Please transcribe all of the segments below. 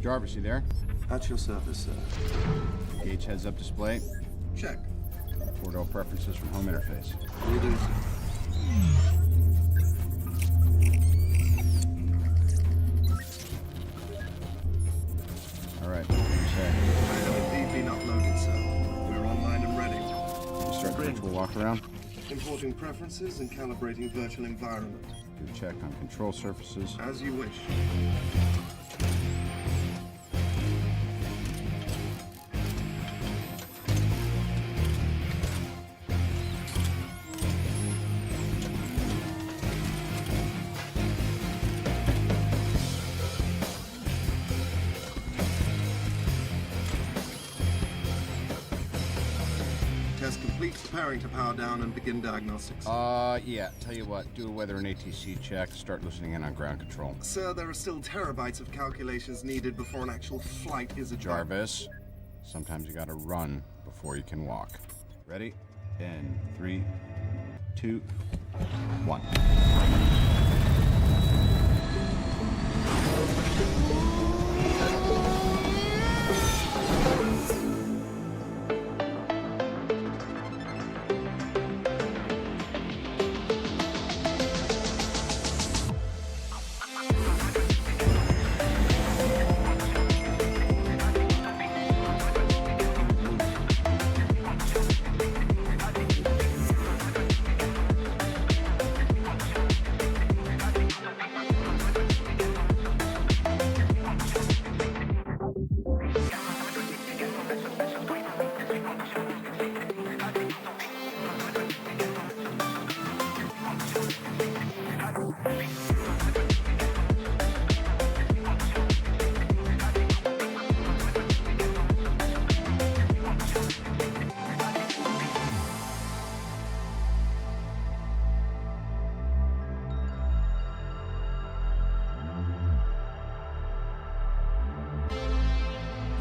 Jarvis, you there? At your service, sir. Gauge heads-up display. Check. Four-door preferences from home interface. We do, sir. All right, what do you say? I have indeed been uploaded, sir. We're online and ready. You start the virtual walk-around. Importing preferences and calibrating virtual environment. Do a check on control surfaces. As you wish. Test complete. Preparing to power down and begin diagnostics. Yeah. Tell you what, do a weather and ATC check. Start listening in on ground control. Sir, there are still terabytes of calculations needed before an actual flight is a Jarvis, sometimes you gotta run before you can walk. Ready? In 3, 2, 1.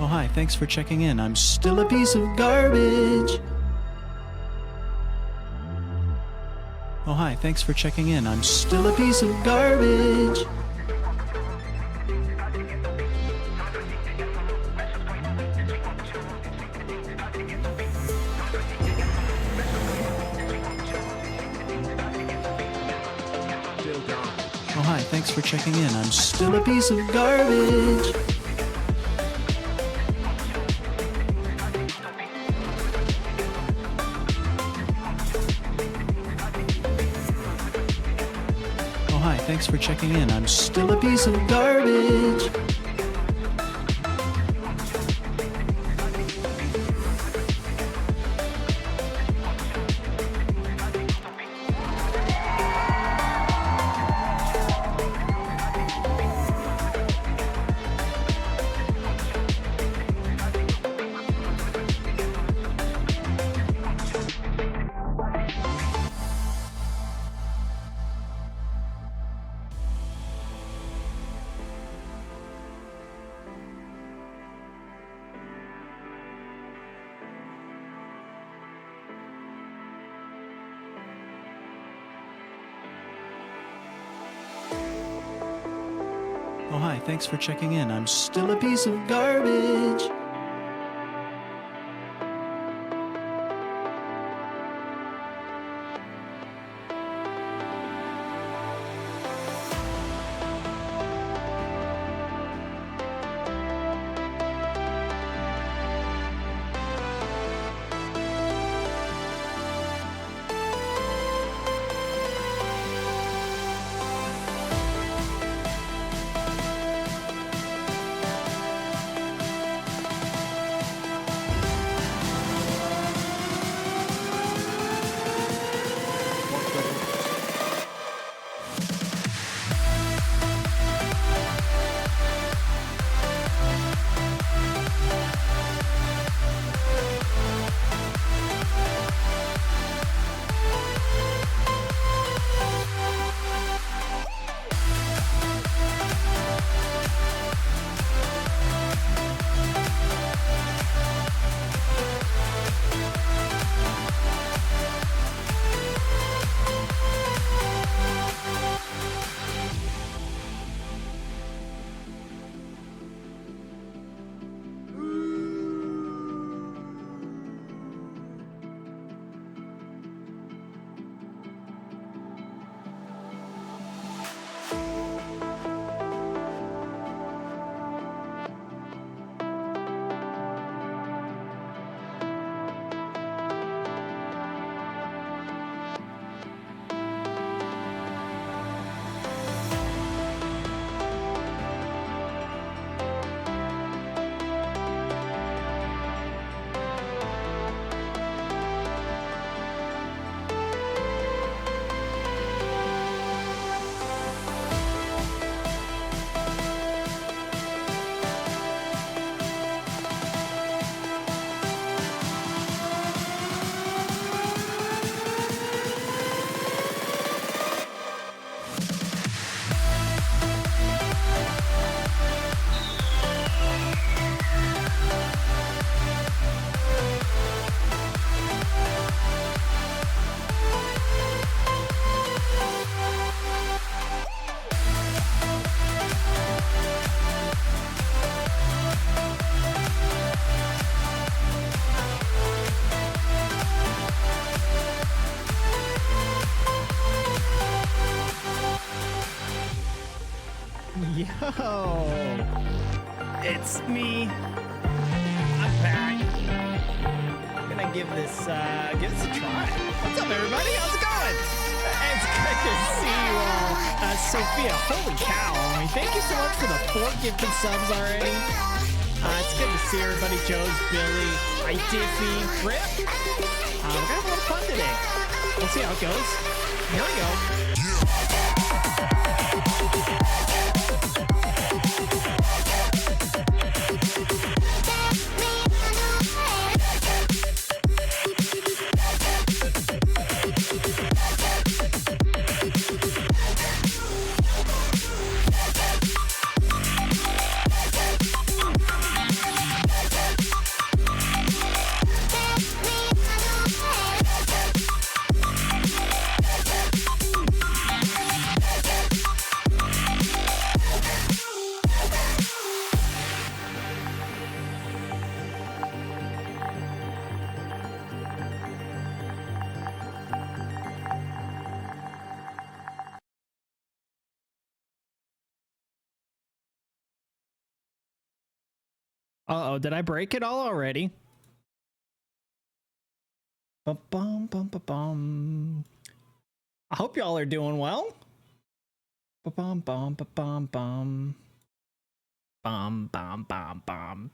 Oh, hi, thanks for checking in. I'm still a piece of garbage. Oh, hi, thanks for checking in. I'm still a piece of garbage. Oh, hi, thanks for checking in. I'm still a piece of garbage. Hi, thanks for checking in. I'm still a piece of garbage. Oh, hi, thanks for checking in. I'm still a piece of garbage. Yo, it's me. I'm back. I'm gonna give this a try. What's up, everybody? How's it going? It's good to see you all. Sophia, holy cow! I mean, thank you so much for the 4 gifted subs already. It's good to see everybody. Joe's, Billy, Diffy, Rip. We're gonna have a lot of fun today. We'll see how it goes. Here we go. Uh-oh, did I break it all already? Bum, bum, bum, bum. I hope y'all are doing well. Bum, bum, bum, bum, bum. Bum, bum, bum, bum.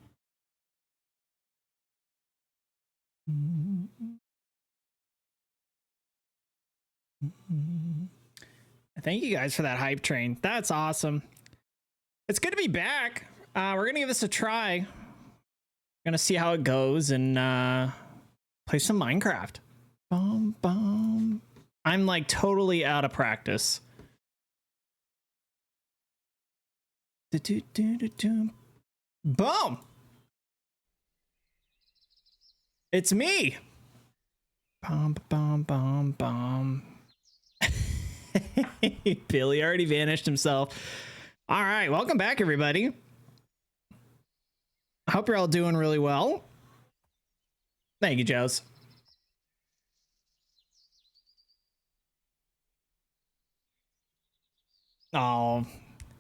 Thank you guys for that hype train. That's awesome. It's good to be back. We're gonna give this a try. Gonna see how it goes and play some Minecraft. Bum, bum. I'm like totally out of practice. Boom! It's me. Bum, bum, bum, bum. Billy already vanished himself. All right, welcome back, everybody. I hope you're all doing really well. Thank you, Joes. Oh,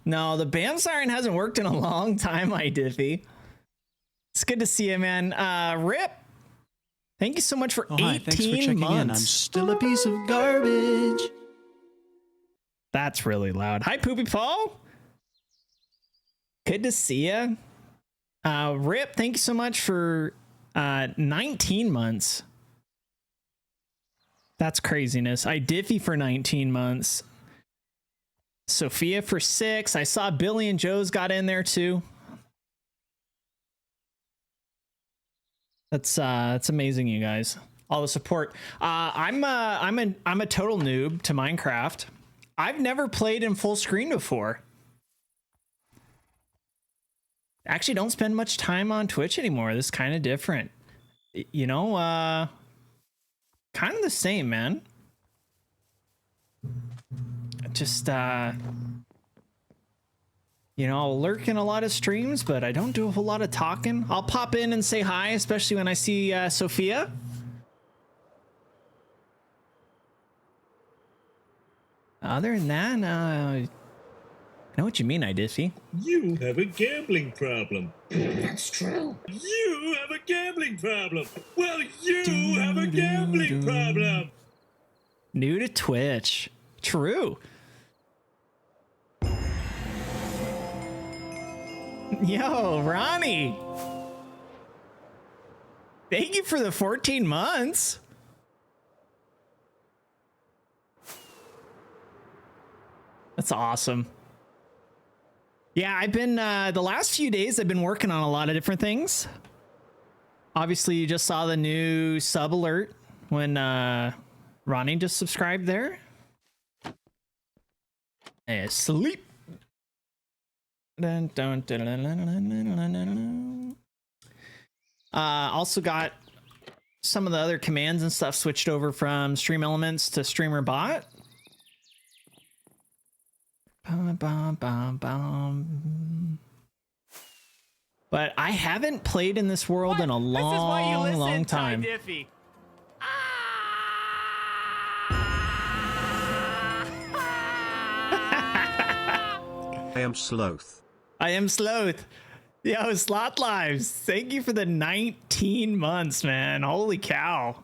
no, the BAM siren hasn't worked in a long time, Diffy. It's good to see you, man. Rip, thank you so much for 18 Thanks for checking months. in. I'm still a piece of garbage. That's really loud. Hi, Poopy Paul. Good to see you. Rip, thank you so much for 19 months. That's craziness. Diffy for 19 months. Sophia for 6. I saw Billy and Joe's got in there too. That's amazing, you guys. All the support. I'm a total noob to Minecraft. I've never played in full screen before. Actually don't spend much time on Twitch anymore. This is kind of different. You know, kind of the same, man. Just, you know, I'll lurk in a lot of streams, but I don't do a whole lot of talking. I'll pop in and say hi, especially when I see Sophia. Other than that, I know what you mean, Diffy. You have a gambling problem. That's true. You have a gambling problem. Well, you have a gambling problem. New to Twitch. True. Yo, Ronnie. Thank you for the 14 months. That's awesome. Yeah, I've been, the last few days, I've been working on a lot of different things. Obviously, you just saw the new sub alert when Ronnie just subscribed there. And sleep. Also got some of the other commands and stuff switched over from Stream Elements to Streamer Bot. But I haven't played in this world in a long time. Diffy. I am Sloth. I am Sloth. Yo, Sloth Lives. Thank you for the 19 months, man. Holy cow.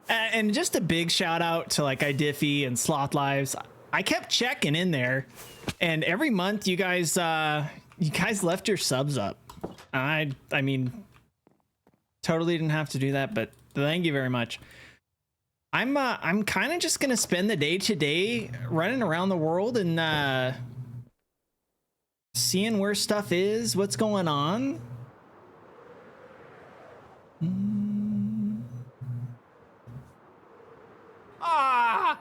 And just a big shout out to like iDiffy and Sloth Lives. I kept checking in there, and every month you guys left your subs up. I mean, totally didn't have to do that, but thank you very much. I'm kind of just gonna spend the day today running around the world and seeing where stuff is, what's going on.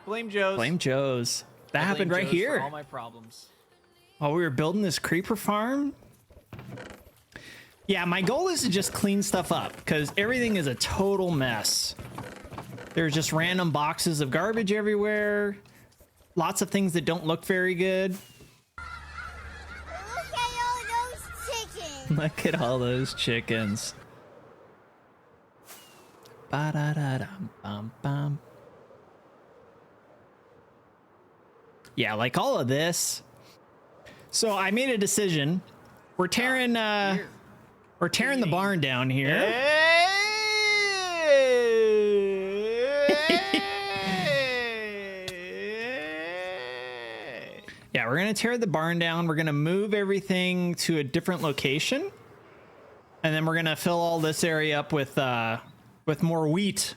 Blame Joe's. Blame Joe's. That happened right Joe's here. For all my problems. While we were building this creeper farm. Yeah, my goal is to just clean stuff up because everything is a total mess. There's just random boxes of garbage everywhere. Lots of things that don't look very good. Look at all those chickens. Look at all those chickens. Ba-da-da-dum-bum-bum. Yeah, like all of this. So I made a decision. We're tearing the barn down here. Yeah, we're gonna tear the barn down. We're gonna move everything to a different location, and then we're gonna fill all this area up with more wheat.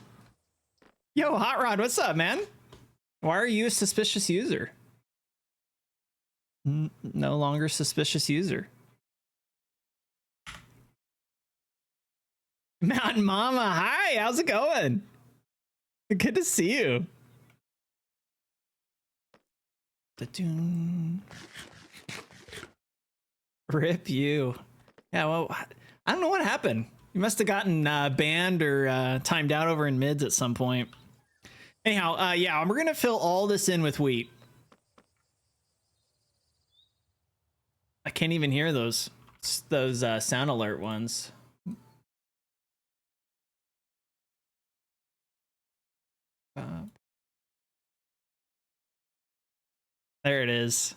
Yo, Hot Rod, what's up, man? Why are you a suspicious user? No longer suspicious user. Mountain Mama, hi, how's it going? Good to see you. Rip you. Yeah, well, I don't know what happened. You must have gotten banned or timed out over in mids at some point. Anyhow, yeah, we're gonna fill all this in with wheat. I can't even hear those sound alert ones. There it is.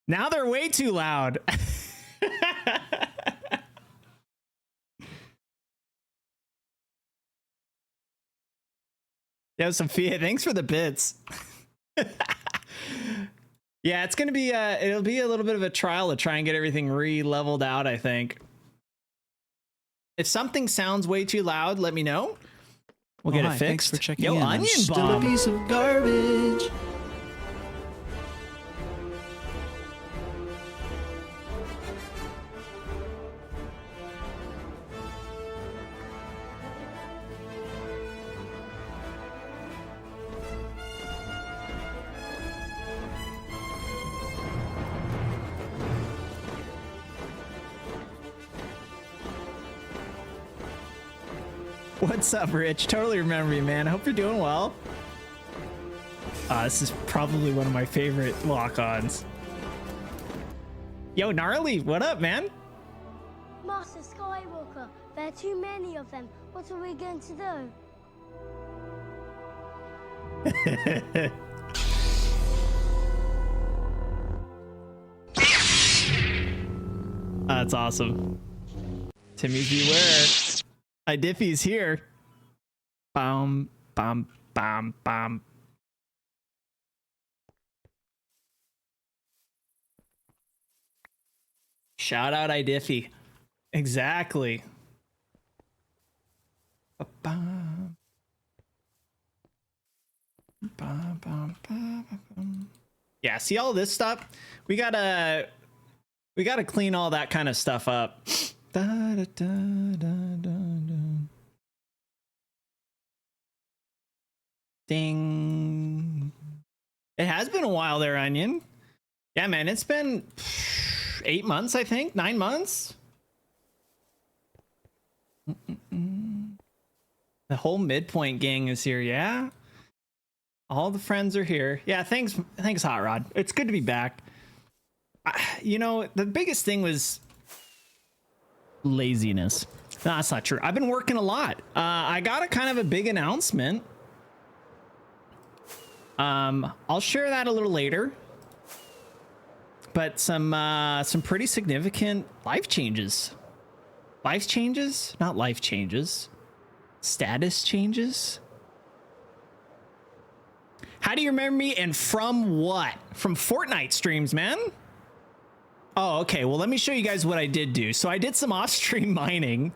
Now they're way too loud. Yo, Sophia, thanks for the bits. Yeah, it's gonna be it'll be a little bit of a trial to try and get everything re-leveled out, I think. If something sounds way too loud, let me know. We'll get it Hi, fixed. thanks for checking Yo, in. I'm onion still bomb. a piece of garbage. What's up, Rich? Totally remember you, man. I hope you're doing well. This is probably one of my favorite lock-ons. Yo, Gnarly, what up, man? Master Skywalker, there are too many of them. What are we going to do? That's awesome. Timmy beware. iDiffy's here. Bum, bum, bum, bum. Shout out iDiffy. Exactly. Ba-bum. Ba-bum-ba-ba-bum. Yeah, see all this stuff? We gotta clean all that kind of stuff up. Da, da, da, da, da, da. Ding. It has been a while there, Onion. Yeah, man, it's been 8 months, I think, 9 months. The whole Midpoint gang is here, yeah. All the friends are here. Yeah, thanks, Hot Rod. It's good to be back. You know, the biggest thing was laziness. No, that's not true. I've been working a lot. I got a kind of a big announcement. I'll share that a little later. But some pretty significant life changes. Life changes? Not life changes. Status changes. How do you remember me and from what? From Fortnite streams, man. Oh, okay. Well, let me show you guys what I did do. So I did some off-stream mining.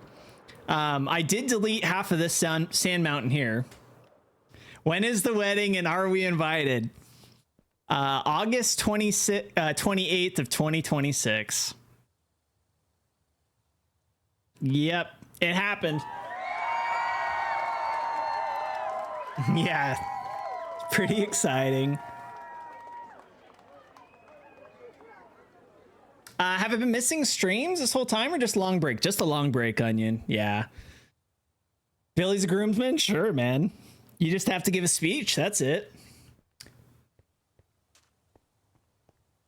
I did delete half of this sand mountain here. When is the wedding and are we invited? August 28th of 2026. Yep, it happened. Yeah, pretty exciting. Have I been missing streams this whole time or just long break? Just a long break, Onion. Yeah. Billy's a groomsman? Sure, man. You just have to give a speech. That's it.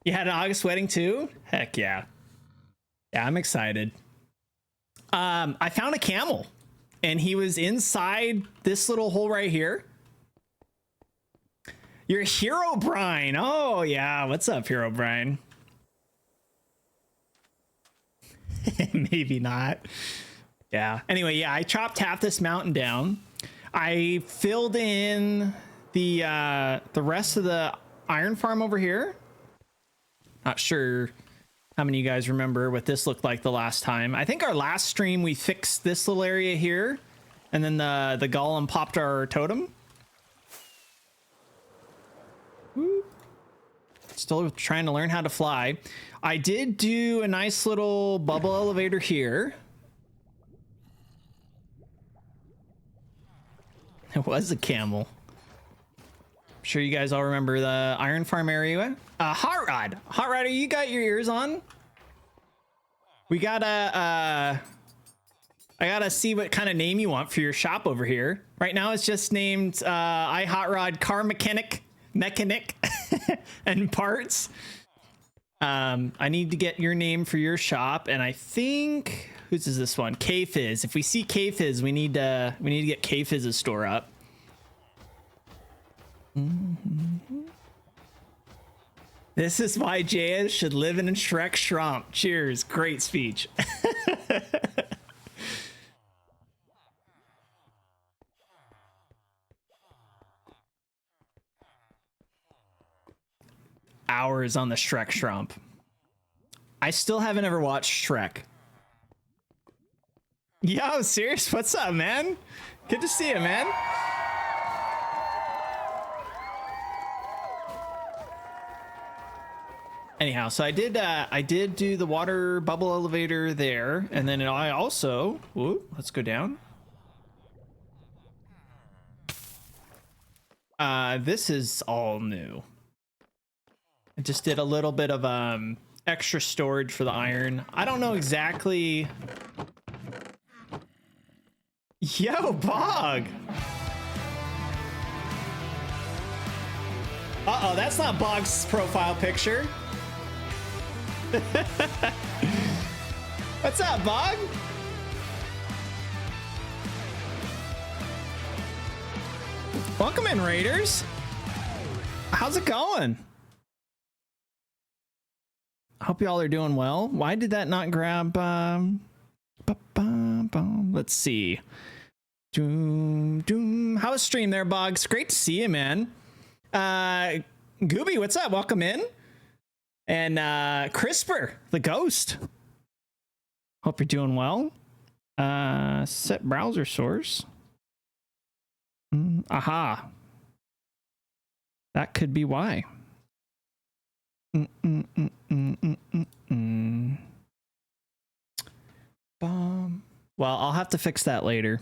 You had an August wedding too? Heck yeah. Yeah, I'm excited. I found a camel and he was inside this little hole right here. You're Hero Brian. Oh yeah. What's up, Hero Brian? Maybe not. Yeah. Anyway, yeah, I chopped half this mountain down. I filled in the rest of the iron farm over here. Not sure how many of you guys remember what this looked like the last time. I think our last stream we fixed this little area here, and then the golem popped our totem. Woo. Still trying to learn how to fly. I did do a nice little bubble elevator here. It was a camel. I'm sure you guys all remember the iron farm area. Hot Rod, you got your ears on? We gotta, I gotta see what kind of name you want for your shop over here. Right now it's just named, iHotRod Car Mechanic, and Parts. I need to get your name for your shop, and I think, whose is this one? K-Fizz. If we see K-Fizz, we need to get K-Fizz's store up. This is why Jaya should live in Shrek Shramp. Cheers. Great speech. Hours on the Shrek Shramp. I still haven't ever watched Shrek. Yo, serious? What's up, man? Good to see you, man. Anyhow, so I did do the water bubble elevator there, and then I also, let's go down. This is all new. I just did a little bit of extra storage for the iron. I don't know exactly. Yo, Bog. Uh-oh, that's not Bog's profile picture. What's up, Bog? Welcome in, Raiders. How's it going? I hope y'all are doing well. Why did that not grab? Let's see. How's stream there, Boggs? Great to see you, man. Gooby, what's up? Welcome in. And Crisper, the ghost. Hope you're doing well. Set browser source. Aha. That could be why. Well, I'll have to fix that later.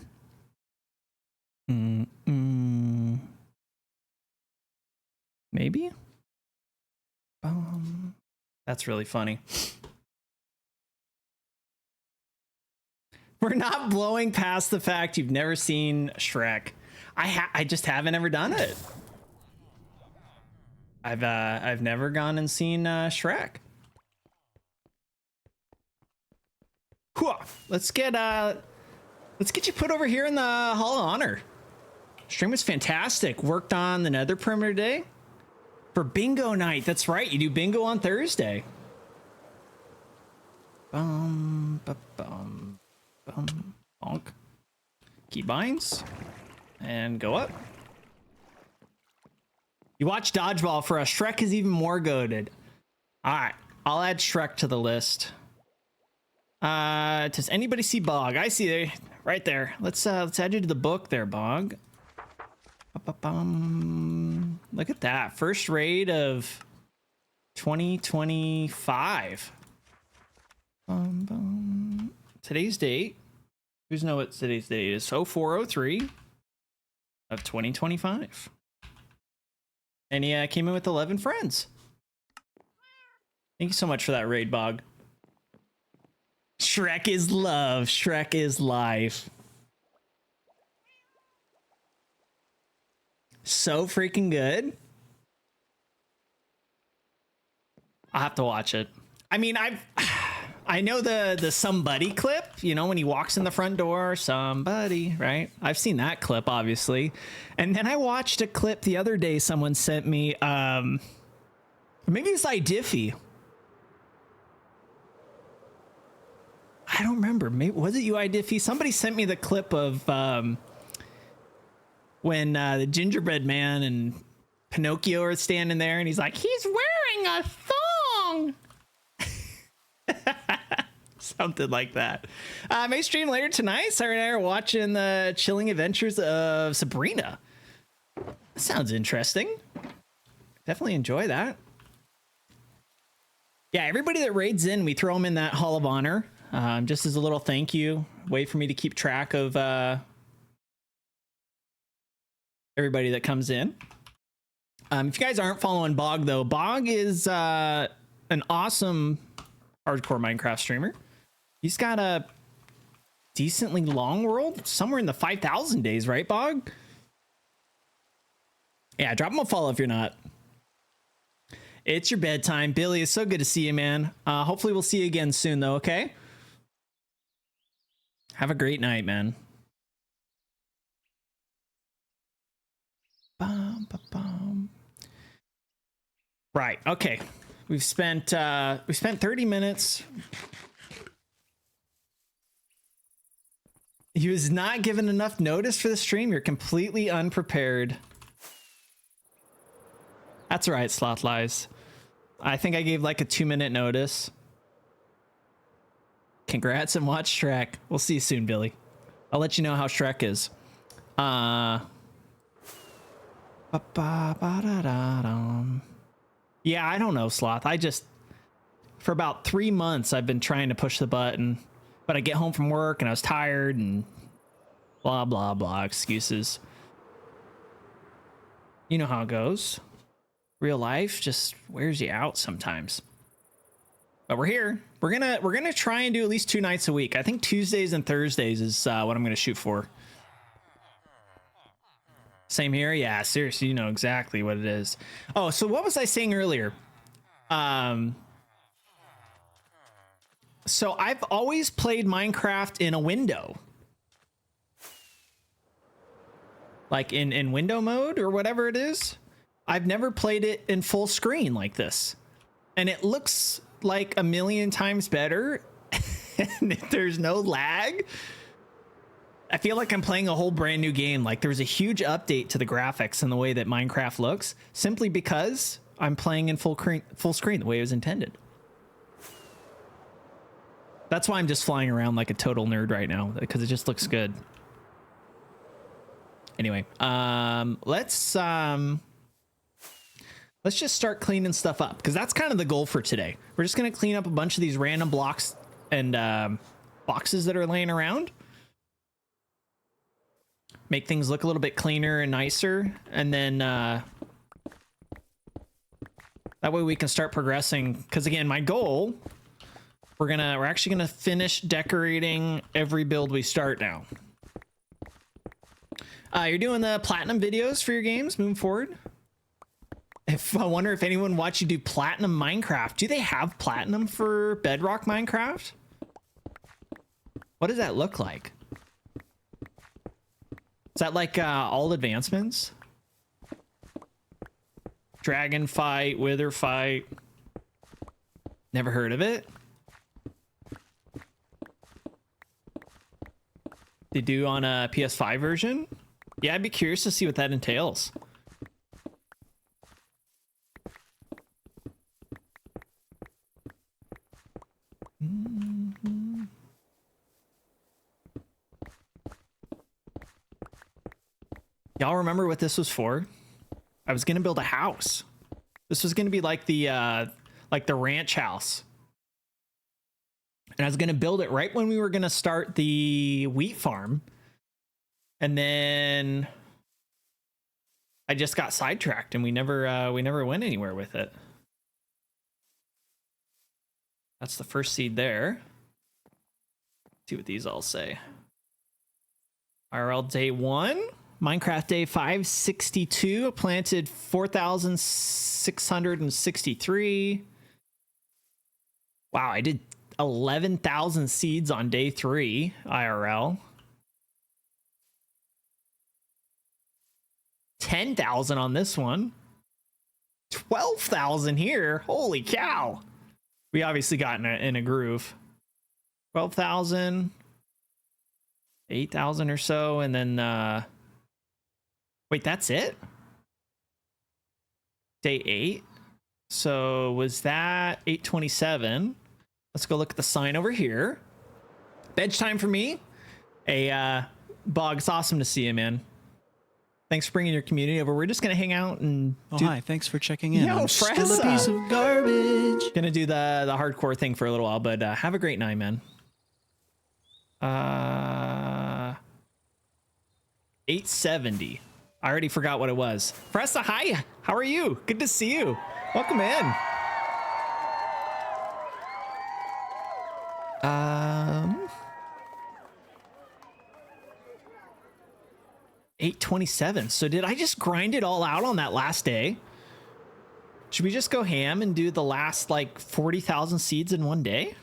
Maybe? That's really funny. We're not blowing past the fact you've never seen Shrek. I just haven't ever done it. I've never gone and seen Shrek. Whew. Let's get you put over here in the Hall of Honor. Stream was fantastic. Worked on the Nether Perimeter today for bingo night. That's right. You do bingo on Thursday. Bum, ba, bum, bum, bonk. Keybinds and go up. You watch Dodgeball for us. Shrek is even more goated. All right, I'll add Shrek to the list. Does anybody see Bog? I see it right there. Let's add you to the book there, Bog. Look at that. First raid of 2025. Today's date. Who's know what today's date is? 0403 of 2025. And he came in with 11 friends. Thank you so much for that raid, Bog. Shrek is love. Shrek is life. So freaking good. I'll have to watch it. I mean, I know the somebody clip, you know, when he walks in the front door, somebody, right? I've seen that clip, obviously. And then I watched a clip the other day someone sent me. Maybe it's iDiffy. I don't remember. Maybe was it you, iDiffy? Somebody sent me the clip of when the gingerbread man and Pinocchio are standing there, and he's like, he's wearing a thong. Something like that. May stream later tonight. Sarah and I are watching the Chilling Adventures of Sabrina. That sounds interesting. Definitely enjoy that. Yeah, everybody that raids in, we throw them in that Hall of Honor. Just as a little thank you. Way for me to keep track of everybody that comes in. If you guys aren't following Bog, though, Bog is an awesome hardcore Minecraft streamer. He's got a decently long world, somewhere in the 5,000 days, right, Bog? Yeah, drop him a follow if you're not. It's your bedtime. Billy, it's so good to see you, man. Hopefully we'll see you again soon, though, okay? Have a great night, man. Right, okay. We've spent 30 minutes. He was not given enough notice for the stream. You're completely unprepared. That's right, Sloth Lies. I think I gave like a 2-minute notice. Congrats and watch Shrek. We'll see you soon, Billy. I'll let you know how Shrek is. Yeah, I don't know, Sloth. For about 3 months, I've been trying to push the button, but I get home from work and I was tired and blah, blah, blah, excuses. You know how it goes. Real life just wears you out sometimes. But we're here. We're gonna try and do at least 2 nights a week. I think Tuesdays and Thursdays is what I'm gonna shoot for. Same here. Yeah, seriously, you know exactly what it is. Oh, so what was I saying earlier? So I've always played Minecraft in a window. Like in window mode or whatever it is. I've never played it in full screen like this. And it looks like a million times better. And there's no lag. I feel like I'm playing a whole brand new game. Like there's a huge update to the graphics and the way that Minecraft looks, simply because I'm playing in full screen the way it was intended. That's why I'm just flying around like a total nerd right now, because it just looks good. Anyway, let's just start cleaning stuff up, because that's kind of the goal for today. We're just going to clean up a bunch of these random blocks and boxes that are laying around. Make things look a little bit cleaner and nicer. And then That way we can start progressing. Because again, my goal, we're actually gonna finish decorating every build we start now. You're doing the platinum videos for your games moving forward. I wonder if anyone watched you do platinum Minecraft. Do they have platinum for Bedrock Minecraft? What does that look like? Is that like all advancements? Dragon fight, wither fight. Never heard of it. They do on a PS5 version? Yeah, I'd be curious to see what that entails. Y'all remember what this was for? I was gonna build a house. This was gonna be like the ranch house. And I was gonna build it right when we were gonna start the wheat farm. And then I just got sidetracked and we never went anywhere with it. That's the first seed there. See what these all say. IRL day 1. Minecraft day 562. Planted 4,663. Wow, I did 11,000 seeds on day 3 IRL. 10,000 on this one. 12,000 here. Holy cow. We obviously got in a groove. 12,000. 8,000 or so. And then, wait, that's it? Day 8. So was that 827? Let's go look at the sign over here. Bench time for me. Bog, it's awesome to see you, man. Thanks for bringing your community over. We're just going to hang out and hi, thanks for checking in. Yo, I'm still a piece of garbage. Gonna do the hardcore thing for a little while, but have a great night, man. 870. I already forgot what it was. Fressa, hi. How are you? Good to see you. Welcome in. 827. So did I just grind it all out on that last day? Should we just go ham and do the last like 40,000 seeds in one day?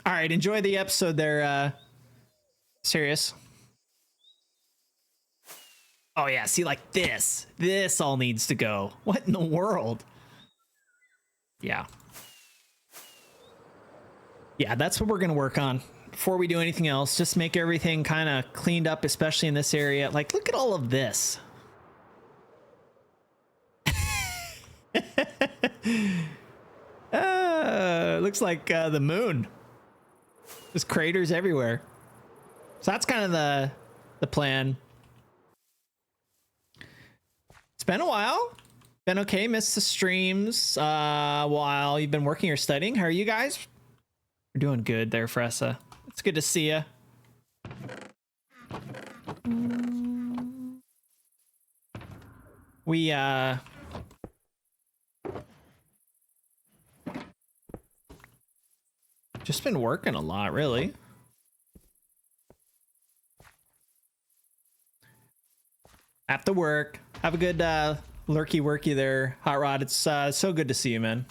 All right, enjoy the episode there, Serious. Oh yeah, see, like this all needs to go. What in the world? Yeah, that's what we're gonna work on before we do anything else. Just make everything kind of cleaned up, especially in this area. Like, look at all of this. Looks like the moon. There's craters everywhere. So that's kind of the plan. It's been a while. Been okay. Missed the streams while you've been working or studying. How are you guys? We're doing good there, Fressa. It's good to see you. We just been working a lot, really. Have to work. Have a good lurky worky there, Hot Rod. It's so good to see you, man.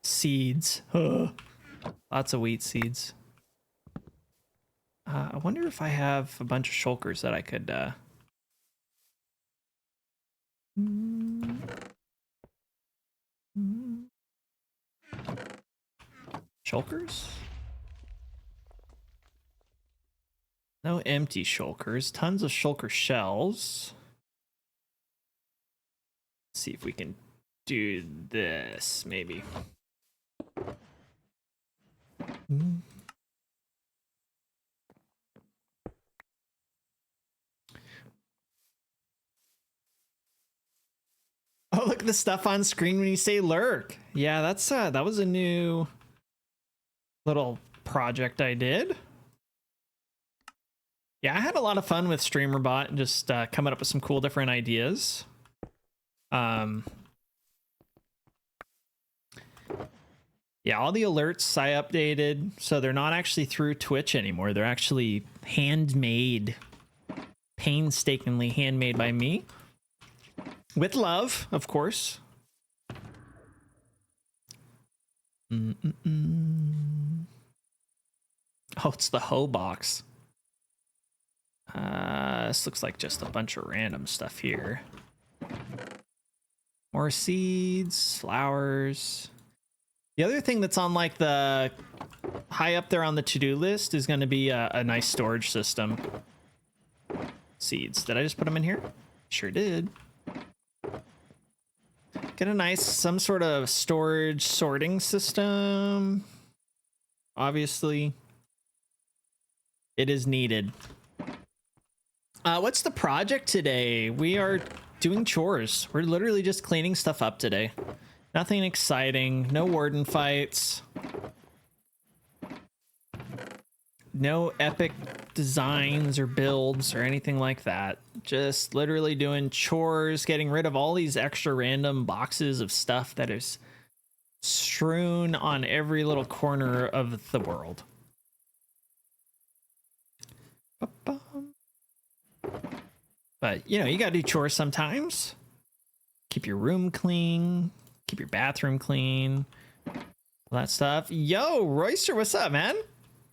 Seeds. Ugh. Lots of wheat seeds. I wonder if I have a bunch of shulkers that I could shulkers? No empty shulkers. Tons of shulker shells. Let's see if we can do this, maybe. look at the stuff on screen when you say lurk. Yeah, that's that was a new little project I did. Yeah, I had a lot of fun with StreamerBot and just coming up with some cool different ideas. Yeah, all the alerts I updated, so they're not actually through Twitch anymore. They're actually handmade, painstakingly handmade by me. With love, of course. Oh, it's the hoe box. This looks like just a bunch of random stuff here. More seeds, flowers. The other thing that's on like the high up there on the to-do list is going to be a nice storage system. Seeds. Did I just put them in here? Sure did. Get a nice, some sort of storage sorting system. Obviously, it is needed. What's the project today? We are doing chores. We're literally just cleaning stuff up today. Nothing exciting. No warden fights. No epic designs or builds or anything like that. Just literally doing chores, getting rid of all these extra random boxes of stuff that is strewn on every little corner of the world. But, you know, you gotta do chores sometimes. Keep your room clean. Keep your bathroom clean. All that stuff. Yo, Royster, what's up, man?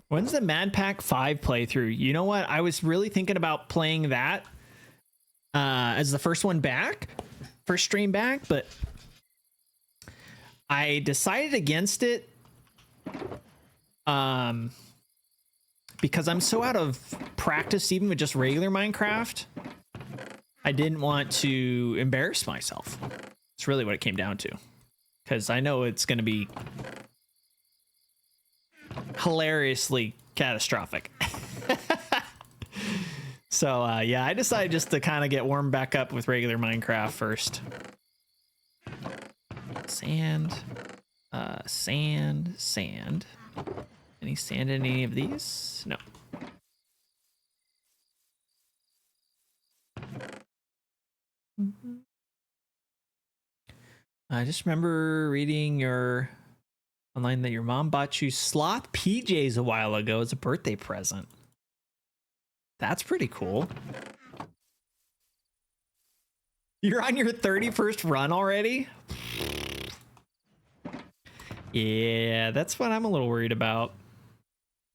When's the Mad Pack 5 playthrough? You know what? I was really thinking about playing that as the first one back. First stream back, but I decided against it because I'm so out of practice even with just regular Minecraft. I didn't want to embarrass myself. It's really what it came down to. Because I know it's going to be hilariously catastrophic. So, yeah, I decided just to kind of get warmed back up with regular Minecraft first. Sand. Sand. Sand. Any sand in any of these? No. I just remember reading your online that your mom bought you sloth PJs a while ago as a birthday present. That's pretty cool. You're on your 31st run already? Yeah, that's what I'm a little worried about.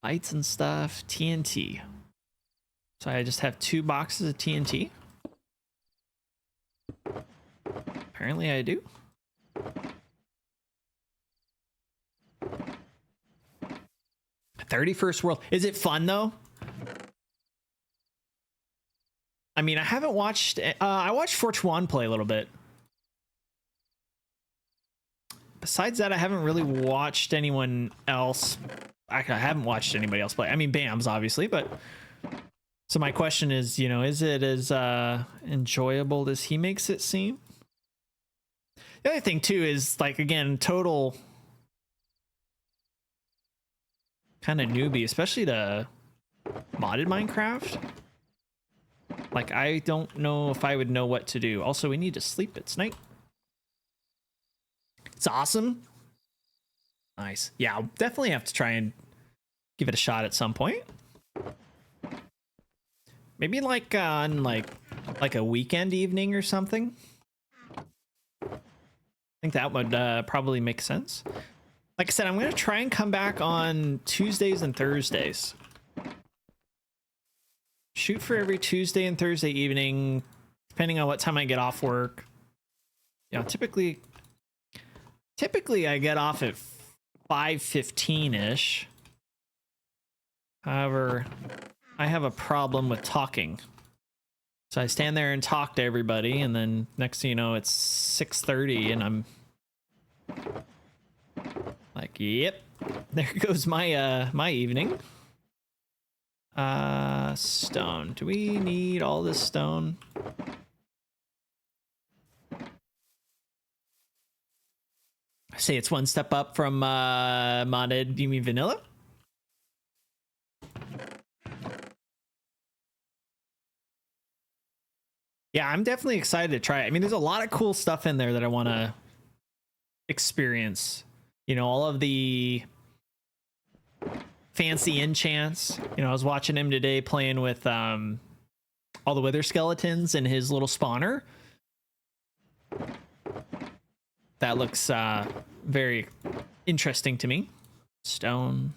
Lights and stuff, TNT. So I just have 2 boxes of TNT. Apparently I do. "31st World." Is it fun though? I mean, I haven't watched. I watched Fortuan play a little bit. Besides that, I haven't really watched anyone else. I haven't watched anybody else play. I mean, Bams obviously, but. So my question is, you know, is it as enjoyable as he makes it seem? The other thing too is, like, again, total kind of newbie, especially to modded Minecraft. Like, I don't know if I would know what to do. Also, we need to sleep. It's night. It's awesome. Nice. Yeah, I'll definitely have to try and give it a shot at some point. Maybe like on like a weekend evening or something. I think that would probably make sense. Like I said, I'm going to try and come back on Tuesdays and Thursdays. Shoot for every Tuesday and Thursday evening, depending on what time I get off work. You know, typically I get off at 5:15-ish. However, I have a problem with talking. So I stand there and talk to everybody, and then next thing you know, it's 6:30, and I'm like, yep, there goes my my evening. Stone. Do we need all this stone? say it's one step up from modded. You mean vanilla? Yeah, I'm definitely excited to try it. I mean, there's a lot of cool stuff in there that I want to experience. You know, all of the fancy enchants. You know, I was watching him today playing with all the wither skeletons in his little spawner. That looks very interesting to me. Stone.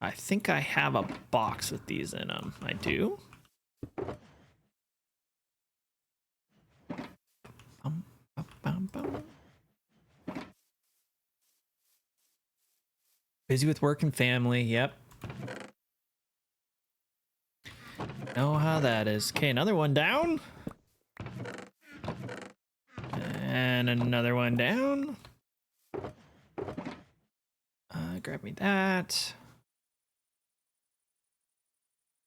I think I have a box with these in them. I do. Busy with work and family. Yep. Know how that is. Okay, another one down. And another one down. Grab me that.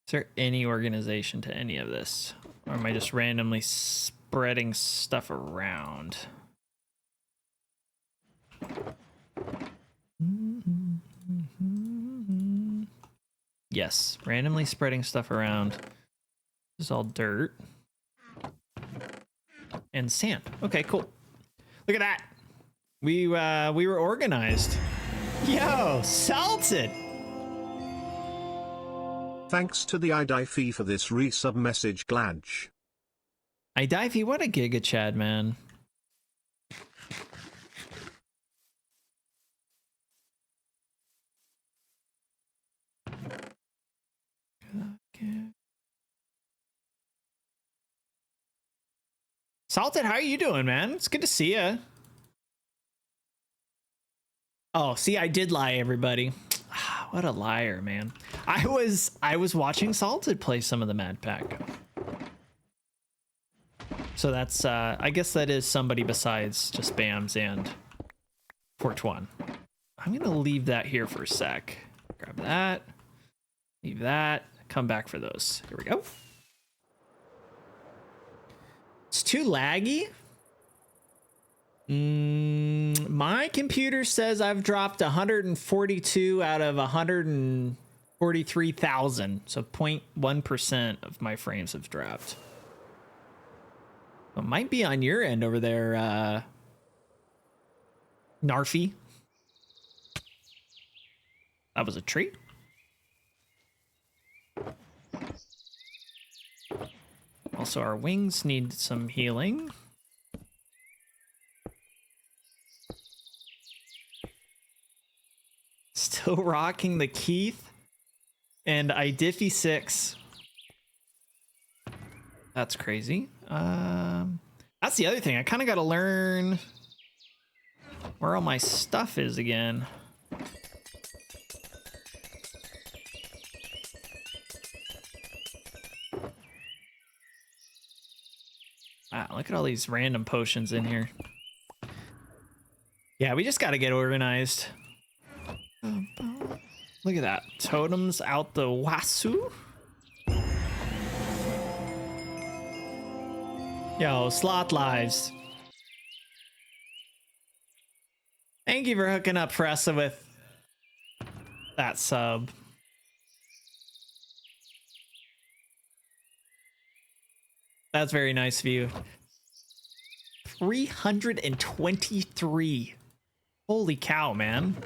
Is there any organization to any of this? Or am I just randomly spreading stuff around? Yes, randomly spreading stuff around. This is all dirt. And sand. Okay, cool. Look at that. We were organized. Yo, Salted! Thanks to the IDIFE for this resub message, Gladge. IDIFE, what a giga chad, man. Salted, how are you doing, man? It's good to see you. Oh, see, I did lie, everybody. What a liar, man. I was watching Salted play some of the Mad Pack. So that's I guess that is somebody besides just Bams and Fortuan. I'm gonna leave that here for a sec. Grab that. Leave that. Come back for those. Here we go. It's too laggy. My computer says I've dropped 142 out of 143,000. So 0.1% of my frames have dropped. It might be on your end over there, Narfy. That was a tree. Also, our wings need some healing. Still rocking the Keith and IDIFE 6. That's crazy. That's the other thing. I kind of got to learn where all my stuff is again. Wow, look at all these random potions in here. Yeah, we just got to get organized. Look at that. Totems out the wazoo. Yo, Slot Lives. Thank you for hooking up Fressa with that sub. That's very nice of you. 323. Holy cow, man.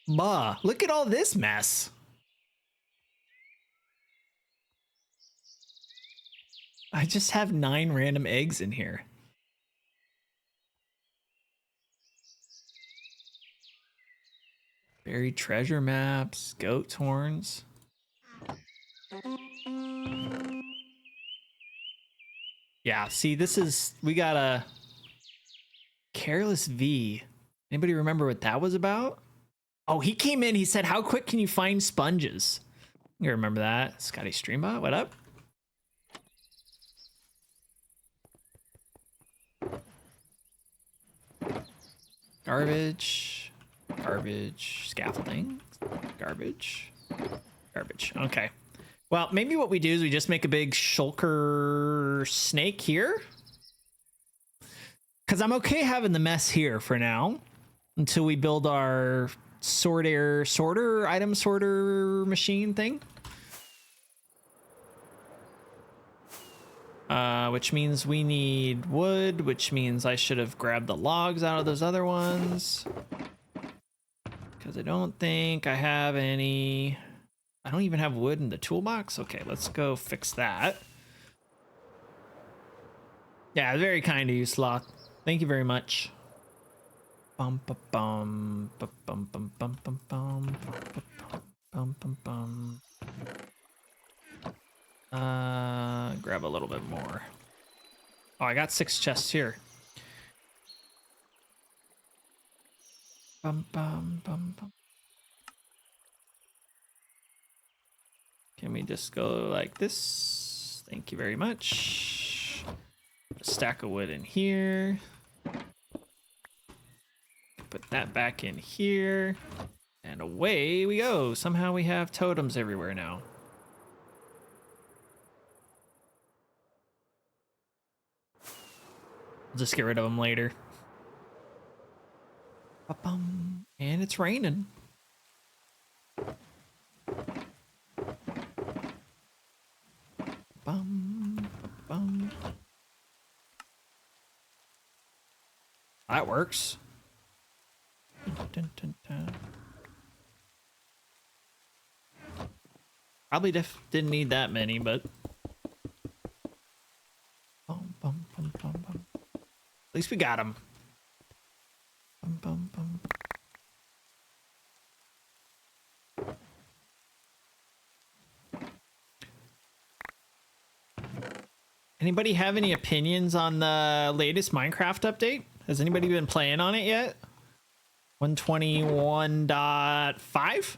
Bah, look at all this mess. I just have 9 random eggs in here. Buried treasure maps, goat horns. Yeah, see, this is, we got a Careless V. Anybody remember what that was about? Oh, he came in, he said, how quick can you find sponges? You remember that? Scotty Streambot, what up? Garbage, garbage, scaffolding, garbage, garbage. Okay. Well, maybe what we do is we just make a big shulker snake here. Because I'm okay having the mess here for now. Until we build our item sorter machine thing. Which means we need wood, which means I should have grabbed the logs out of those other ones. Because I don't think I have any... I don't even have wood in the toolbox. Okay, let's go fix that. Yeah, very kind of you, Sloth. Thank you very much. Bum bum bum bum bum bum bum bum bum bum bum bum. Grab a little bit more. Oh, I got 6 chests here. Bum bum bum bum. Can we just go like this? Thank you very much. A stack of wood in here. Put that back in here. And away we go. Somehow we have totems everywhere now. I'll just get rid of them later. Ba-bum. And it's raining. Bum, bum. That works. Dun, dun, dun. Probably didn't need that many, but bum, bum, bum, bum, bum. At least we got them. Bum, bum, bum. Anybody have any opinions on the latest Minecraft update? Has anybody been playing on it yet? 121.5?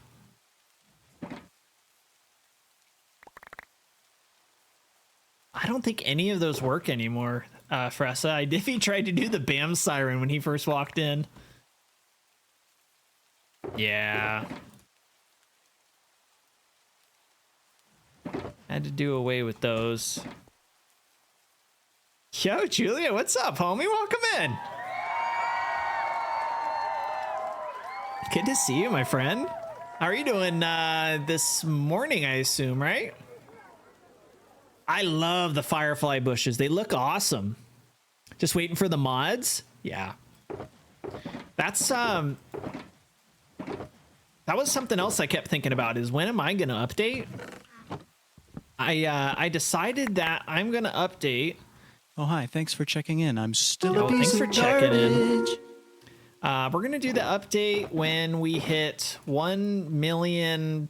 I don't think any of those work anymore, Fressa. Diffie tried to do the BAM siren when he first walked in. Yeah. Had to do away with those. Yo, Julia, what's up, homie? Welcome in. Good to see you, my friend. How are you doing this morning, I assume, right? I love the firefly bushes. They look awesome. Just waiting for the mods. Yeah. That's that was something else I kept thinking about is when am I going to update? I decided that I'm going to update. Oh, hi. Thanks for checking in. I'm still a thanks piece for of checking garbage. in. We're going to do the update when we hit 1 million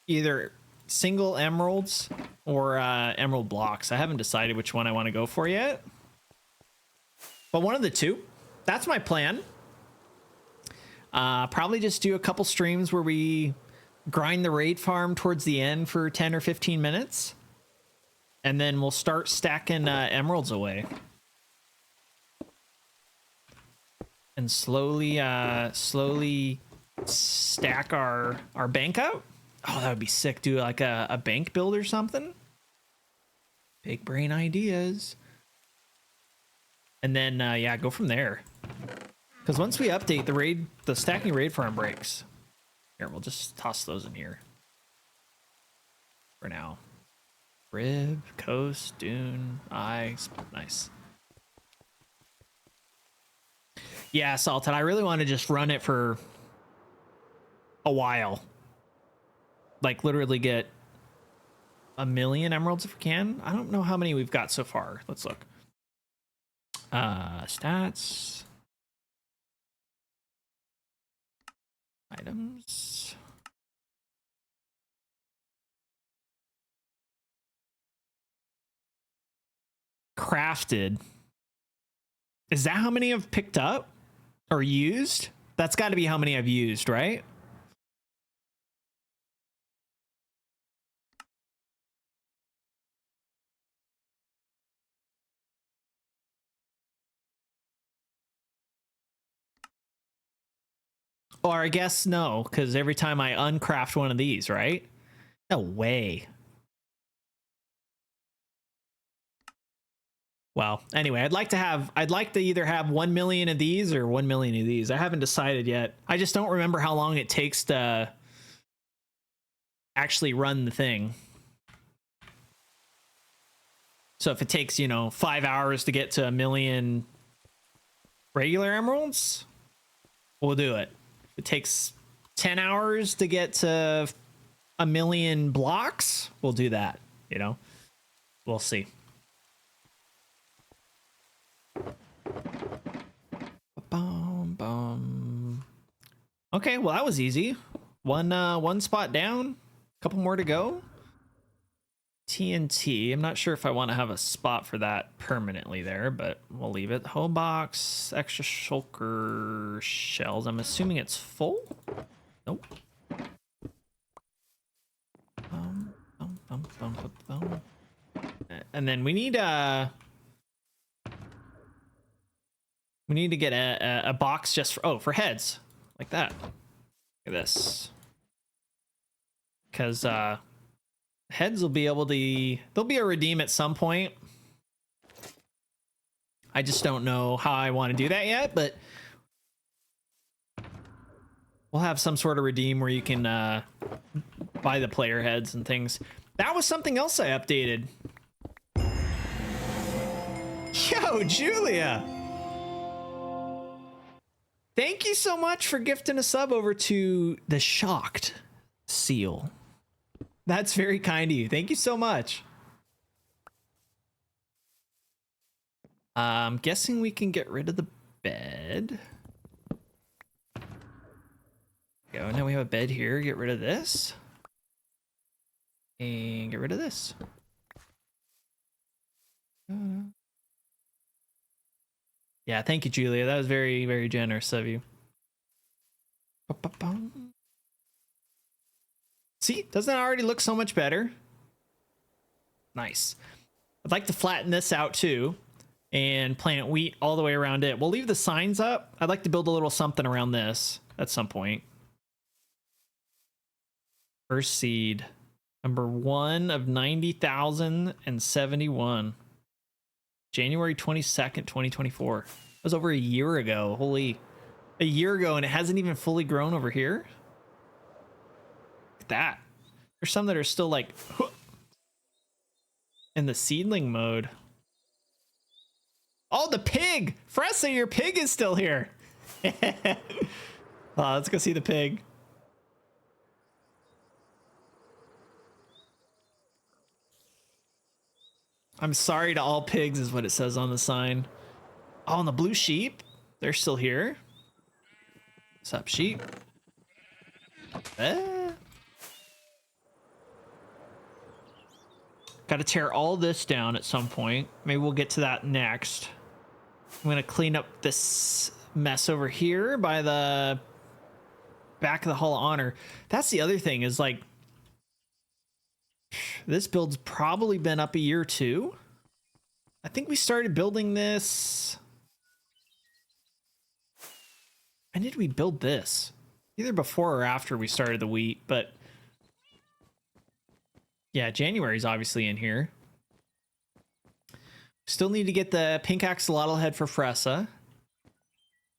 either single emeralds or emerald blocks. I haven't decided which one I want to go for yet. But one of the two. That's my plan. Probably just do a couple streams where we grind the raid farm towards the end for 10 or 15 minutes. And then we'll start stacking emeralds away. And slowly stack our bank out. Oh, that would be sick. Do like a bank build or something. Big brain ideas. And then, yeah, go from there. Because once we update the stacking raid farm breaks. Here, we'll just toss those in here. For now. Rib, coast, dune, ice. Nice. Yeah, Salted, I really want to just run it for a while. Like, literally get 1 million emeralds if we can. I don't know how many we've got so far. Let's look. Stats. Items. Crafted. Is that how many I've picked up or used? That's got to be how many I've used, right? Or I guess no, because every time I uncraft one of these, right? No way. Well, anyway, I'd like to either have 1 million of these or 1 million of these. I haven't decided yet. I just don't remember how long it takes to actually run the thing. So if it takes, 5 hours to get to 1 million regular emeralds, we'll do it. If it takes 10 hours to get to 1 million blocks, we'll do that, We'll see. Okay, well that was easy. One spot down, a couple more to go. TNT. I'm not sure if I want to have a spot for that permanently there, but we'll leave it. Home box, extra shulker shells. I'm assuming it's full. Nope. And then we need to get a box just for heads like that. Look at this, because heads will be able to, there'll be a redeem at some point. I just don't know how I want to do that yet, but we'll have some sort of redeem where you can buy the player heads and things. That was something else I updated. Yo, Julia, thank you so much for gifting a sub over to the Shocked Seal. That's very kind of you. Thank you so much. I'm guessing we can get rid of the bed. Go. Now we have a bed here. Get rid of this. And get rid of this. Yeah, thank you, Julia. That was very, very generous of you. See, doesn't it already look so much better? Nice. I'd like to flatten this out too and plant wheat all the way around it. We'll leave the signs up. I'd like to build a little something around this at some point. First seed. Number 1 of 90,071. January 22nd, 2024. That was over a year ago. Holy, a year ago, and it hasn't even fully grown over here. Look at that. There's some that are still like in the seedling mode. Oh, the pig! Fressa, your pig is still here. Let's go see the pig. I'm sorry to all pigs is what it says on the sign. Oh, and the blue sheep, they're still here. What's up, sheep? Got to tear all this down at some point. Maybe we'll get to that next. I'm going to clean up this mess over here by the back of the Hall of Honor. That's the other thing is like, this build's probably been up a year or two. I think we started building this. When did we build this? Either before or after we started the wheat, but yeah, January's obviously in here. Still need to get the pink axolotl head for Fressa.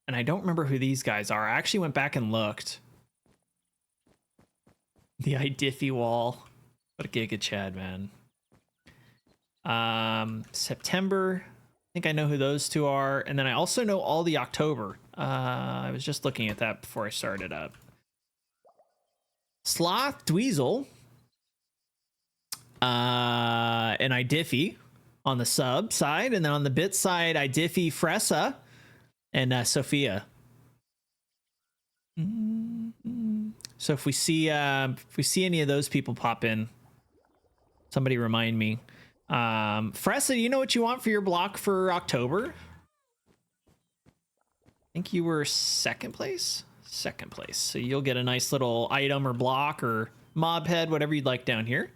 And I don't remember who these guys are. I actually went back and looked. The Idiffy wall. What a Giga Chad, man. September. I think I know who those two are. And then I also know all the October. I was just looking at that before I started up. Sloth Dweezil. And Idiffy on the sub side. And then on the bit side, Idiffy, Fressa, and Sophia. So if we see any of those people pop in, somebody remind me. Fressa, do you know what you want for your block for October? I think you were second place. Second place. So you'll get a nice little item or block or mob head, whatever you'd like down here.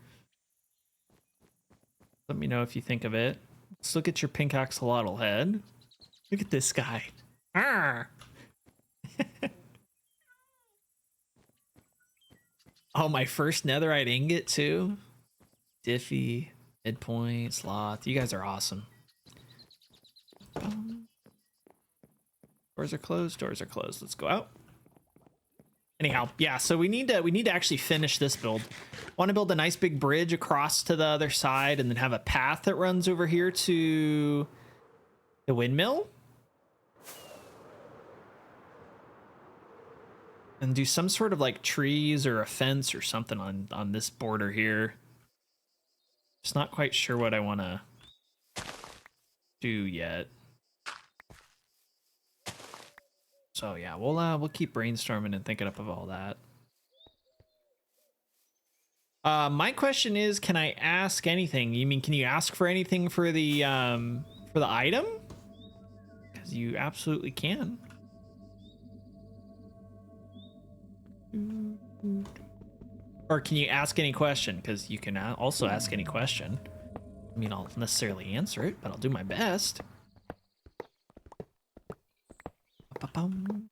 Let me know if you think of it. Let's look at your pink axolotl head. Look at this guy. Oh, my first netherite ingot too. Diffie, midpoint, sloth. You guys are awesome. Doors are closed. Doors are closed. Let's go out. Anyhow, yeah. So we need to actually finish this build. Want to build a nice big bridge across to the other side, and then have a path that runs over here to the windmill, and do some sort of like trees or a fence or something on this border here. Just not quite sure what I want to do yet. So yeah, we'll keep brainstorming and thinking up of all that. My question is, can I ask anything? You mean, can you ask for anything for the item? Because you absolutely can. Or can you ask any question? Because you can also ask any question. I mean, I'll necessarily answer it, but I'll do my best. Ba-bum.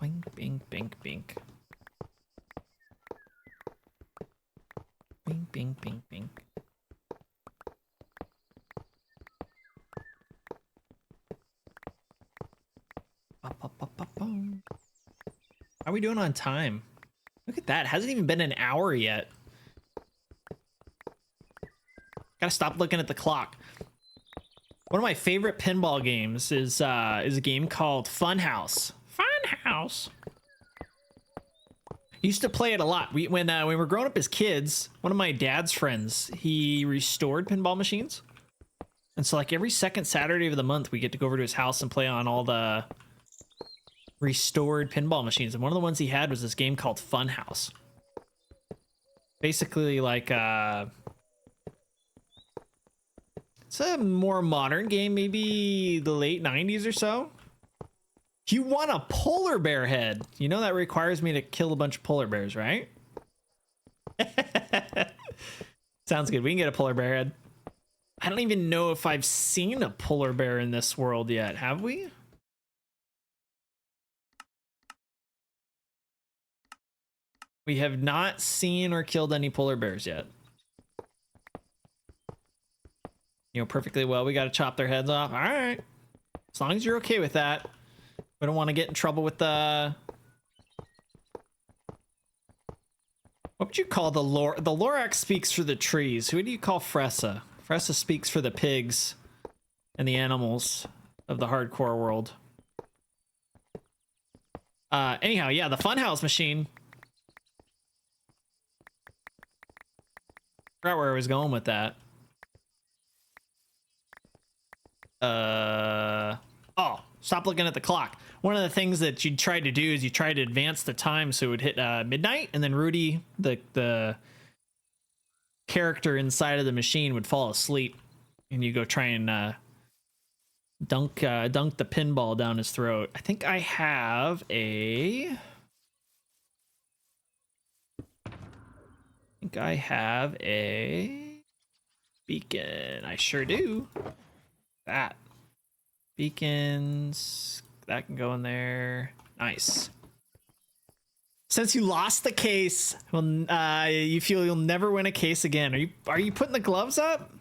Bink, bink, bink, bink. Bink, bink, bink, bink. Ba-ba-ba-ba-bum. How are we doing on time? Look at that. It hasn't even been an hour yet. Gotta stop looking at the clock. One of my favorite pinball games is a game called Funhouse. Funhouse. Used to play it a lot. When we were growing up as kids, one of my dad's friends, he restored pinball machines. And so like every second Saturday of the month, we get to go over to his house and play on all the restored pinball machines. And one of the ones he had was this game called Funhouse. Basically like it's a more modern game, maybe the late 90s or so. You want a polar bear head. You know that requires me to kill a bunch of polar bears, right? Sounds good. We can get a polar bear head. I don't even know if I've seen a polar bear in this world yet. Have we? We have not seen or killed any polar bears yet. You know perfectly well we got to chop their heads off. All right. As long as you're okay with that. We don't want to get in trouble with the... What would you call the lore? The Lorax speaks for the trees. Who do you call Fressa? Fressa speaks for the pigs and the animals of the hardcore world. Anyhow, yeah, the Funhouse machine. Forgot where I was going with that. Oh, stop looking at the clock. One of the things that you tried to do is you tried to advance the time so it would hit midnight, and then Rudy, the character inside of the machine, would fall asleep, and you go try and dunk the pinball down his throat. I think I have a... beacon. I sure do. That. Beacons. That can go in there. Nice. Since you lost the case, well, you feel you'll never win a case again. Are you putting the gloves up?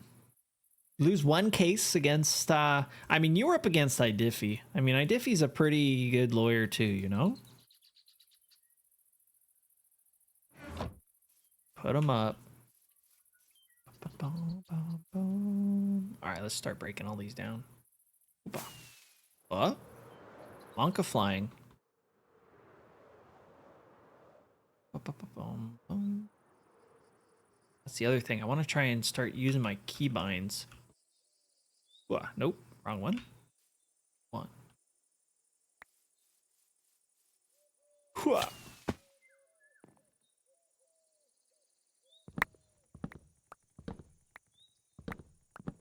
Lose one case against... I mean, you were up against Idiffy. I mean, Idiffy's a pretty good lawyer too, you know? Put them up. Alright, let's start breaking all these down. What? Monka flying. That's the other thing. I want to try and start using my keybinds. Nope, wrong one. One.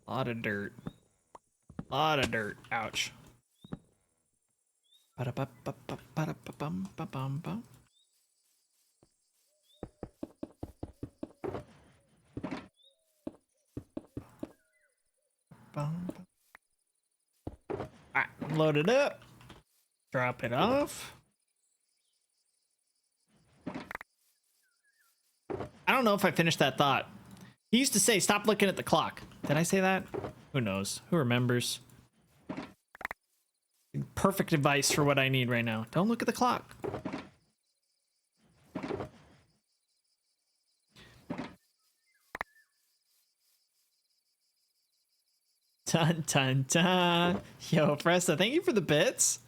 Lot of dirt. Lot of dirt. Ouch. Ba-da-ba-ba-ba-ba-da-ba-bum-ba-bum-bum. Alright, load it up. Drop it off. I don't know if I finished that thought. He used to say, stop looking at the clock. Did I say that? Who knows? Who remembers? Perfect advice for what I need right now. Don't look at the clock. Dun dun dun. Yo, Fresta, thank you for the bits.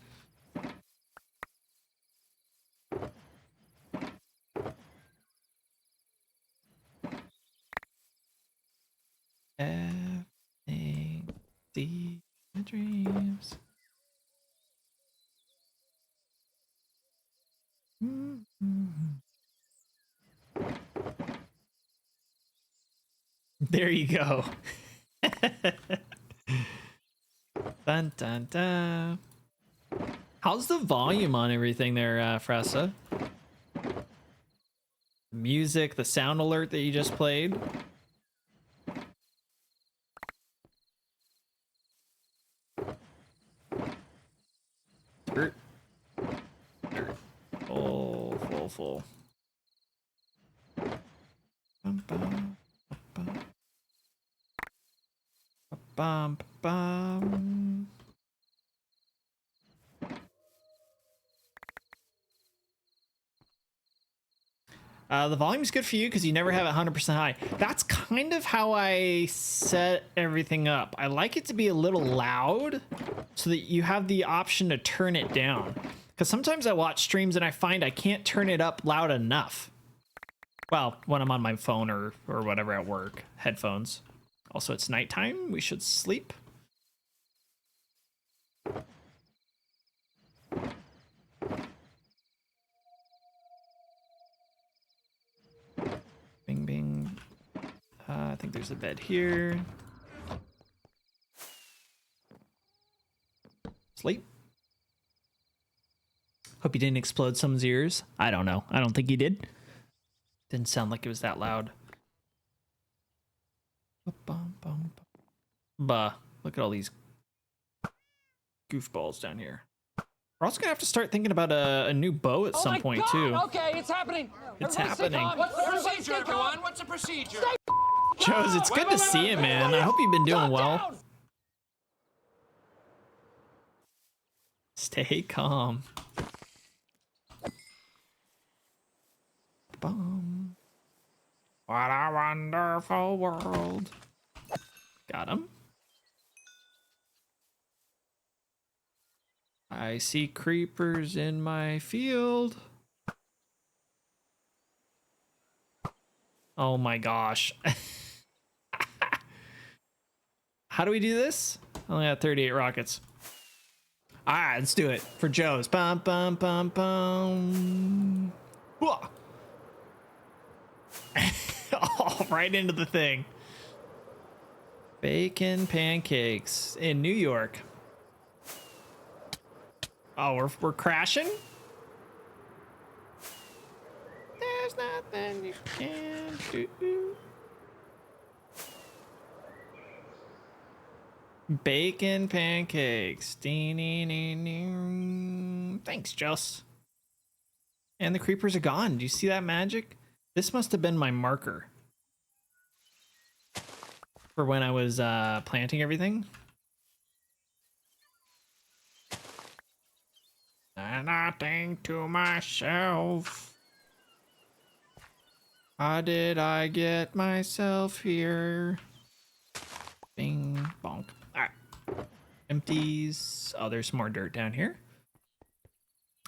Everything, the dreams. There you go. Dun dun dun. How's the volume on everything there, Fressa? Music, the sound alert that you just played. Dirt. Dirt. Full. Bum, bum, bum, bum, bum. The volume's good for you because you never have it 100% high. That's kind of how I set everything up. I like it to be a little loud so that you have the option to turn it down. Because sometimes I watch streams and I find I can't turn it up loud enough. Well, when I'm on my phone or whatever at work, headphones. Also, it's nighttime. We should sleep. Bing, bing. I think there's a bed here. Sleep. Hope he didn't explode someone's ears. I don't know. I don't think he did. Didn't sound like it was that loud. Bah. Look at all these goofballs down here. We're also gonna have to start thinking about a new bow at some point too. Okay, it's happening. It's happening. What's the procedure, everyone? What's the procedure? Joes, it's good to see you, man. I hope you've been doing well. Stay calm. Bum. What a wonderful world. Got him. I see creepers in my field. Oh my gosh. How do we do this? I only got 38 rockets. All right, let's do it for Joe's. Bum, bum, bum, bum. Oh, right into the thing. Bacon pancakes in New York. Oh, we're crashing? There's nothing you can do. Bacon pancakes. Thanks, Joss. And the creepers are gone. Do you see that magic? This must have been my marker for when I was planting everything. And I think to myself, how did I get myself here? Bing, bonk. All right. Empties. Oh, there's more dirt down here.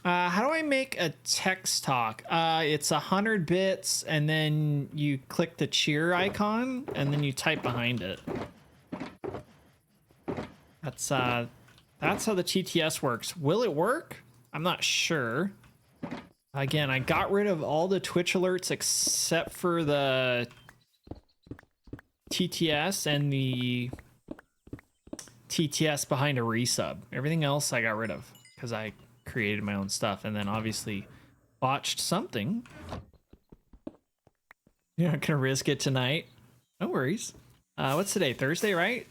How do I make a text talk? It's 100 bits, and then you click the cheer icon, and then you type behind it. That's how the TTS works. Will it work? I'm not sure. Again, I got rid of all the Twitch alerts except for the TTS and the TTS behind a resub. Everything else I got rid of because I created my own stuff and then obviously botched something. You're not gonna risk it tonight. No worries. What's today? Thursday, right?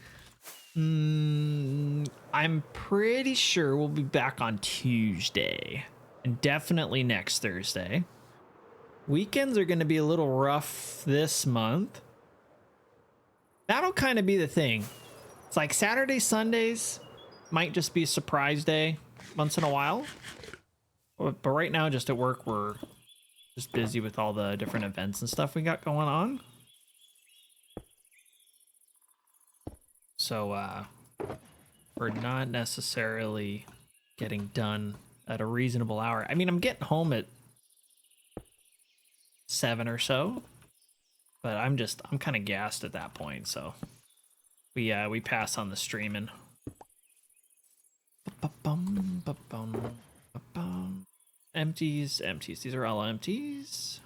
I'm pretty sure we'll be back on Tuesday and definitely next Thursday. Weekends are going to be a little rough this month. That'll kind of be the thing. It's like Saturdays, Sundays might just be a surprise day once in a while. But right now, just at work, we're just busy with all the different events and stuff we got going on. So, we're not necessarily getting done at a reasonable hour. I mean, I'm getting home at 7 or so, but I'm kind of gassed at that point. So we pass on the streaming. Empties. These are all empties.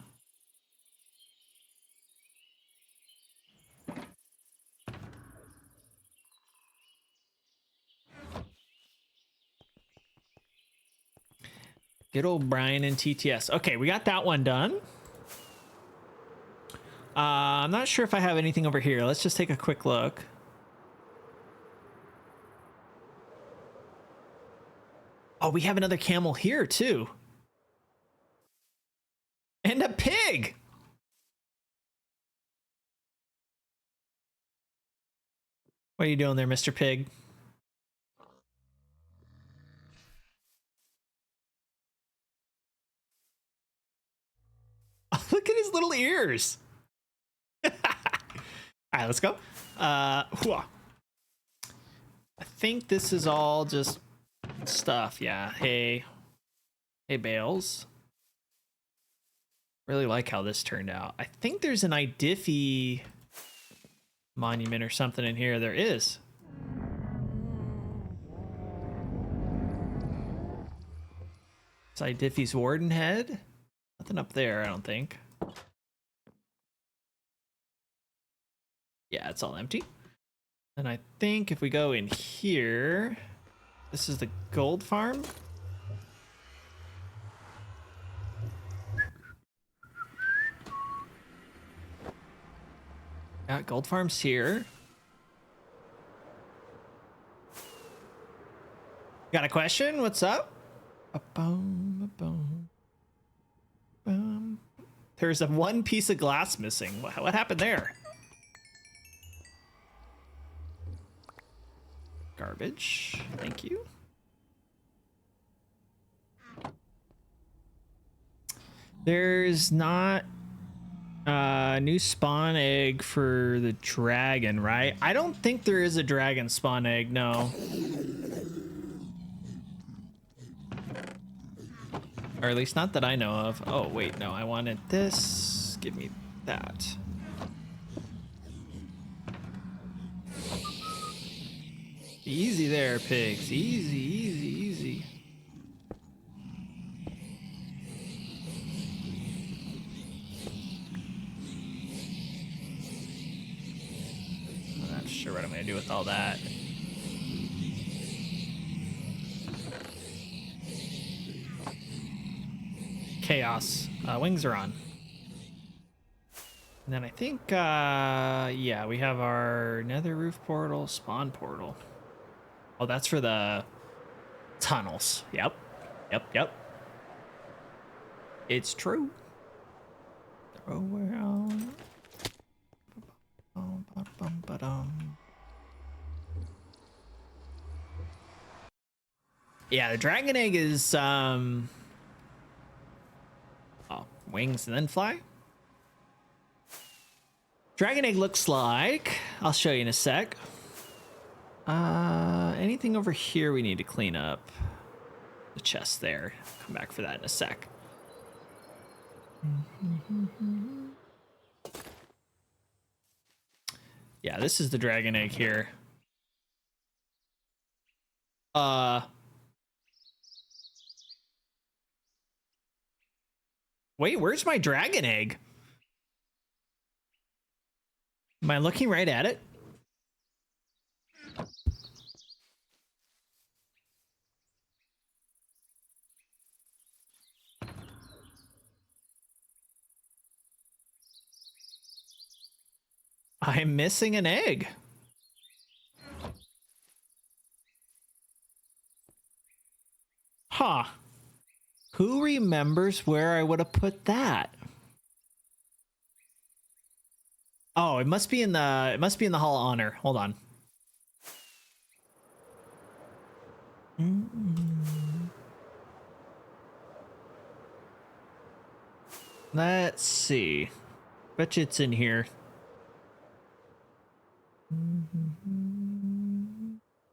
Good old Brian and TTS. Okay, we got that one done. I'm not sure if I have anything over here. Let's just take a quick look. Oh, we have another camel here too. And a pig. What are you doing there, Mr. Pig? Look at his little ears. All right, let's go. I think this is all just stuff. Yeah. Hey, bales. Really like how this turned out. I think there's an Idiffi monument or something in here. There is. It's Idiffi's warden head. Nothing up there, I don't think. Yeah, it's all empty. And I think if we go in here, this is the gold farm. Yeah, gold farm's here. Got a question? What's up? There's a one piece of glass missing. What happened there? Garbage. Thank you. There's not a new spawn egg for the dragon, right? I don't think there is a dragon spawn egg, no. Or at least not that I know of. Oh, wait, no, I wanted this. Give me that. Easy there, pigs. Easy, easy, easy. I'm not sure what I'm gonna do with all that. Chaos. Wings are on. And then I think, yeah, we have our nether roof portal, spawn portal. Oh, that's for the tunnels. Yep. It's true. Throw around. Yeah, the dragon egg is, oh, wings and then fly. Dragon egg looks like, I'll show you in a sec. Anything over here we need to clean up? The chest there. Come back for that in a sec. Yeah, this is the dragon egg here. Wait, where's my dragon egg? Am I looking right at it? I'm missing an egg. Huh. Who remembers where I would have put that? Oh, it must be in the Hall of Honor. Hold on. Let's see. Bet you it's in here.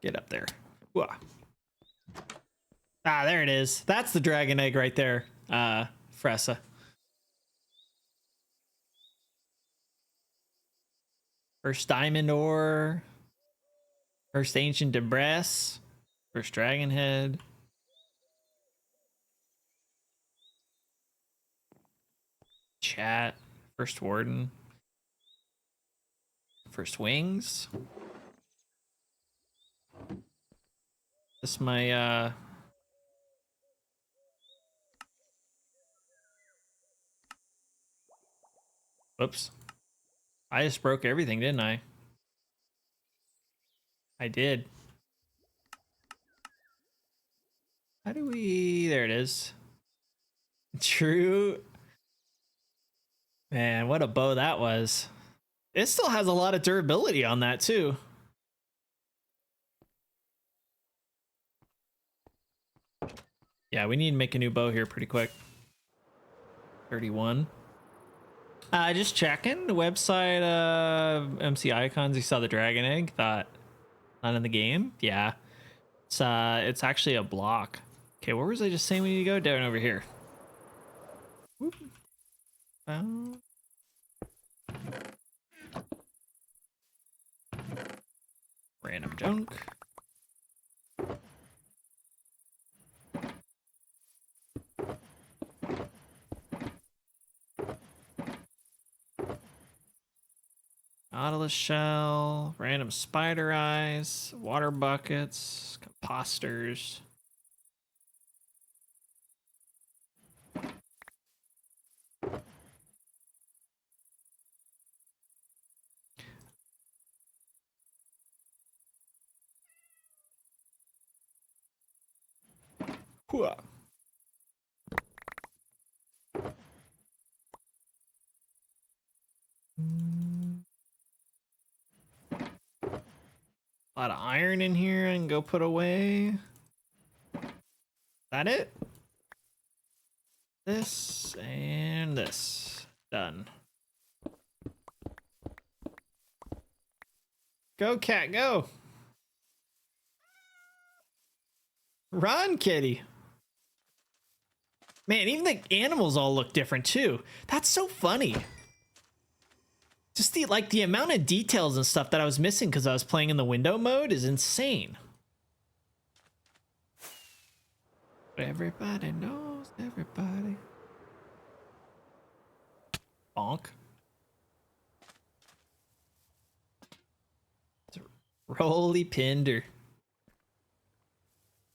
Get up there. Whoa. Ah, there it is. That's the dragon egg right there. Fressa. First diamond ore. First ancient debris. First dragon head. Chat. First warden. First wings. This my Whoops. I just broke everything, didn't I? I did. How do we... There it is. True. Man, what a bow that was. It still has a lot of durability on that, too. Yeah, we need to make a new bow here pretty quick. 31. Just checking the website, MC Icons. You saw the dragon egg. Thought not in the game. Yeah, it's actually a block. Okay, where was I just saying we need to go? Down over here. Whoop. Random junk. Nautilus shell, random spider eyes, water buckets, composters. Hooah. A lot of iron in here and go put away. That it? This and this. Done. Go, cat, go. Run, kitty. Man, even the animals all look different too. That's so funny. Just the amount of details and stuff that I was missing because I was playing in the window mode is insane. Everybody knows everybody. Bonk. It's a roly pinder.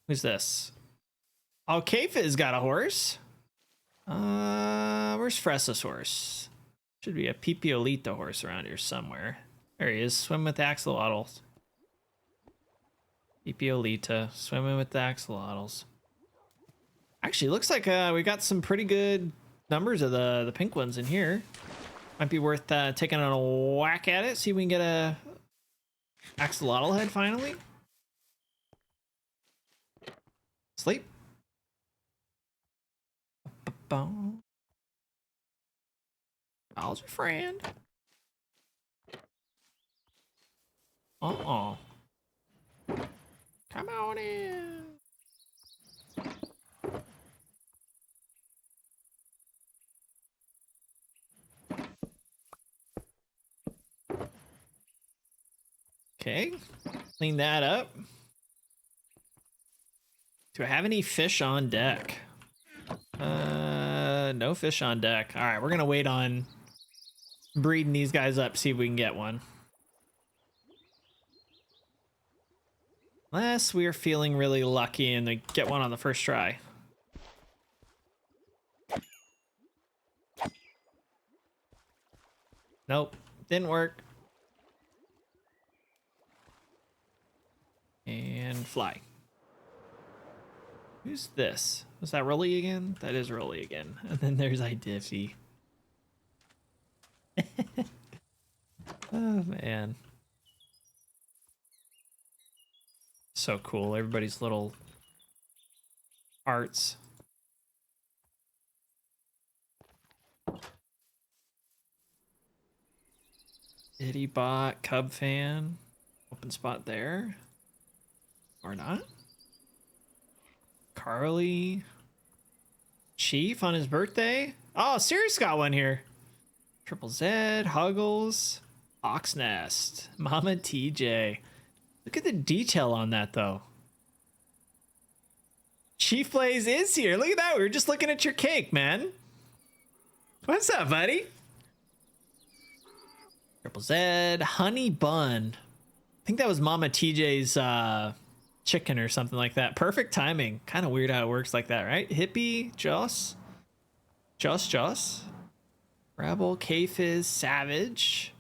Who's this? Oh, Kayfa's got a horse. Where's Fressa's horse? Should be a Pipiolita horse around here somewhere. There he is, swim with the axolotls. Pipiolita, swimming with the axolotls. Actually, looks like we got some pretty good numbers of the pink ones in here. Might be worth taking a whack at it, see if we can get a axolotl head finally. Sleep. How's your friend? Come on in. Okay, clean that up. Do I have any fish on deck? No fish on deck. All right, we're gonna wait on breeding these guys up, see if we can get one. Unless we are feeling really lucky and they get one on the first try. Nope, didn't work. And fly. Who's this? Was that Rolly again? That is Rolly again. And then there's iDiffy. Oh man. So cool. Everybody's little arts. Ittybot, Cub fan. Open spot there. Or not. Carly. Chief on his birthday. Oh, Sirius got one here. Triple Z, Huggles, Oxnest, Mama TJ. Look at the detail on that though. Chief Blaze is here. Look at that. We were just looking at your cake, man. What's up, buddy? Triple Z, Honey Bun. I think that was Mama TJ's chicken or something like that. Perfect timing. Kind of weird how it works like that, right? Hippie, Joss. Rebel, K-Fizz, Savage,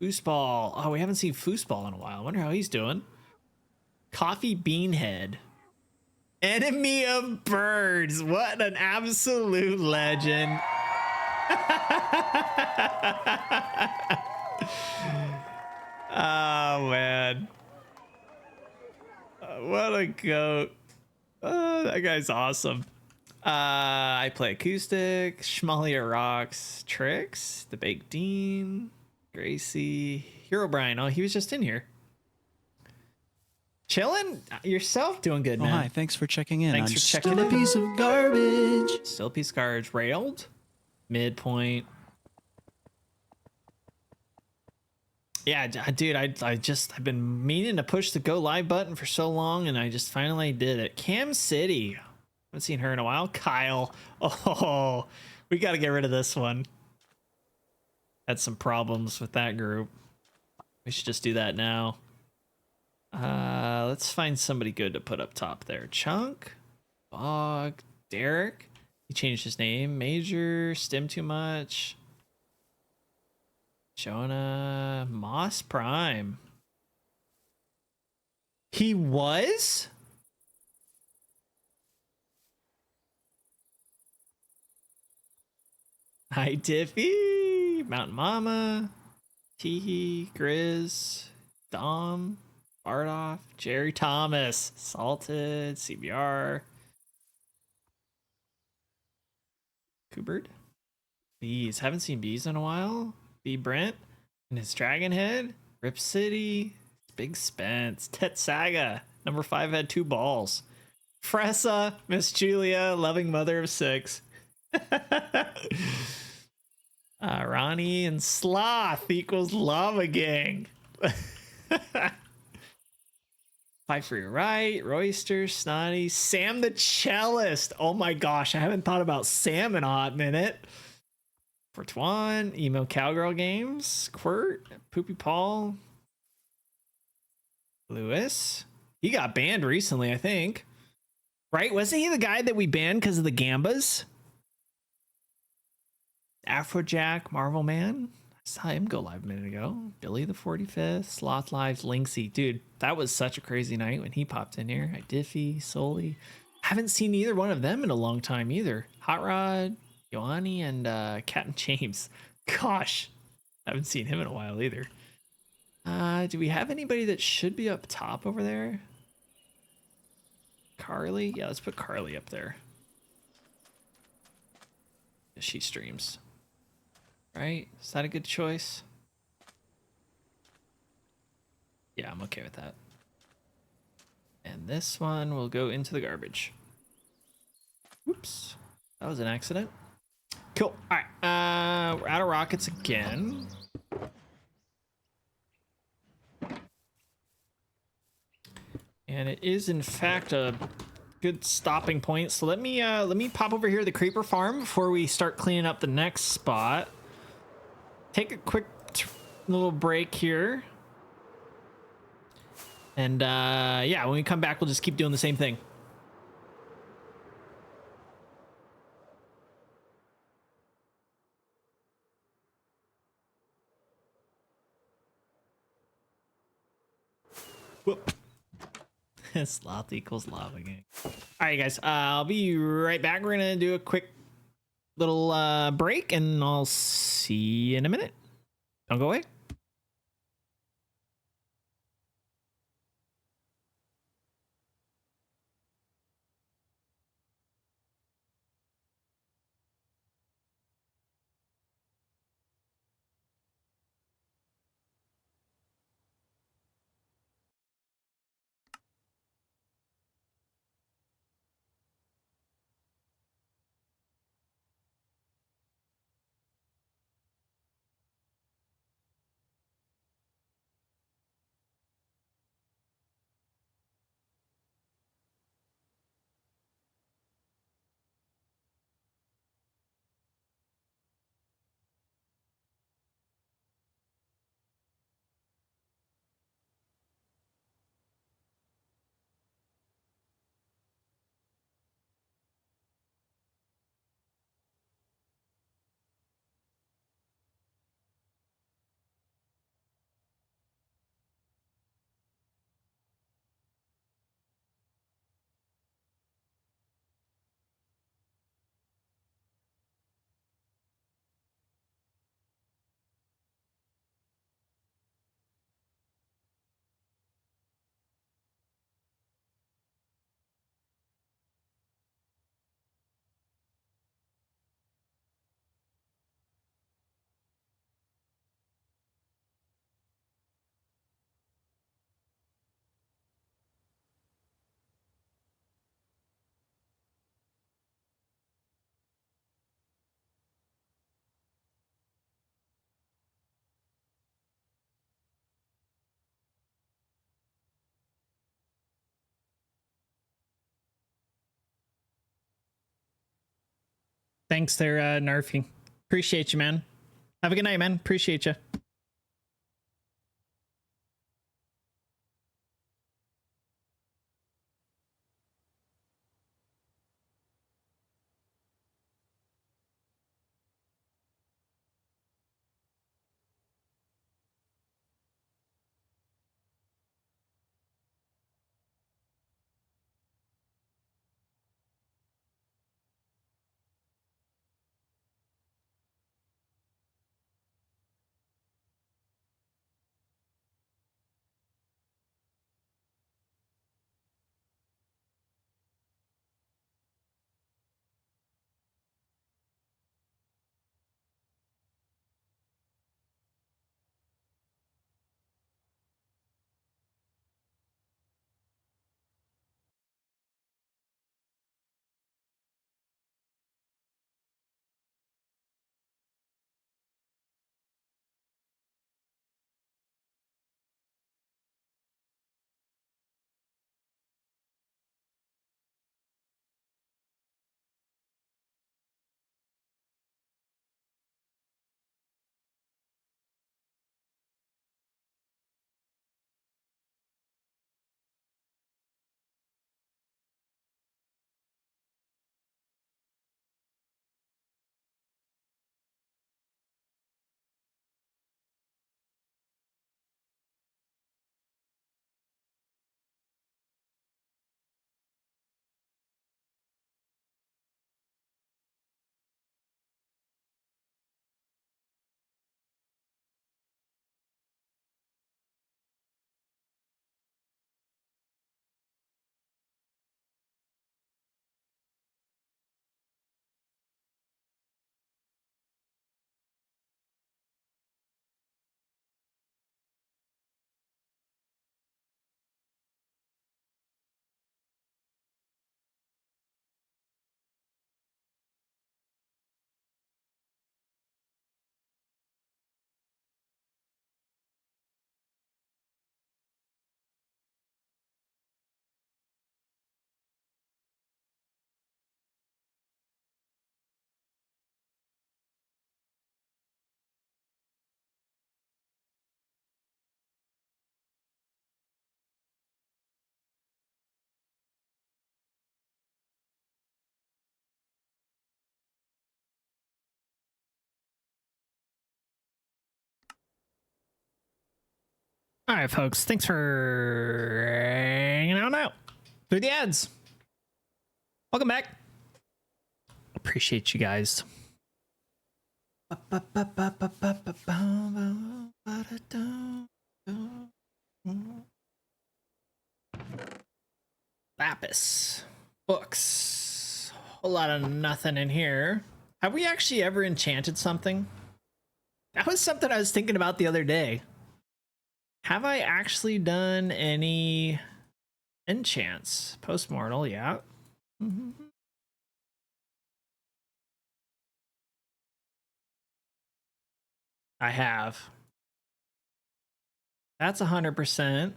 Foosball. Oh, we haven't seen Foosball in a while. I wonder how he's doing. Coffee Beanhead. Enemy of Birds. What an absolute legend. Oh, man. What a goat. Oh, that guy's awesome. I play acoustic, Schmalia rocks, Tricks, the Baked Dean, Gracie, Hero Brian. Oh, he was just in here. Chilling? Yourself? Doing good, man. Oh, hi. Thanks for checking in. Thanks I'm for checking still in. a piece of garbage. Still a piece of garbage. Railed. Midpoint. Yeah, dude, I've been meaning to push the go live button for so long, and I just finally did it. Cam City. Haven't seen her in a while. Kyle. Oh, we got to get rid of this one. Had some problems with that group. We should just do that now. Let's find somebody good to put up top there. Chunk. Bog. Derek. He changed his name. Major. Stim too much. Jonah. Moss Prime. He was? Hi, Tiffy. Mountain Mama. Teehee. Grizz. Dom. Bardoff. Jerry Thomas. Salted. CBR. Kubert. Bees. Haven't seen Bees in a while. B. Brent. And his Dragon Head. Rip City. Big Spence. Tet Saga. Number 5 had 2 balls. Fressa. Miss Julia. Loving mother of 6. Ronnie and Sloth equals Lava Gang. Fight for Your Right, Royster, Snotty, Sam the Cellist. Oh my gosh, I haven't thought about Sam in a hot minute. Fortuan, Emo Cowgirl Games, Quirt, Poopy Paul, Lewis. He got banned recently, I think. Right? Wasn't he the guy that we banned because of the Gambas? Afrojack, Marvel Man. I saw him go live a minute ago. Billy the 45th, Sloth Lives, Linksy. Dude, that was such a crazy night when he popped in here. Diffie, Soli. Haven't seen either one of them in a long time either. Hot Rod, Yoani, and Captain James. Gosh, haven't seen him in a while either. Do we have anybody that should be up top over there? Carly? Yeah, let's put Carly up there. She streams. Right? Is that a good choice? Yeah, I'm okay with that. And this one will go into the garbage. Whoops. That was an accident. Cool. All right. We're out of rockets again. And it is, in fact, a good stopping point. So let me pop over here to the Creeper Farm before we start cleaning up the next spot. Take a quick little break here. And yeah, when we come back, we'll just keep doing the same thing. Whoop. Sloth equals Lava Gang. All right, guys. I'll be right back. We're gonna do a quick little break, and I'll see you in a minute. Don't go away. Thanks there, Narfi. Appreciate you, man. Have a good night, man. Appreciate you. All right, folks. Thanks for hanging out now through the ads. Welcome back. Appreciate you guys. Lapis. Books. Whole lot of nothing in here. Have we actually ever enchanted something? That was something I was thinking about the other day. Have I actually done any enchants? Postmortal, yeah. I have. That's 100%.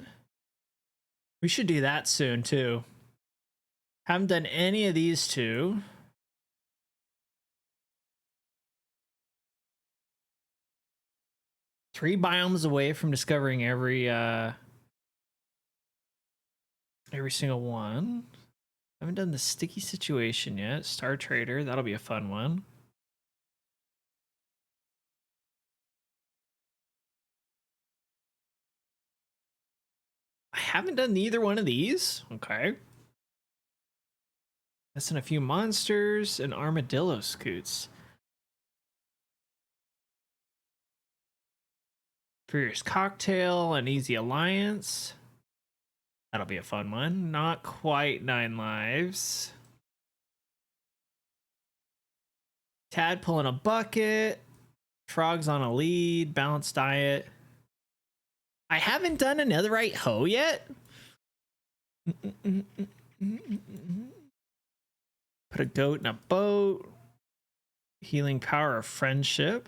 We should do that soon too. Haven't done any of these two. Three biomes away from discovering every single one. Haven't done the sticky situation yet. Star Trader, that'll be a fun one. I haven't done either one of these. Okay. Missing a few monsters and armadillo scoots. Furious Cocktail and Easy Alliance. That'll be a fun one. Not quite 9 lives. Tadpole in a bucket. Frogs on a lead. Balanced diet. I haven't done a netherite hoe yet. Put a goat in a boat. Healing power of friendship.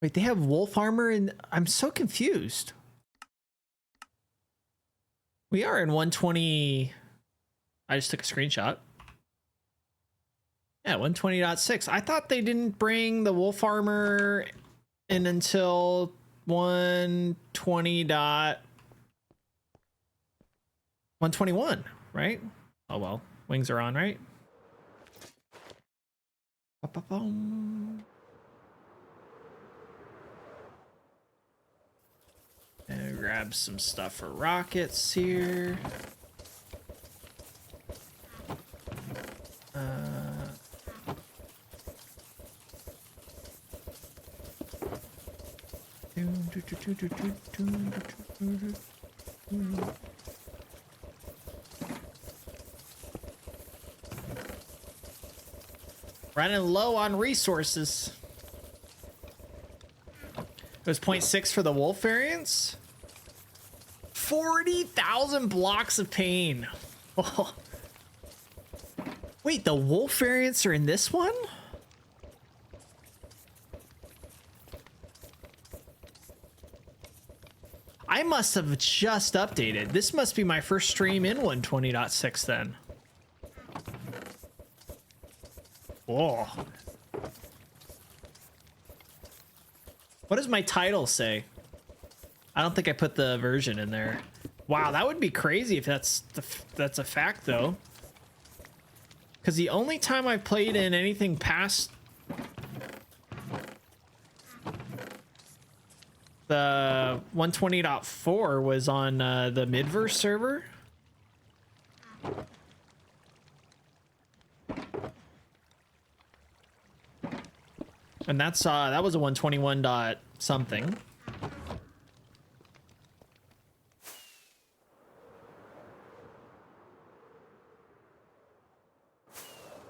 Wait, they have wolf armor and I'm so confused. We are in 120. I just took a screenshot. Yeah, 120.6. I thought they didn't bring the wolf armor in until 120.121, right? Oh well, wings are on, right? Ba-ba-boom. And grab some stuff for rockets here. Running low on resources. It was 0.6 for the wolf variants. 40,000 blocks of pain. Oh. Wait, the wolf variants are in this one? I must have just updated. This must be my first stream in 120.6 then. Whoa. What does my title say? I don't think I put the version in there. Wow, that would be crazy if that's a fact though. Because the only time I played in anything past the 120.4 was on the Midverse server. And that's that was a 121 dot something.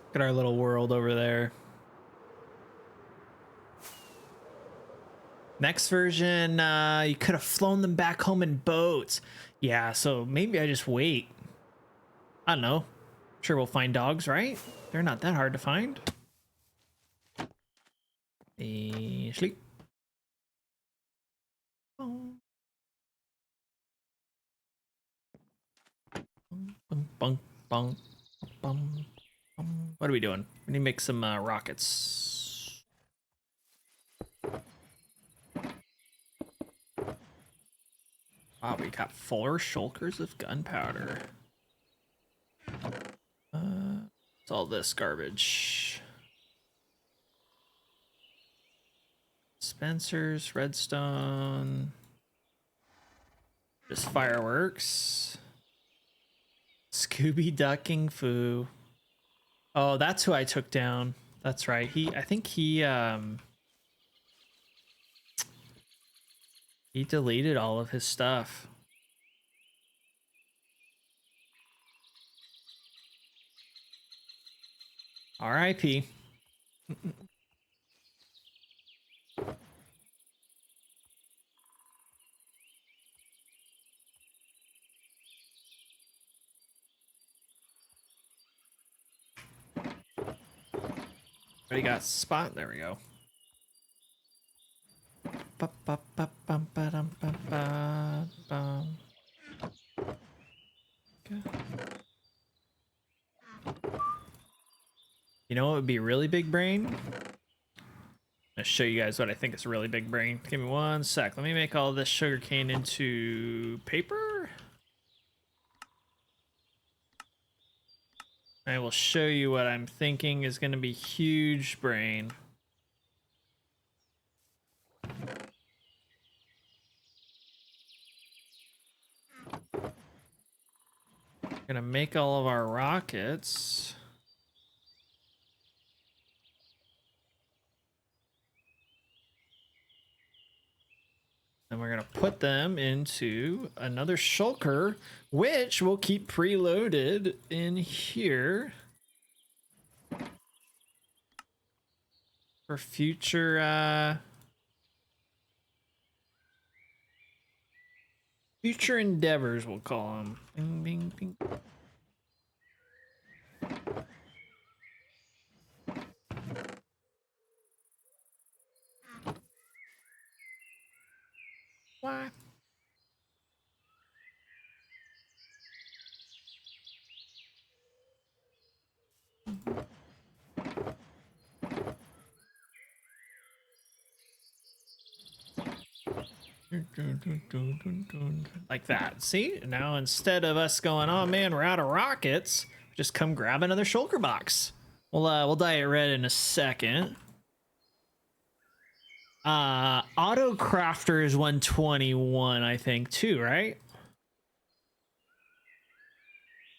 Look at our little world over there. Next version, you could have flown them back home in boats. Yeah, so maybe I just wait. I don't know. Sure, we'll find dogs, right? They're not that hard to find. Sleep. Bong, bong, bong. What are we doing? We need to make some rockets. Wow, we got 4 shulkers of gunpowder. What's all this garbage? Spencer's, redstone. Just fireworks. Scooby ducking foo. Oh, that's who I took down. That's right. I think he deleted all of his stuff. R.I.P. Already got spot. There we go. Okay. You know what would be really big brain? I'm gonna show you guys what I think is really big brain. Give me one sec. Let me make all this sugarcane into paper. I will show you what I'm thinking is gonna be huge brain. Gonna make all of our rockets. And we're gonna put them into another shulker, which will keep preloaded in here for future future endeavors, we'll call them. Bing, bing, bing. Why? Like that. See? Now instead of us going, oh man, we're out of rockets, just come grab another shulker box. We'll dye it red in a second. Auto Crafter is 121, I think, too, right?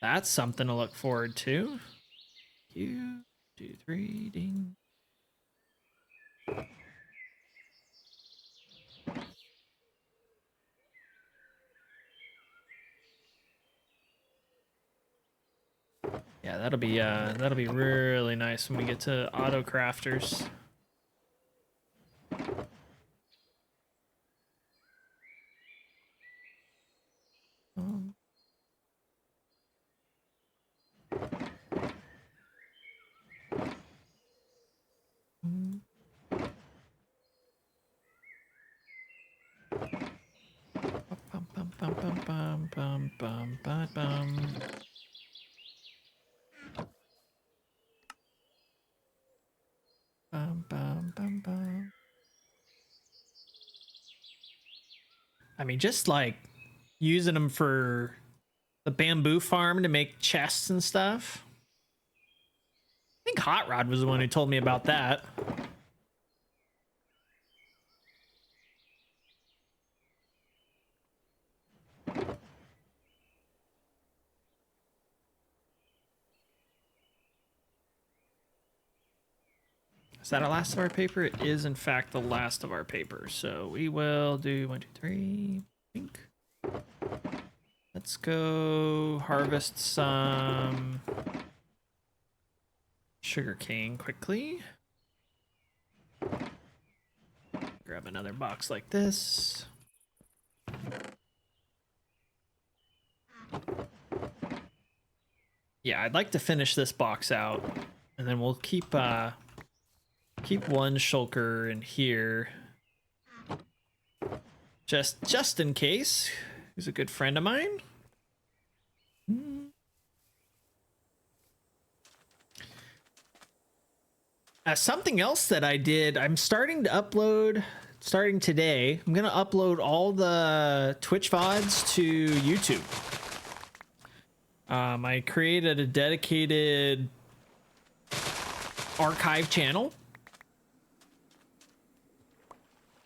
That's something to look forward to. 2, 2, 3, ding. Yeah, that'll be really nice when we get to Auto Crafters. I mean, just like using them for the bamboo farm to make chests and stuff. I think Hot Rod was the one who told me about that. Is that our last of our paper? It is, in fact, the last of our paper. So we will do 1, 2, 3. Think. Let's go harvest some sugarcane quickly. Grab another box like this. Yeah, I'd like to finish this box out, and then we'll keep one shulker in here, just in case. He's a good friend of mine. Something else that I did, I'm starting to upload, starting today, I'm gonna upload all the Twitch VODs to YouTube. I created a dedicated archive channel.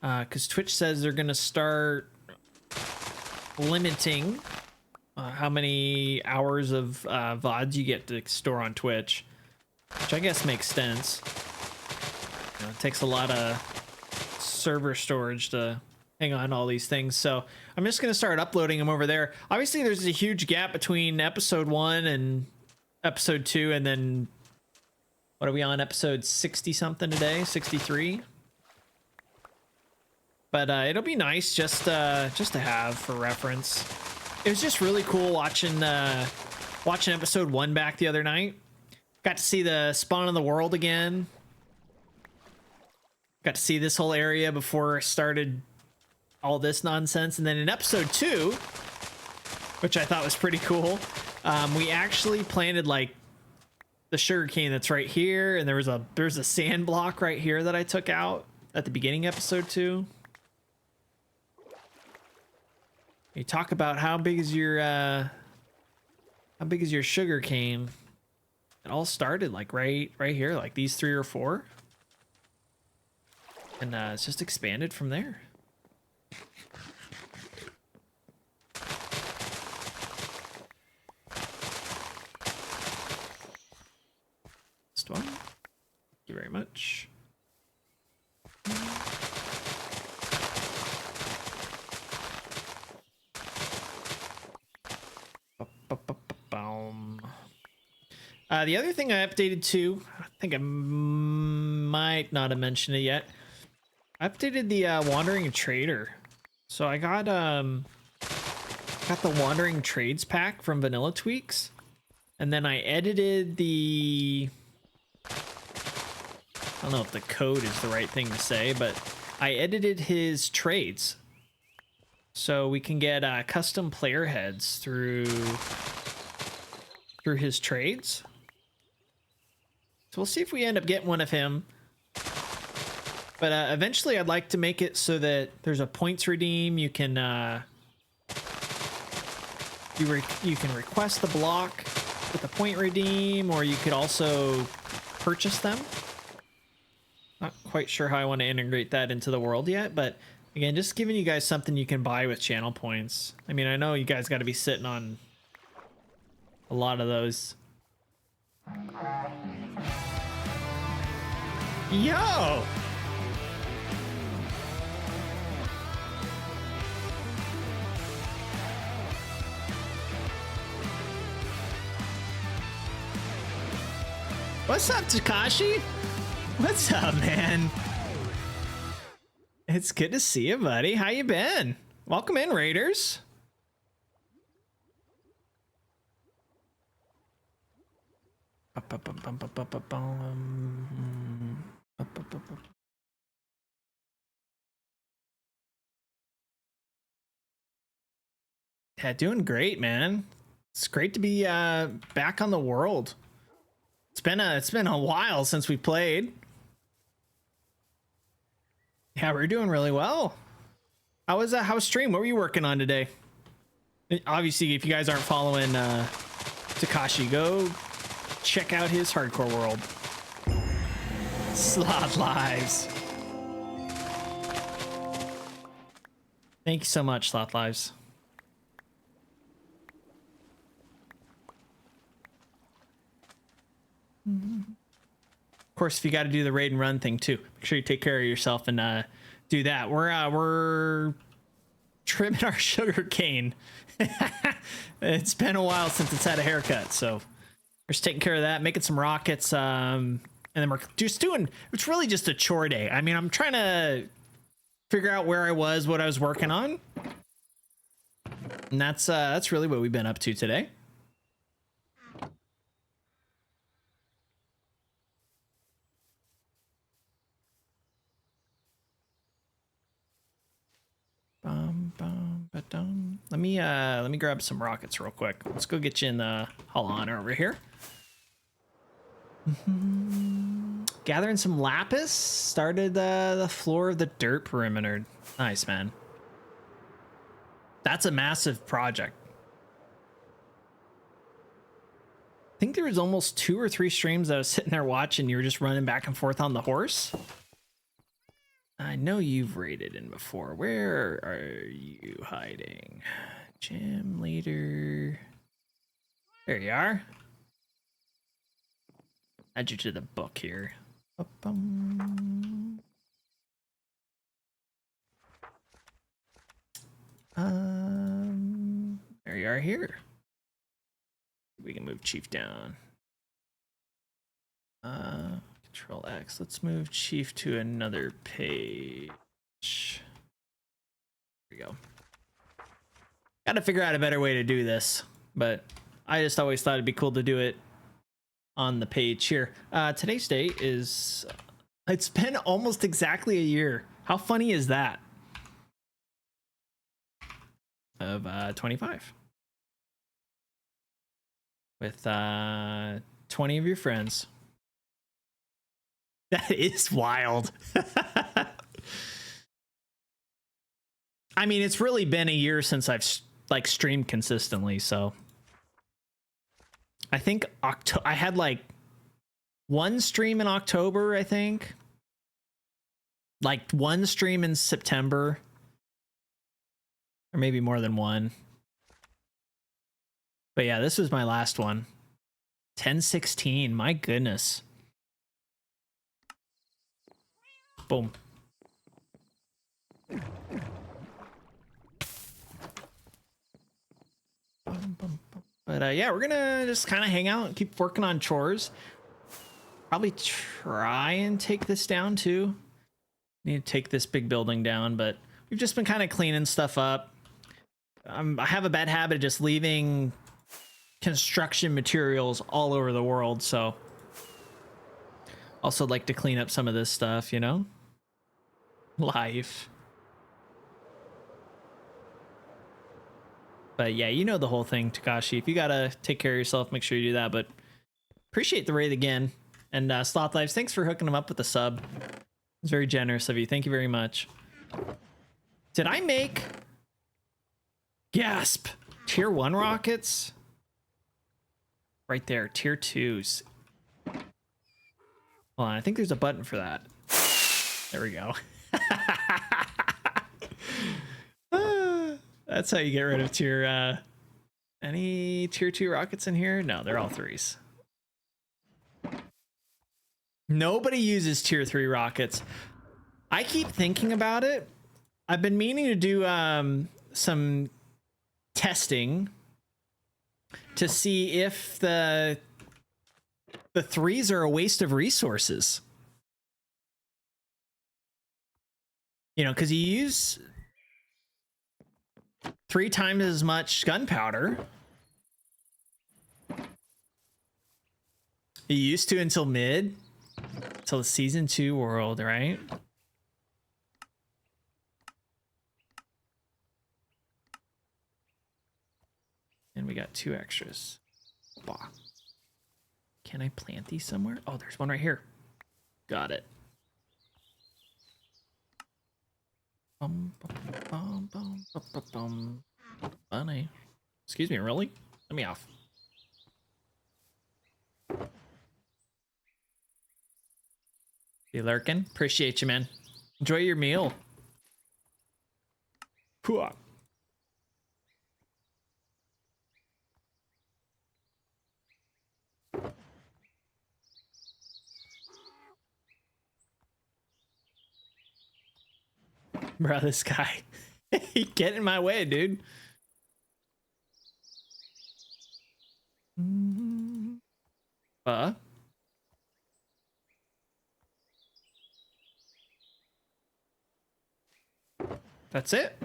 Because Twitch says they're gonna start limiting how many hours of VODs you get to store on Twitch, which I guess makes sense. You know, it takes a lot of server storage to hang on all these things, so I'm just gonna start uploading them over there. Obviously, there's a huge gap between episode 1 and episode 2, and then what are we on, episode 60 something today? 63. But it'll be nice just to have for reference. It was just really cool watching episode 1 back the other night. Got to see the spawn of the world again. Got to see this whole area before I started all this nonsense. And then in episode 2, which I thought was pretty cool, we actually planted like the sugarcane that's right here, and there's a sand block right here that I took out at the beginning of episode 2. You talk about how big is your sugar cane. It all started like right here, like these 3 or 4, and it's just expanded from there. Last one. Thank you very much. The other thing I updated too, I think I might not have mentioned it yet. I updated the Wandering Trader. So I got the Wandering Trades pack from Vanilla Tweaks, and then I edited the, I don't know if the code is the right thing to say, but I edited his trades. So we can get custom player heads through his trades. So we'll see if we end up getting one of him. But eventually I'd like to make it so that there's a points redeem. You can you can request the block with a point redeem, or you could also purchase them. Not quite sure how I want to integrate that into the world yet, but again, just giving you guys something you can buy with channel points. I mean, I know you guys got to be sitting on a lot of those. Yo! What's up, Takashi? What's up, man? It's good to see you, buddy. How you been? Welcome in, Raiders. Yeah, doing great, man. It's great to be back on the world. It's been a while since we played. Yeah, we're doing really well. How was stream? What were you working on today? Obviously, if you guys aren't following Takashi, go check out his hardcore world. Slot Lives. Thank you so much, Slot Lives. Of course, if you got to do the raid and run thing too, make sure you take care of yourself and do that. We're trimming our sugar cane. It's been a while since it's had a haircut, so we're just taking care of that, making some rockets, and then we're just doing. It's really just a chore day. I mean, I'm trying to figure out where I was, what I was working on, and that's really what we've been up to today. Let me grab some rockets real quick. Let's go get you in the Hall of Honor over here. Gathering some lapis. Started the floor of the dirt perimeter. Nice, man. That's a massive project. I think there was almost 2 or 3 streams that I was sitting there watching. You were just running back and forth on the horse. I know you've raided in before. Where are you hiding? Gym leader. There you are. Add you to the book here. Ba-bum. There you are here. We can move Chief down. Control X. Let's move Chief to another page. There we go. Gotta figure out a better way to do this, but I just always thought it'd be cool to do it on the page here. Today's date is, it's been almost exactly a year. How funny is that? Of 25. With 20 of your friends. That is wild. I mean, it's really been a year since I've like streamed consistently, so I think I had like one stream in October, I think. Like one stream in September. Or maybe more than one. But yeah, this was my last one. 10/16, my goodness. Boom. But yeah, we're gonna just kind of hang out and keep working on chores. Probably try and take this down too. Need to take this big building down, but we've just been kind of cleaning stuff up. I have a bad habit of just leaving construction materials all over the world, so also like to clean up some of this stuff, you know? Life. But yeah, you know the whole thing, Takashi. If you gotta take care of yourself, make sure you do that. But appreciate the raid again. And Sloth Lives, thanks for hooking them up with the sub. It's very generous of you. Thank you very much. Did I make... Gasp! Tier 1 rockets? Right there, tier 2s. Hold on, I think there's a button for that. There we go. That's how you get rid of tier, any tier 2 rockets in here? No, they're all 3s. Nobody uses tier 3 rockets. I keep thinking about it. I've been meaning to do some testing to see if the 3s are a waste of resources. You know, because you use 3 times as much gunpowder. You used to until mid, until the season 2 world, right? And we got 2 extras. Bah. Can I plant these somewhere? Oh, there's one right here. Got it. Funny. Excuse me, really? Let me off. Hey, Lurkin. Appreciate you, man. Enjoy your meal. Hooah. Bro, this guy. He get in my way, dude. That's it.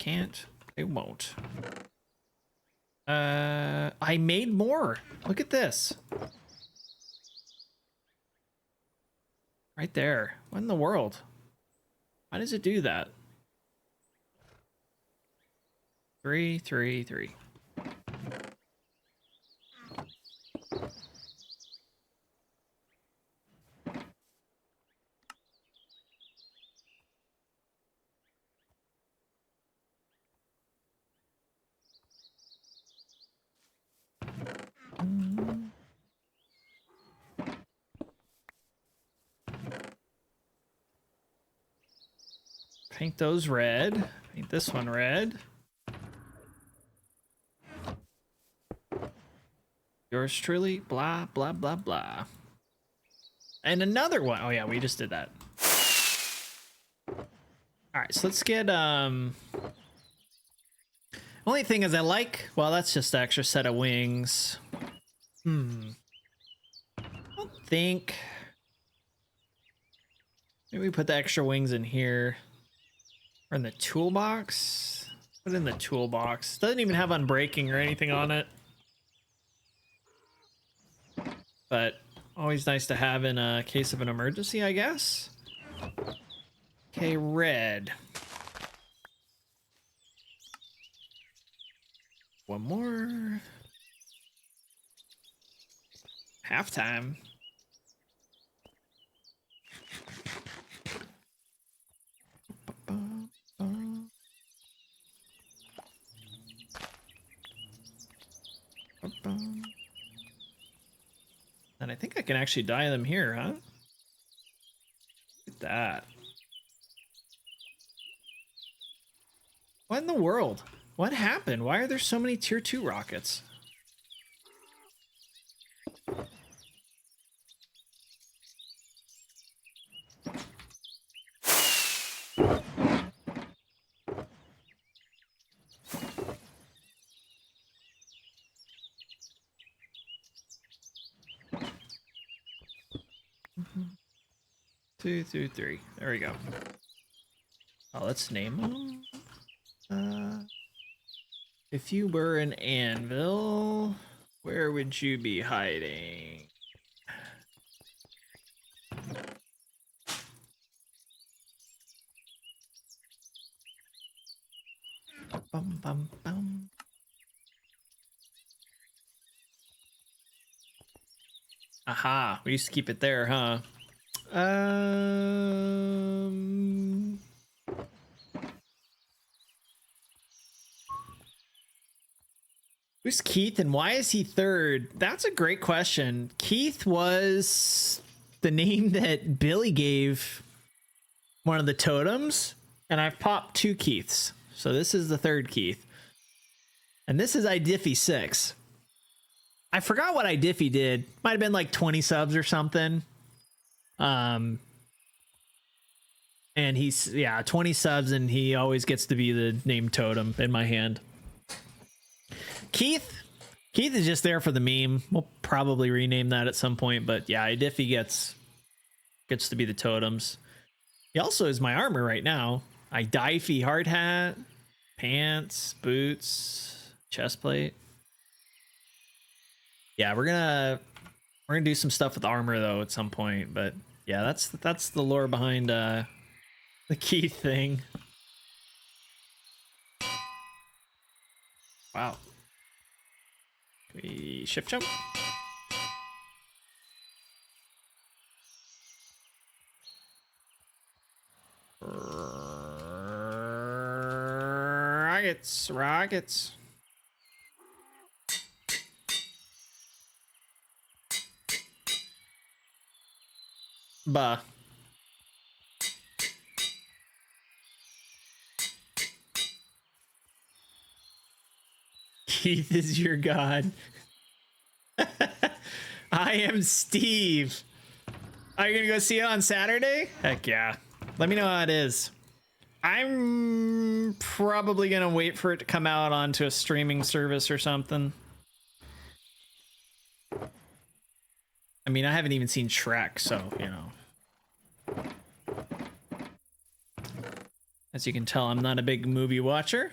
Can't. They won't. I made more. Look at this. Right there. What in the world? Why does it do that? 3, 3, 3. Paint those red. Paint this one red. Yours truly, blah, blah, blah, blah. And another one. Oh yeah, we just did that. All right, so let's get, only thing is I like, well, that's just an extra set of wings. I don't think, maybe we put the extra wings in here or in the toolbox. Put it in the toolbox. Doesn't even have unbreaking or anything on it. But always nice to have in a case of an emergency, I guess. Okay, red. One more. Halftime. And I think I can actually dye them here, huh? Look at that. What in the world? What happened? Why are there so many tier 2 rockets? Two, two, three. There we go. Oh, let's name them. If you were an anvil, where would you be hiding? Bum, bum, bum. Aha, we used to keep it there, huh? Who's Keith and why is he third? That's a great question. Keith was the name that Billy gave one of the totems, and I've popped 2 Keiths. So this is the 3rd Keith. And this is iDiffy 6. I forgot what iDiffy did. Might have been like 20 subs or something. And he's, yeah, 20 subs, and he always gets to be the name totem in my hand. Keith is just there for the meme. We'll probably rename that at some point, but yeah, iDiffy gets to be the totems. He also is my armor right now. iDiffy hard hat, pants, boots, chest plate. Yeah, we're gonna do some stuff with armor though at some point, but yeah, that's the lore behind the Keith thing. Wow. Can we shift jump? Rockets. Bah. Keith is your god. I am Steve. Are you gonna go see it on Saturday? Heck yeah. Let me know how it is. I'm probably gonna wait for it to come out onto a streaming service or something. I mean, I haven't even seen Shrek, so, you know. As you can tell, I'm not a big movie watcher.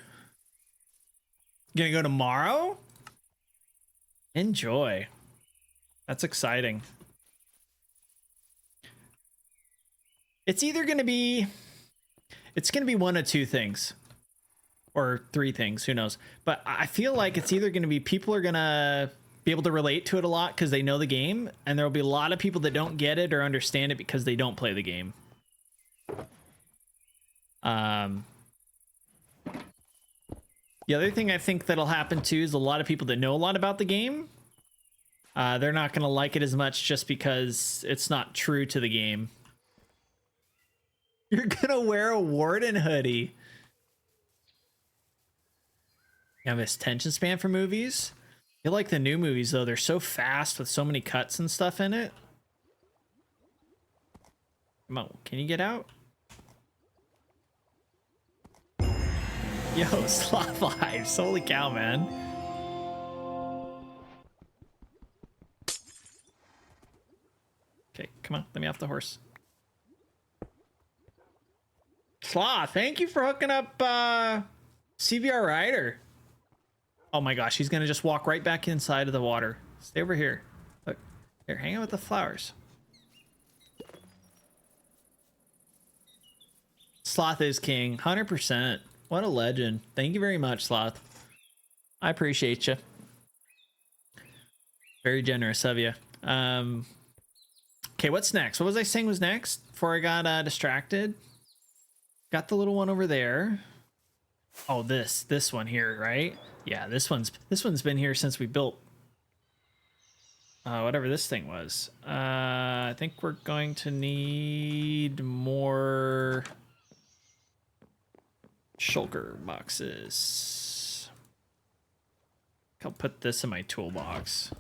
Gonna go tomorrow? Enjoy. That's exciting. It's either gonna be... It's gonna be one of 2 things. Or 3 things, who knows. But I feel like it's either gonna be people are gonna be able to relate to it a lot because they know the game, and there will be a lot of people that don't get it or understand it because they don't play the game. The other thing I think that'll happen too is a lot of people that know a lot about the game, they're not going to like it as much just because it's not true to the game. You're gonna wear a Warden hoodie. You have this attention span for movies? I feel like the new movies, though, they're so fast with so many cuts and stuff in it. Come on, can you get out? Yo, Sloth Lives. Holy cow, man. Okay, come on, let me off the horse. Sloth, thank you for hooking up CVR Rider. Oh my gosh, he's gonna just walk right back inside of the water. Stay over here. Look, here, hang out with the flowers. Sloth is king, 100%. What a legend. Thank you very much, Sloth. I appreciate you. Very generous of you. Okay, what's next? What was I saying was next before I got distracted? Got the little one over there. Oh, this one here, right? Yeah, this one's been here since we built whatever this thing was. I think we're going to need more shulker boxes. I'll put this in my toolbox.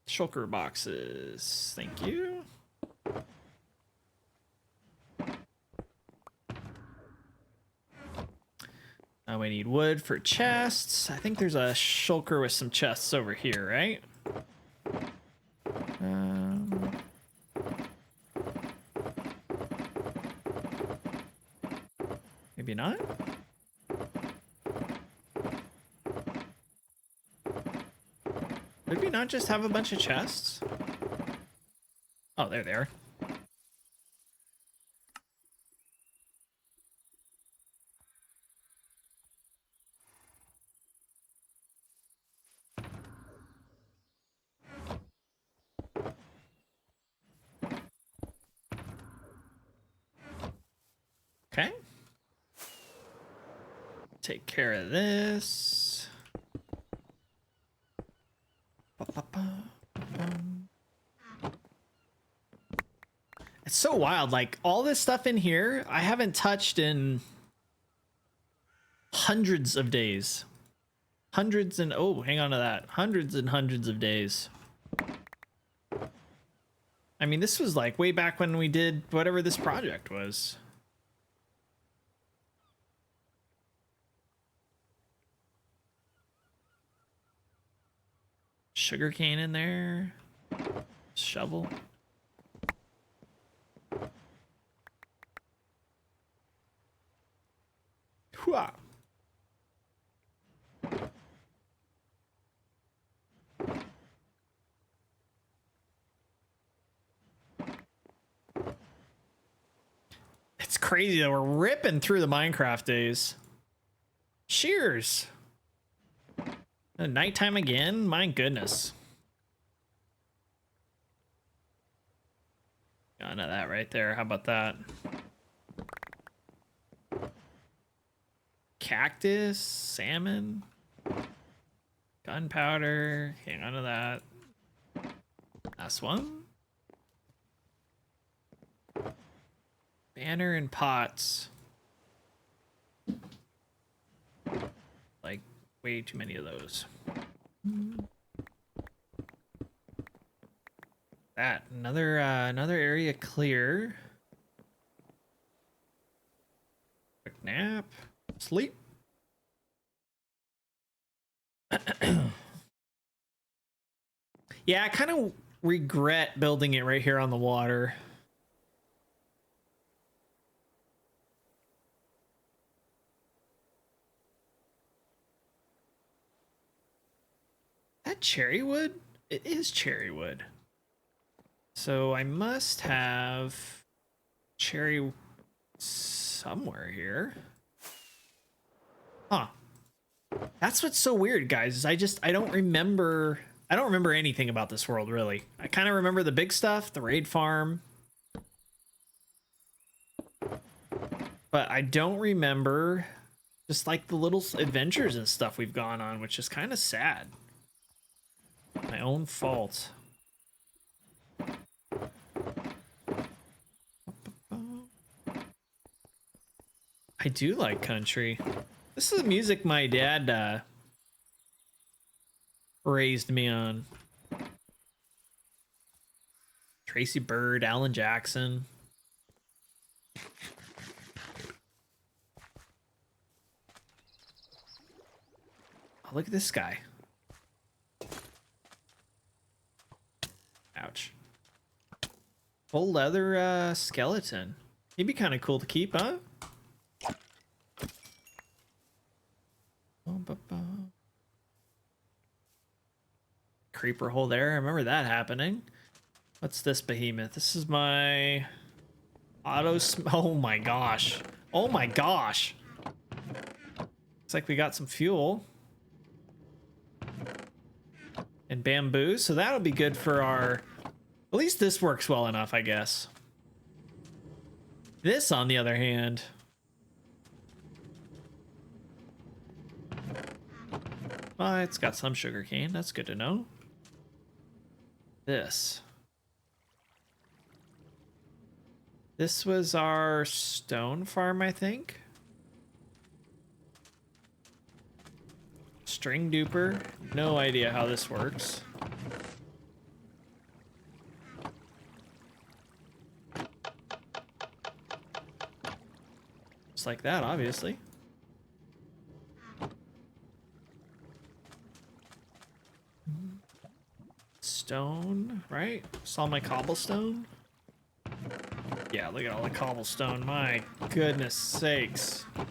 Shulker boxes, thank you. Now we need wood for chests. I think there's a shulker with some chests over here, right? Maybe not. Did we not just have a bunch of chests? Oh, there they are. Okay. Take care of this. It's so wild. Like, all this stuff in here, I haven't touched in hundreds of days. Hundreds and, oh, hang on to that. Hundreds and hundreds of days. I mean, this was like way back when we did whatever this project was. Sugarcane in there. Shovel. Hooah. It's crazy that we're ripping through the Minecraft days. Cheers. Nighttime again? My goodness. Got none of that right there. How about that? Cactus, salmon, gunpowder. Hang on to that. Last one. Banner and pots. Like, way too many of those. That another area clear. Quick nap. Sleep. Yeah, I kind of regret building it right here on the water. That cherry wood? It is cherry wood. So I must have cherry somewhere here. Huh. That's what's so weird, guys, is I don't remember anything about this world, really. I kind of remember the big stuff, the raid farm. But I don't remember just like the little adventures and stuff we've gone on, which is kind of sad. My own fault. I do like country. This is the music my dad raised me on. Tracy Byrd, Alan Jackson. Oh, look at this guy. Ouch. Full leather skeleton. He'd be kind of cool to keep, huh? Creeper hole there. I remember that happening. What's this behemoth? This is my oh my gosh. Oh my gosh. Looks like we got some fuel. And bamboo, so that'll be good for our... At least this works well enough, I guess. This, on the other hand... it's got some sugarcane. That's good to know. This was our stone farm, I think. String duper. No idea how this works. Just like that, obviously. Stone, right? Saw my cobblestone. Yeah, look at all the cobblestone. My goodness sakes. I'll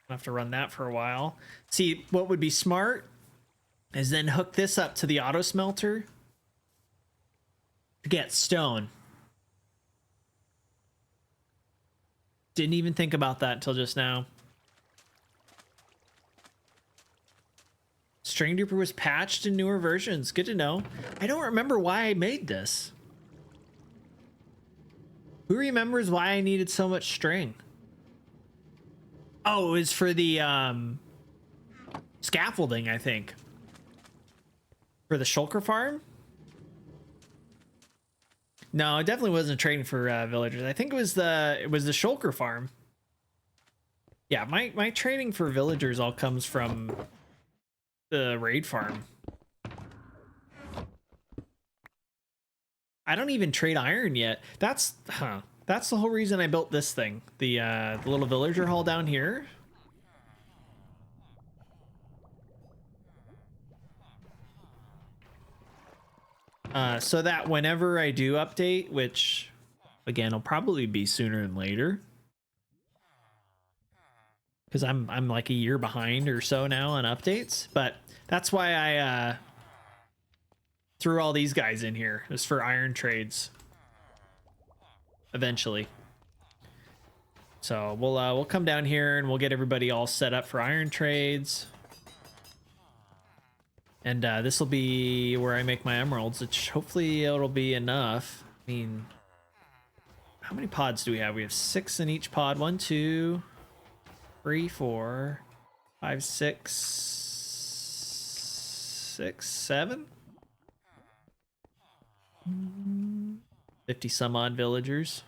have to run that for a while. See, what would be smart is then hook this up to the auto smelter to get stone. Didn't even think about that until just now. String Duper was patched in newer versions. Good to know. I don't remember why I made this. Who remembers why I needed so much string? Oh, it was for the scaffolding, I think. For the shulker farm? No, it definitely wasn't trading for villagers. I think it was the shulker farm. Yeah, my trading for villagers all comes from the raid farm. I don't even trade iron yet. That's the whole reason I built this thing. The little villager hall down here. So that whenever I do update, which again will probably be sooner than later, because I'm like a year behind or so now on updates, but that's why I threw all these guys in here. It was for iron trades eventually. So we'll come down here and we'll get everybody all set up for iron trades. And this will be where I make my emeralds, which hopefully it'll be enough. I mean, how many pods do we have? We have 6 in each pod. 1, 2, 3, 4, 5, 6, 7. 50 some odd villagers.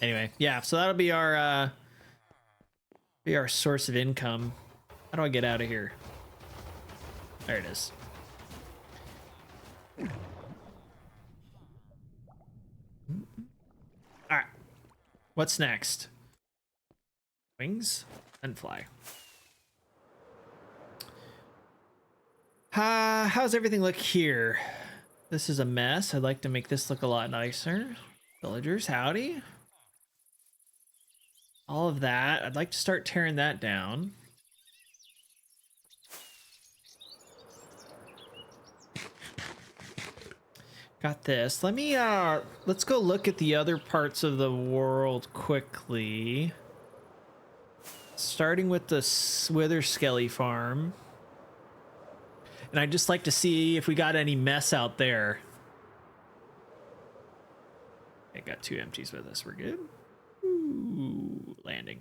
Anyway, yeah, so that'll be our source of income. How do I get out of here? There it is. All right. What's next? Wings and fly. How's everything look here? This is a mess. I'd like to make this look a lot nicer. Villagers, howdy. All of that. I'd like to start tearing that down. Got this. Let me let's go look at the other parts of the world quickly. Starting with the Wither Skelly farm. And I'd just like to see if we got any mess out there. I got 2 empties with us. We're good. Ooh, landing.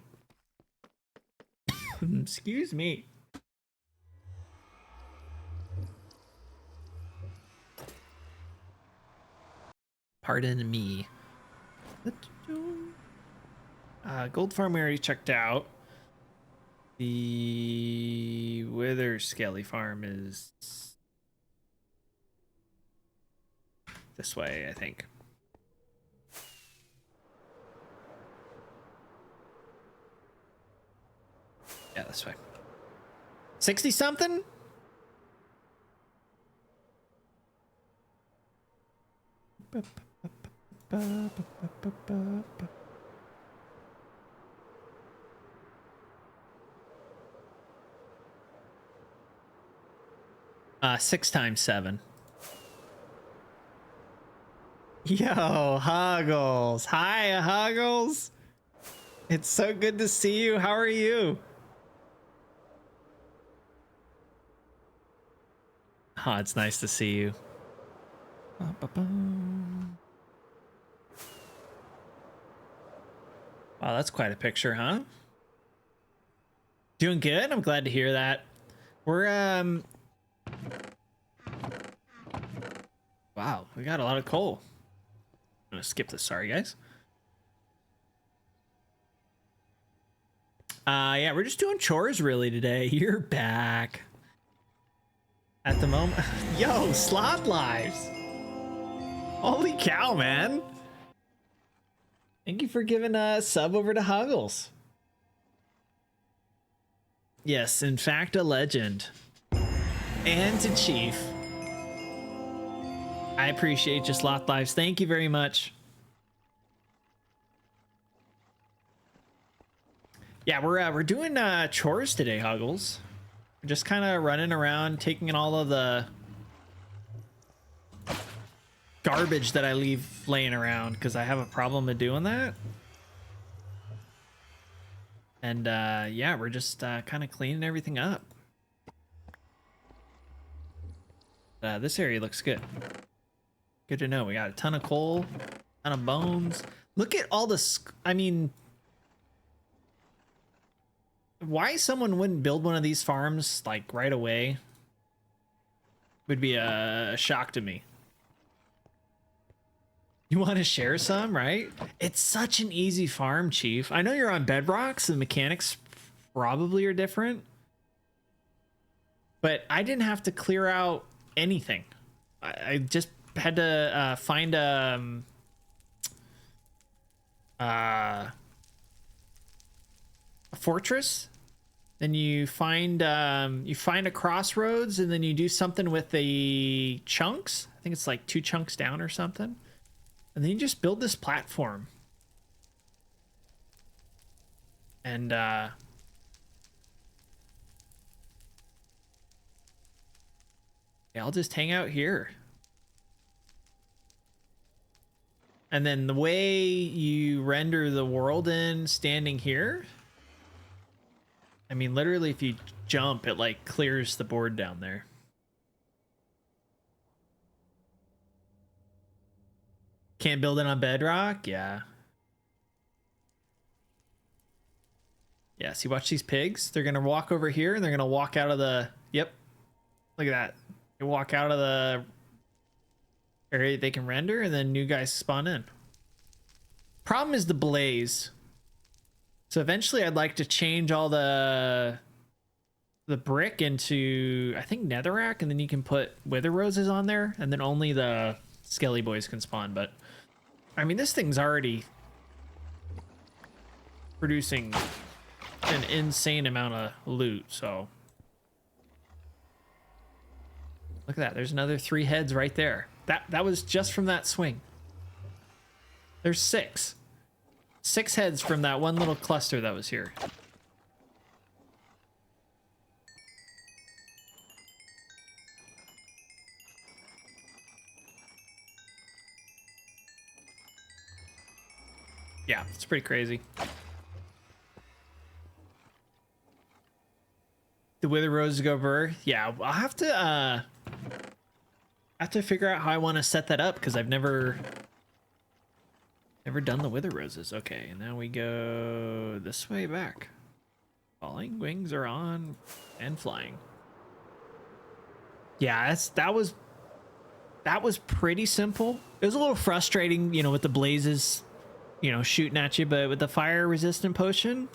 Excuse me. Pardon me. Gold farm we already checked out. The Wither Scaly farm is this way, I think. Yeah, this way. 60 something? Six times 7. Yo, Huggles. Hi, Huggles. It's so good to see you. How are you? Oh, it's nice to see you. Wow, that's quite a picture, huh? Doing good? I'm glad to hear that. We're, wow, we got a lot of coal. I'm gonna skip this, sorry guys. Yeah, we're just doing chores really today. You're back. At the moment. Yo, Slot Lives. Holy cow, man. Thank you for giving a sub over to Huggles. Yes, in fact, a legend. And to Chief. I appreciate you, Slot Lives. Thank you very much. Yeah, we're doing chores today, Huggles. We're just kind of running around, taking in all of the garbage that I leave laying around because I have a problem with doing that. And yeah, we're just kind of cleaning everything up. This area looks good. Good to know. We got a ton of coal, ton of bones. Look at all this. I mean, why someone wouldn't build one of these farms like right away would be a shock to me. You want to share some, right? It's such an easy farm, Chief. I know you're on Bedrock, so the mechanics probably are different. But I didn't have to clear out anything. I just had to find a fortress. Then you find a crossroads, and then you do something with the chunks. I think it's like 2 chunks down or something. And then you just build this platform. And yeah, I'll just hang out here. And then the way you render the world in standing here, I mean, literally if you jump, it like clears the board down there. Can't build it on Bedrock? Yeah. Yeah, see, watch these pigs. They're gonna walk over here and they're gonna walk out of the, yep. Look at that. They walk out of the area they can render, and then new guys spawn in. Problem is the blaze. So eventually I'd like to change all the brick into, I think, netherrack, and then you can put wither roses on there, and then only the skelly boys can spawn. But I mean, this thing's already producing an insane amount of loot, so look at that. There's another 3 heads right there. That was just from that swing. There's 6 heads from that one little cluster that was here. Yeah, it's pretty crazy. The wither roses go burr. Yeah, I'll have to figure out how I want to set that up, because I've never done the wither roses. Okay, and now we go this way back. Falling wings are on and flying. Yeah, that was pretty simple. It was a little frustrating, you know, with the blazes, you know, shooting at you, but with the fire resistant potion,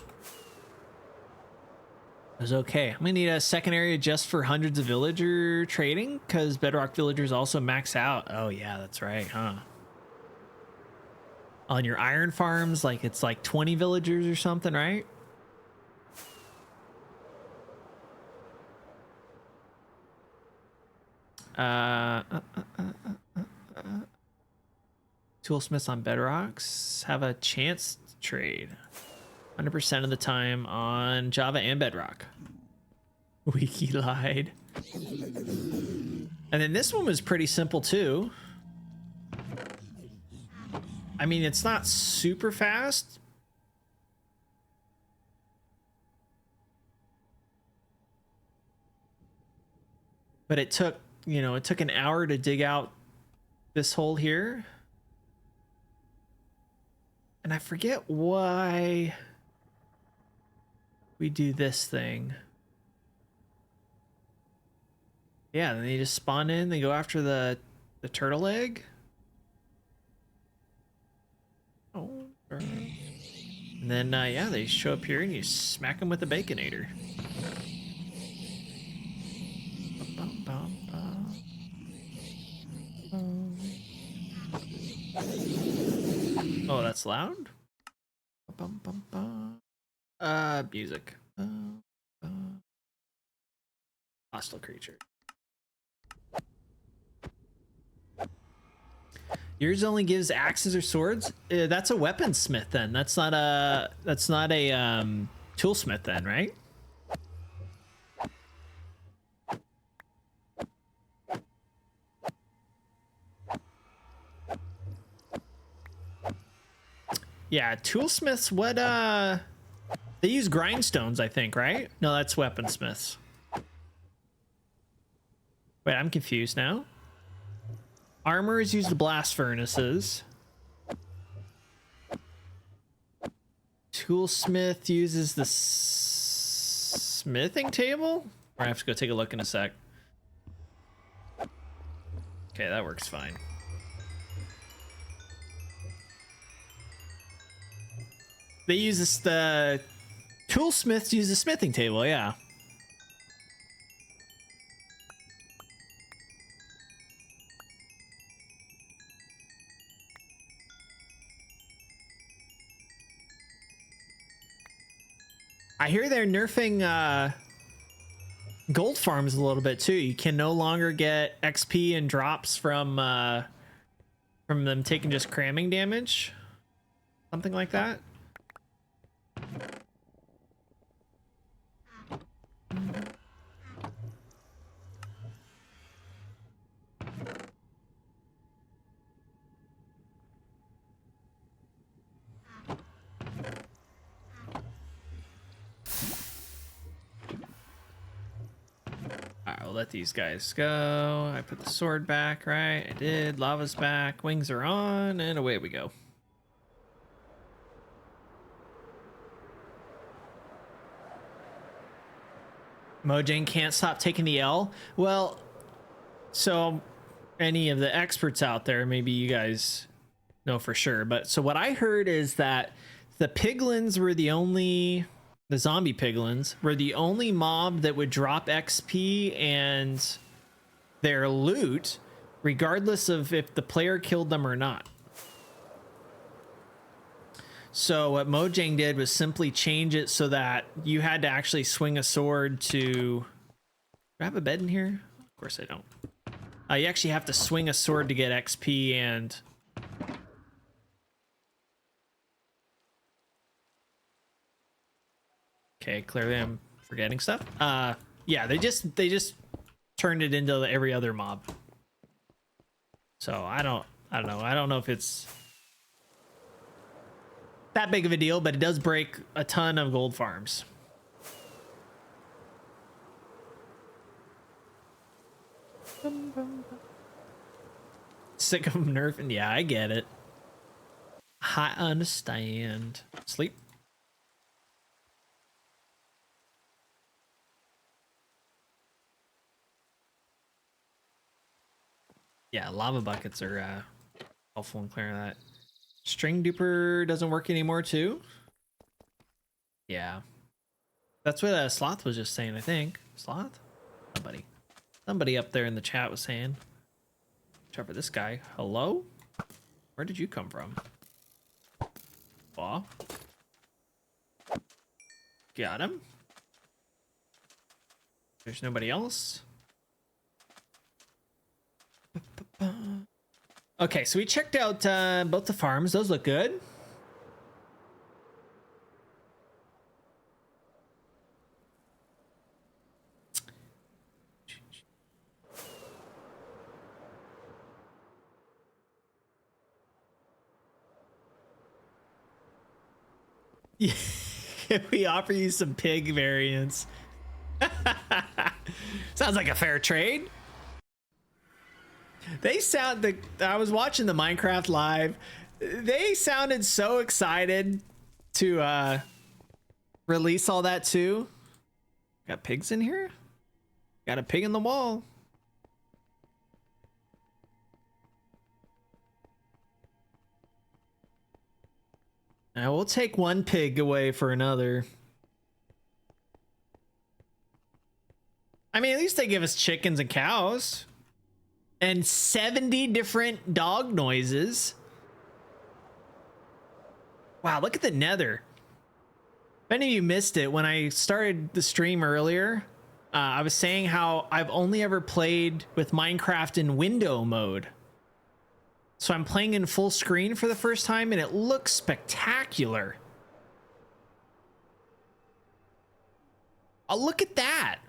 it was okay. I'm gonna need a second area just for hundreds of villager trading because Bedrock villagers also max out. Oh yeah, that's right, huh? On your iron farms, like it's like 20 villagers or something, right? Toolsmiths on Bedrocks have a chance to trade 100% of the time on Java and Bedrock. Wiki lied. And then this one was pretty simple too. I mean, it's not super fast. But it took, you know, it took an hour to dig out this hole here. And I forget why we do this thing. Yeah, then they just spawn in, they go after the turtle egg. Oh, and then yeah, they show up here and you smack them with a Baconator. Oh, that's loud. Music. Hostile creature. Yours only gives axes or swords. That's a weaponsmith then. That's not a toolsmith then, right? Yeah, toolsmiths, what they use grindstones, I think, right? No, that's weaponsmiths. Wait, I'm confused now. Armorers use the blast furnaces. Toolsmith uses the smithing table? Or I have to go take a look in a sec. Okay, that works fine. They use this, the toolsmiths use the smithing table, yeah. I hear they're nerfing gold farms a little bit too. You can no longer get XP and drops from them taking just cramming damage. Something like that. I'll let these guys go. I put the sword back, right? I did. Lava's back. Wings are on, and away we go. Mojang can't stop taking the L. Well, so any of the experts out there, maybe you guys know for sure, but so what I heard is that the piglins were the zombie piglins were the only mob that would drop XP and their loot regardless of if the player killed them or not. So what Mojang did was simply change it so that you had to actually swing a sword to... Do I have a bed in here? Of course I don't. You actually have to swing a sword to get XP and... Okay, clearly I'm forgetting stuff. Yeah, they just turned it into every other mob. So I don't know. I don't know if it's that big of a deal, but it does break a ton of gold farms. Sick of them nerfing? Yeah, I get it. I understand. Sleep. Yeah, lava buckets are Helpful in clearing that. String duper doesn't work anymore too. Yeah, that's what Sloth was just saying. I think Sloth, somebody up there in the chat was saying. Trevor, this guy. Hello, where did you come from? Aw. Got him. There's nobody else. Okay, so we checked out both the farms. Those look good. Yeah, we offer you some pig variants. Sounds like a fair trade. They sound I was watching the Minecraft live. They sounded so excited to release all that too. Got pigs in here? Got a pig in the wall. Now we'll take one pig away for another. I mean, at least they give us chickens and cows. And 70 different dog noises. Wow, look at the nether. If any of you missed it, when I started the stream earlier, I was saying how I've only ever played with Minecraft in window mode. So I'm playing in full screen for the first time, and it looks spectacular. Oh, look at that.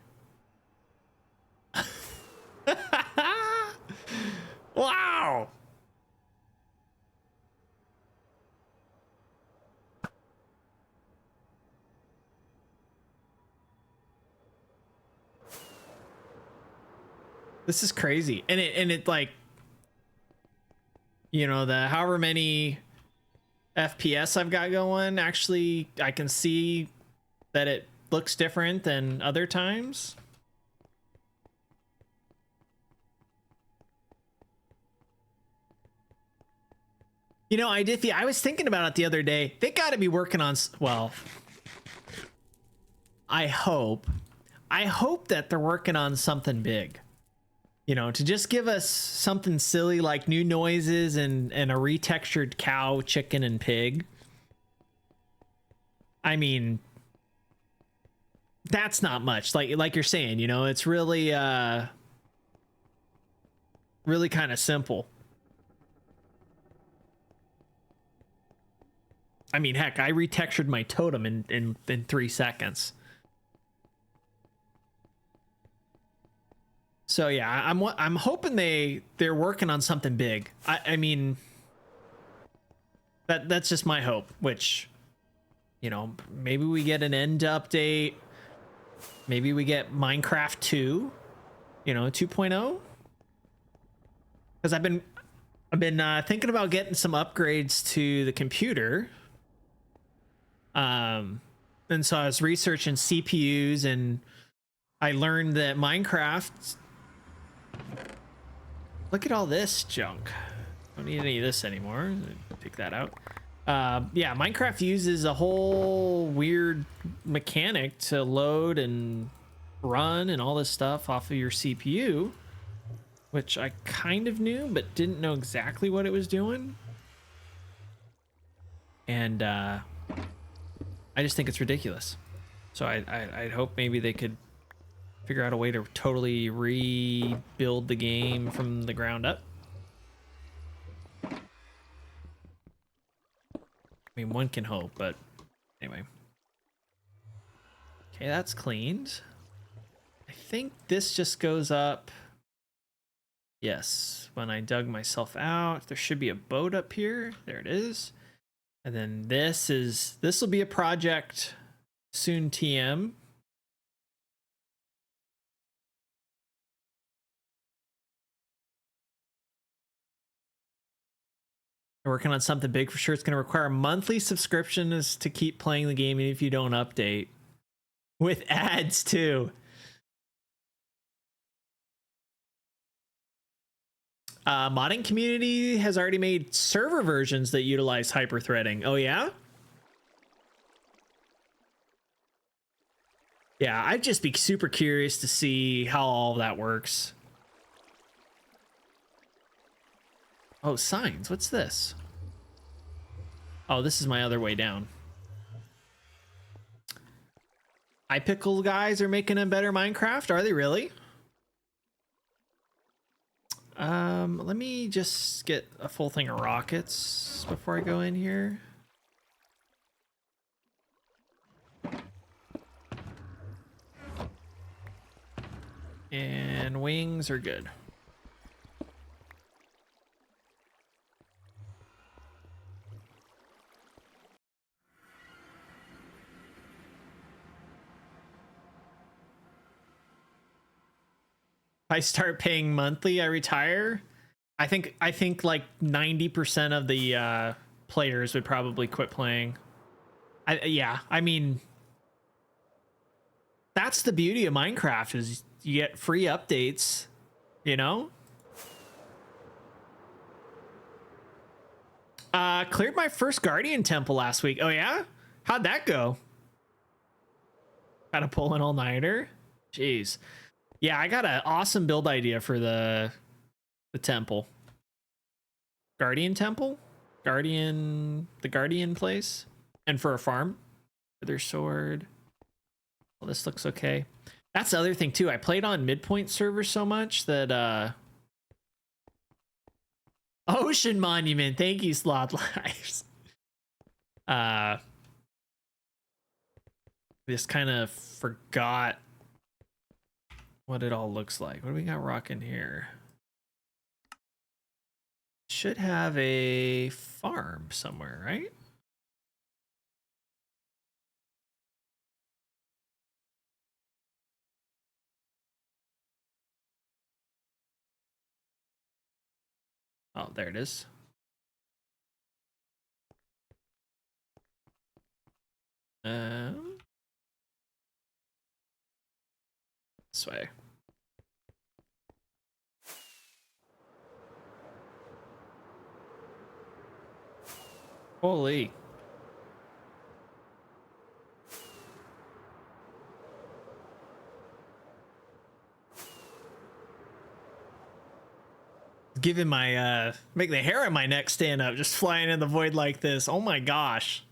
Wow. This is crazy. And it like, you know, the however many FPS I've got going, actually I can see that it looks different than other times. You know, Idiffy, I was thinking about it the other day. They got to be working on, well, I hope that they're working on something big. You know, to just give us something silly like new noises and a retextured cow, chicken, and pig. I mean, that's not much. Like you're saying, you know, it's really really kind of simple. I mean, heck, I retextured my totem in 3 seconds. So yeah, I'm hoping they're working on something big. I mean, that's just my hope. Which, you know, maybe we get an end update. Maybe we get Minecraft 2, you know, 2.0. Because I've been thinking about getting some upgrades to the computer. And so I was researching CPUs, and I learned that Minecraft. Look at all this junk. Don't need any of this anymore. Take that out. Yeah, Minecraft uses a whole weird mechanic to load and run and all this stuff off of your CPU, which I kind of knew but didn't know exactly what it was doing. And I just think it's ridiculous. So I'd hope maybe they could figure out a way to totally rebuild the game from the ground up. I mean, one can hope, but anyway. Okay, that's cleaned. I think this just goes up. Yes, when I dug myself out, there should be a boat up here. There it is. And then this will be a project soon TM. We're working on something big for sure. It's going to require monthly subscriptions to keep playing the game if you don't update. With ads too. Modding community has already made server versions that utilize hyperthreading. Oh yeah? Yeah, I'd just be super curious to see how all that works. Oh, signs. What's this? Oh, this is my other way down. iPickle guys are making a better Minecraft. Are they really? Let me just get a full thing of rockets before I go in here. And wings are good. If I start paying monthly, I retire. I think like 90% of the players would probably quit playing. Yeah, I mean, that's the beauty of Minecraft is you get free updates, you know? Cleared my first Guardian Temple last week. Oh yeah? How'd that go? Gotta pull an all-nighter? Jeez. Yeah, I got an awesome build idea for the temple. Guardian Temple? The Guardian place? And for a farm? Their sword. Well, this looks okay. That's the other thing too. I played on Midpoint server so much that Ocean Monument. Thank you, Slot Lives. Just kind of forgot what it all looks like. What do we got rocking here? Should have a farm somewhere, right? Oh, there it is. This way. Holy. Giving my make the hair on my neck stand up, just flying in the void like this. Oh my gosh.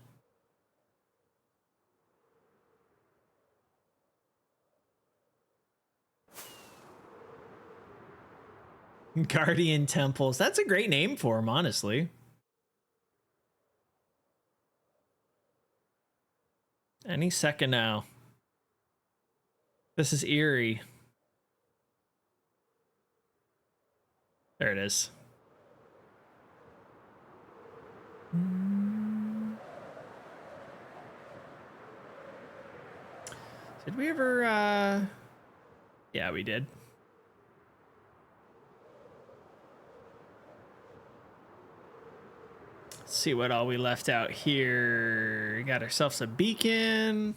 Guardian Temples. That's a great name for them, honestly. Any second now. This is eerie. There it is. Did we ever yeah, we did. Let's see what all we left out here. Got ourselves a beacon.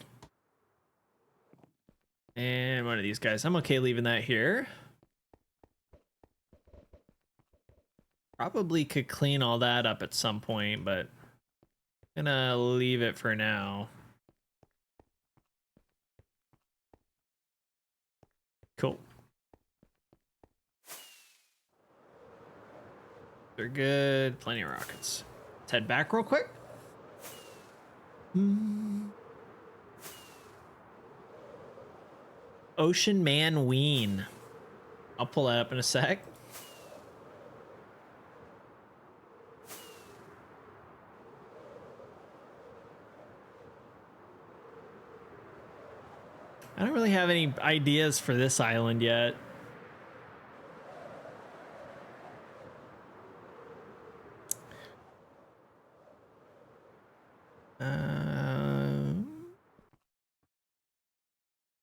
And one of these guys. I'm okay leaving that here. Probably could clean all that up at some point, but I'm gonna leave it for now. Cool. They're good. Plenty of rockets. Let's head back real quick. Ocean Man Ween. I'll pull that up in a sec. I don't really have any ideas for this island yet.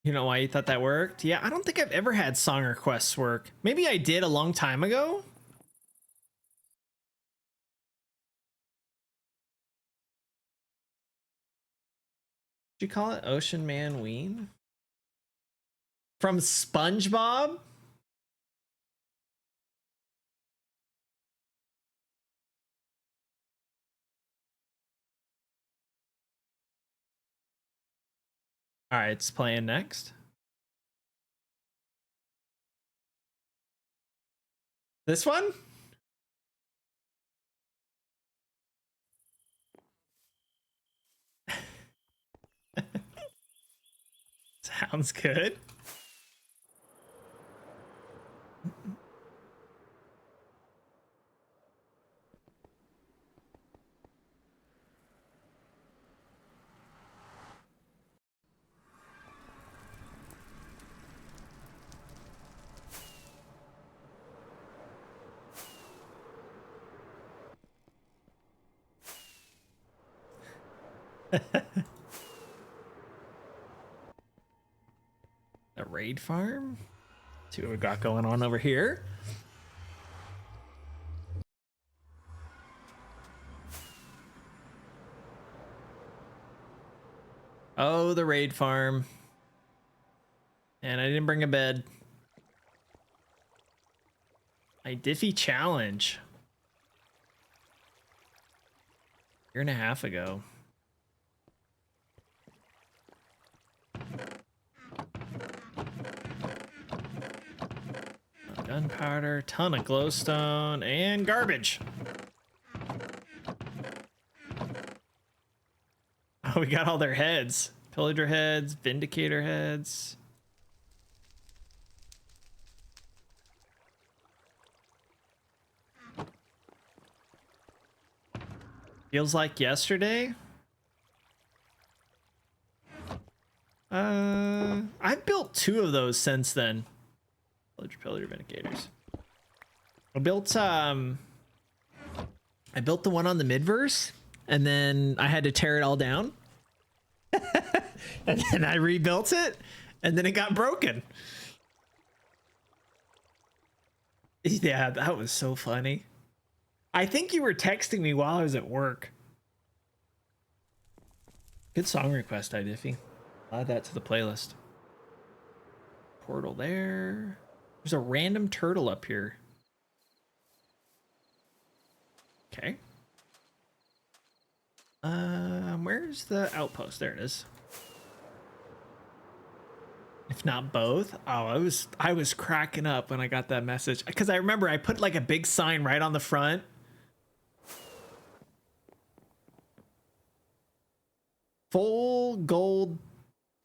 You know why you thought that worked? Yeah, I don't think I've ever had song requests work. Maybe I did a long time ago. Did you call it Ocean Man Ween? From SpongeBob? All right, it's playing next. This one? Sounds good. A raid farm? See what we got going on over here. Oh, the raid farm. And I didn't bring a bed. A Diffie challenge. Year and a half ago. Gunpowder, ton of glowstone, and garbage. Oh, we got all their heads. Pillager heads, Vindicator heads. Feels like yesterday. I've built 2 of those since then. Pillager Vindicators. I built the one on the midverse, and then I had to tear it all down. And then I rebuilt it, and then it got broken. Yeah, that was so funny. I think you were texting me while I was at work. Good song request, iDiffy. Add that to the playlist. Portal there. There's a random turtle up here. Okay. Where's the outpost? There it is. If not both. Oh, I was cracking up when I got that message, because I remember I put like a big sign right on the front. Full gold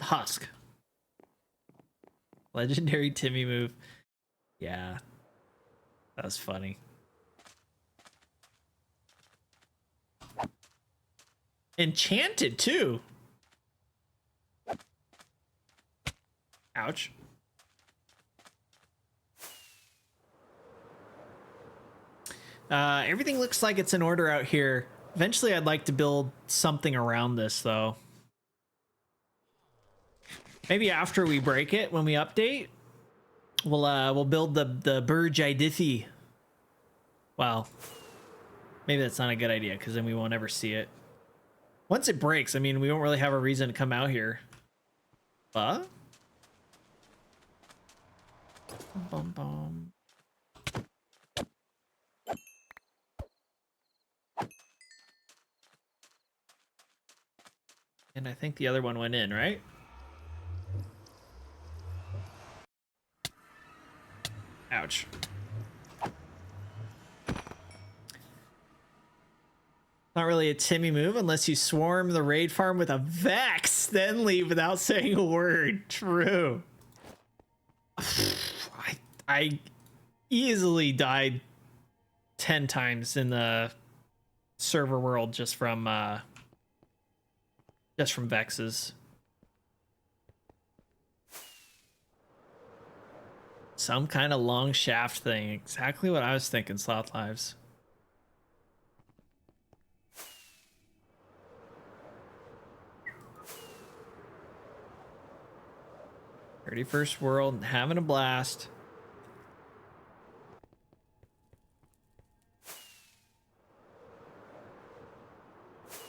husk. Legendary Timmy move. Yeah. That was funny. Enchanted too. Ouch. Everything looks like it's in order out here. Eventually I'd like to build something around this though. Maybe after we break it, when we update, we'll build the Burj iDiffy. Well, maybe that's not a good idea because then we won't ever see it. Once it breaks, I mean, we won't really have a reason to come out here. Bum, bum. And I think the other one went in, right? Ouch. Not really a Timmy move unless you swarm the raid farm with a Vex, then leave without saying a word. True. I easily died 10 times in the server world just from Vexes. Some kind of long shaft thing. Exactly what I was thinking, Sloth Lives. '31st world, having a blast.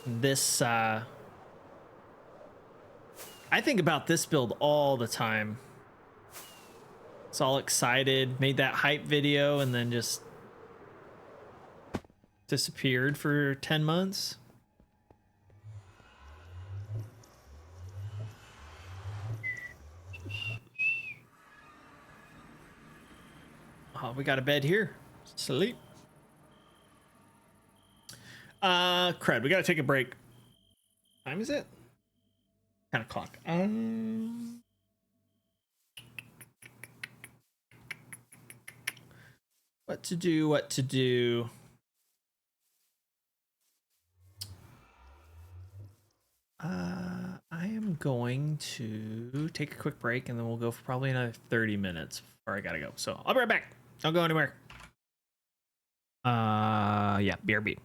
This, I think about this build all the time. It's all excited, made that hype video, and then just disappeared for 10 months. Oh, we got a bed here. Sleep. Crud, we gotta take a break. Time is it? 10 o'clock. What to do, what to do. I am going to take a quick break and then we'll go for probably another 30 minutes before I gotta go. So I'll be right back. Don't go anywhere. Yeah, BRB.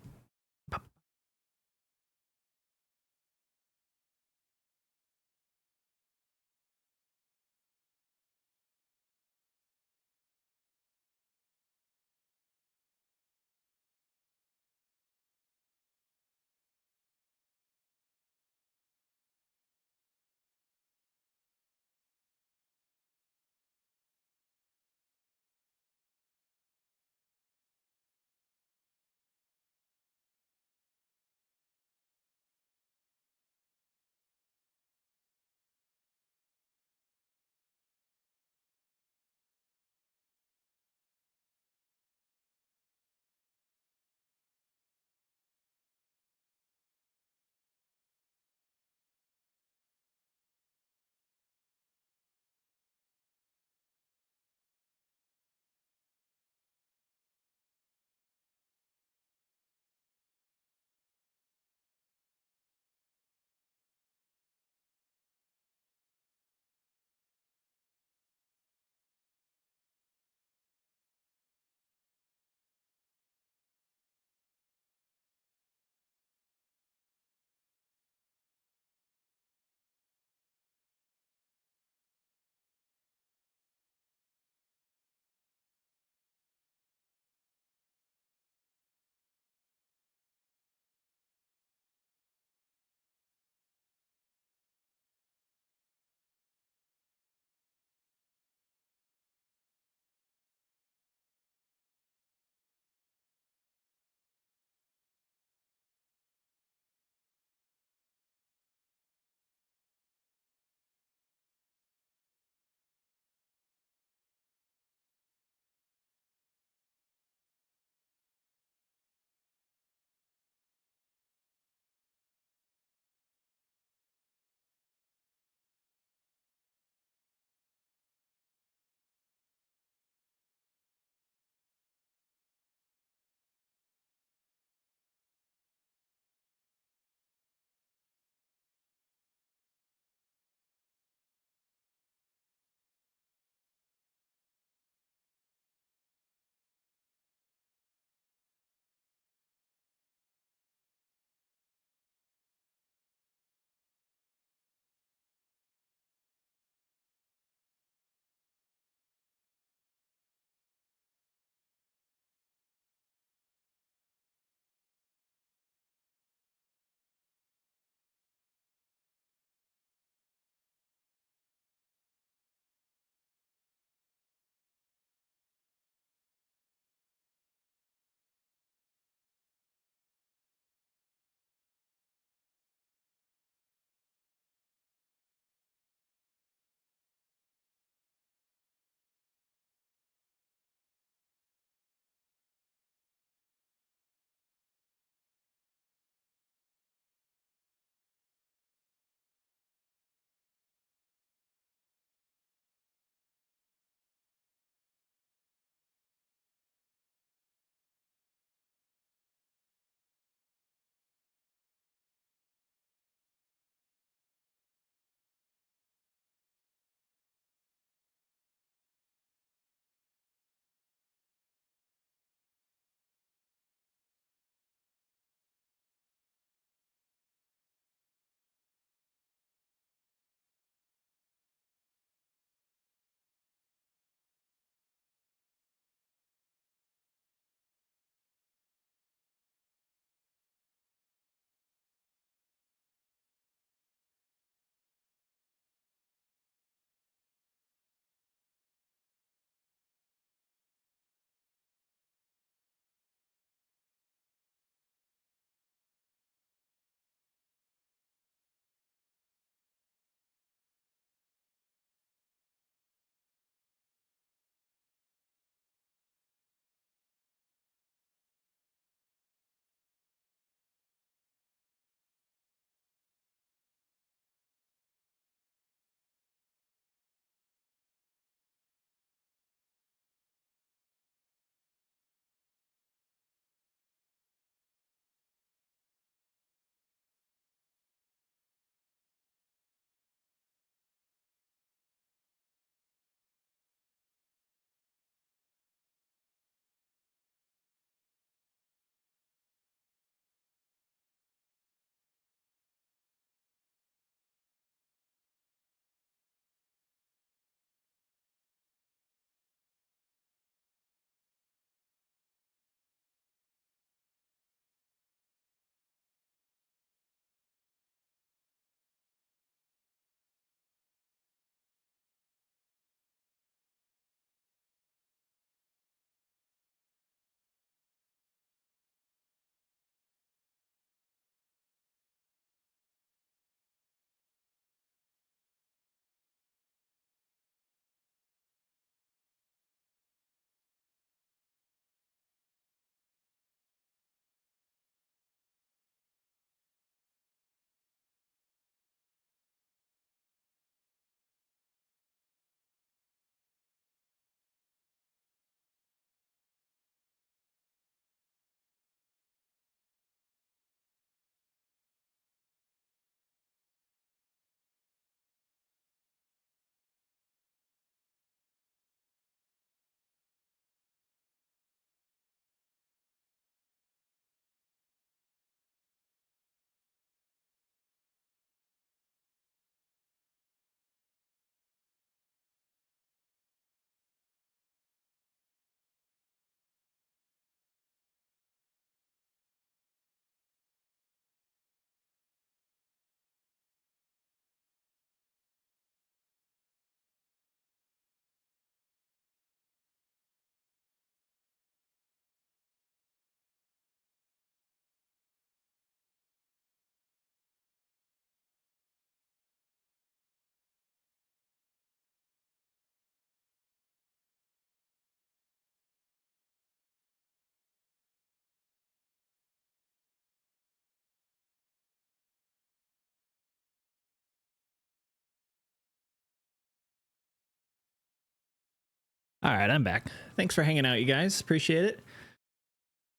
All right, I'm back. Thanks for hanging out, you guys. Appreciate it.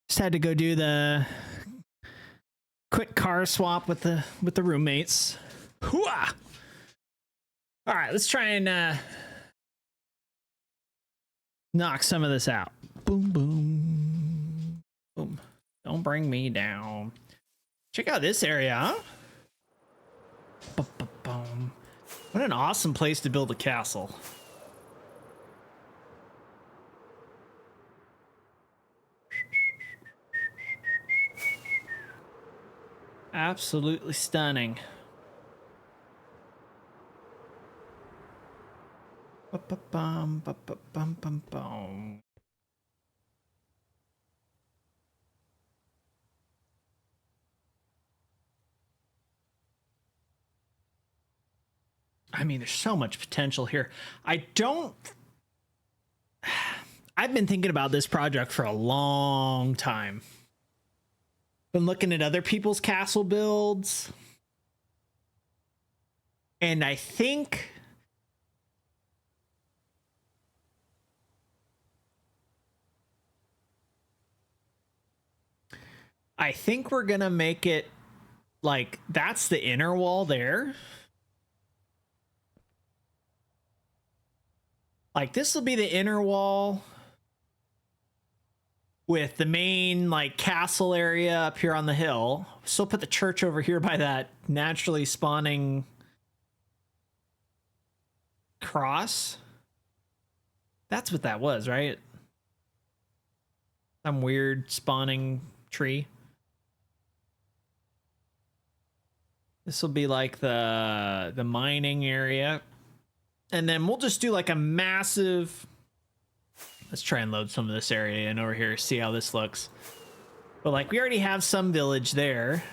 Just had to go do the quick car swap with the roommates. Hooah! All right, let's try and knock some of this out. Boom, boom, boom. Don't bring me down. Check out this area, huh? Boom. What an awesome place to build a castle. Absolutely stunning. Ba-ba-bum, ba-ba-bum, bum, bum. I mean, there's so much potential here. I've been thinking about this project for a long time. Been looking at other people's castle builds. And I think we're gonna make it like that's the inner wall there. Like this will be the inner wall with the main like castle area up here on the hill. Still put the church over here by that naturally spawning cross. That's what that was, right? Some weird spawning tree. This will be like the mining area. And then we'll just do like a massive... Let's try and load some of this area in over here, see how this looks. But like we already have some village there.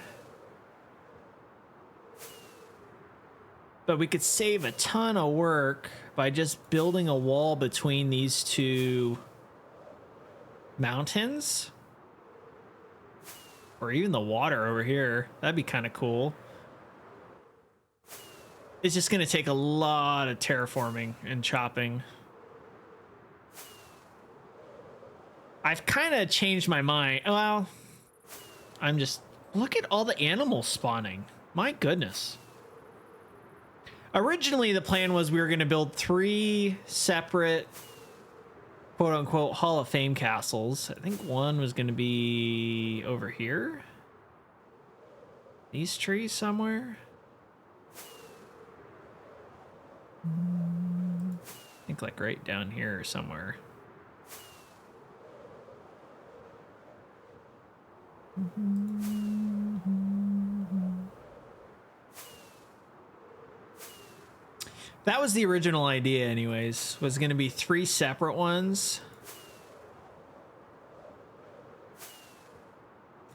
But we could save a ton of work by just building a wall between these two mountains. Or even the water over here. That'd be kind of cool. It's just going to take a lot of terraforming and chopping. I've kind of changed my mind. Well, I'm just... Look at all the animals spawning. My goodness. Originally, the plan was we were going to build 3 separate, quote-unquote, Hall of Fame castles. I think one was going to be over here. These trees somewhere. I think like right down here or somewhere. That was the original idea anyways, was going to be 3 separate ones.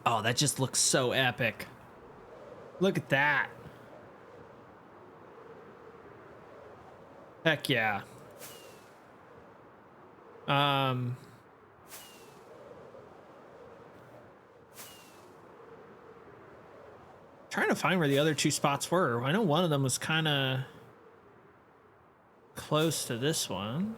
Oh, that just looks so epic. Look at that. Heck yeah. Trying to find where the other 2 spots were. I know one of them was kind of close to this one.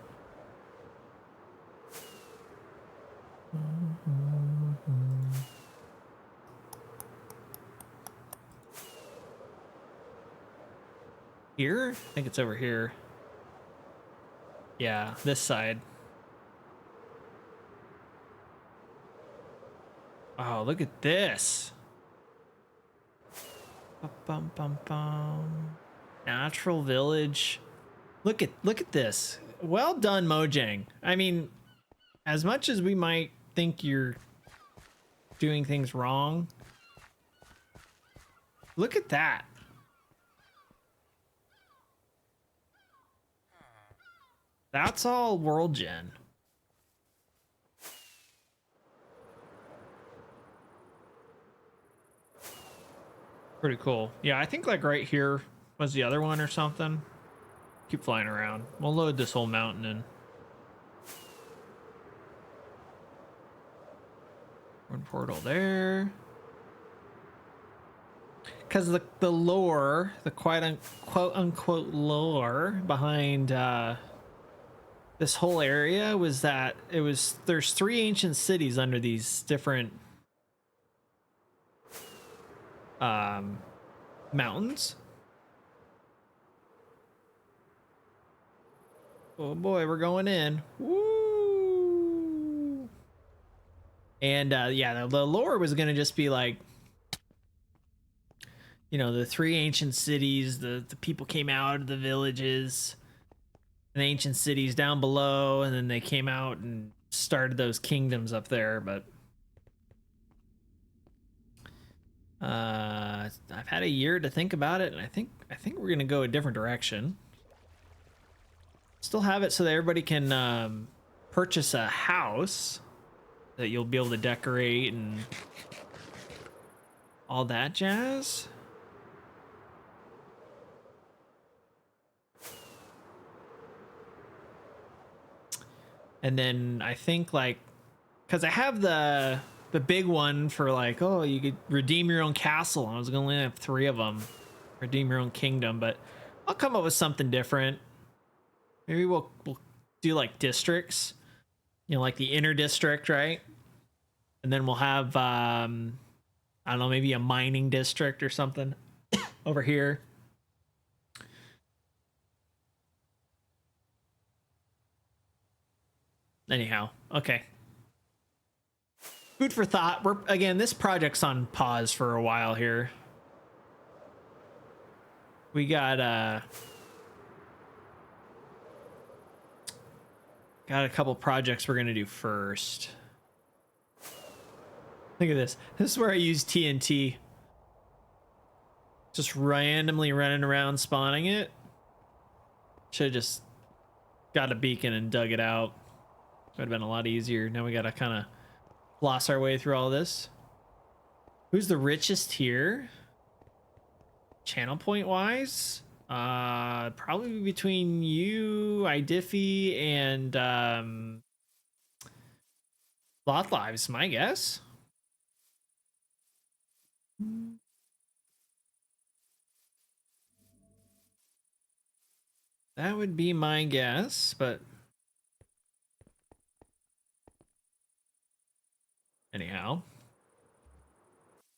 Here? I think it's over here. Yeah, this side. Oh, look at this. Bum, bum, bum. Natural village. Look at this. Well done, Mojang. I mean, as much as we might think you're doing things wrong, look at that. That's all world gen. Pretty cool. Yeah, I think like right here was the other one or something. Keep flying around. We'll load this whole mountain in. One portal there. Because the lore, the quote unquote lore behind the this whole area was that there's 3 ancient cities under these different mountains. Oh boy, we're going in. Woo! And yeah, the lore was gonna just be like, you know, the 3 ancient cities, the people came out of the villages, and the ancient cities down below, and then they came out and started those kingdoms up there. But I've had a year to think about it, and I think we're gonna go a different direction. Still have it so that everybody can purchase a house that you'll be able to decorate and all that jazz. And then I think, like, because I have the big one for, like, oh, you could redeem your own castle. I was gonna only have 3 of them. Redeem your own kingdom, but I'll come up with something different. Maybe we'll do like districts, you know, like the inner district, right? And then we'll have I don't know, maybe a mining district or something over here. Anyhow, okay. Food for thought. Again, this project's on pause for a while here. We got a couple projects we're gonna do first. Look at this. This is where I use TNT. Just randomly running around spawning it. Should have just got a beacon and dug it out. Would have been a lot easier. Now we gotta kind of floss our way through all this. Who's the richest here? Channel point wise? Probably between you, iDiffy, and Lot Lives, my guess. That would be my guess, but anyhow,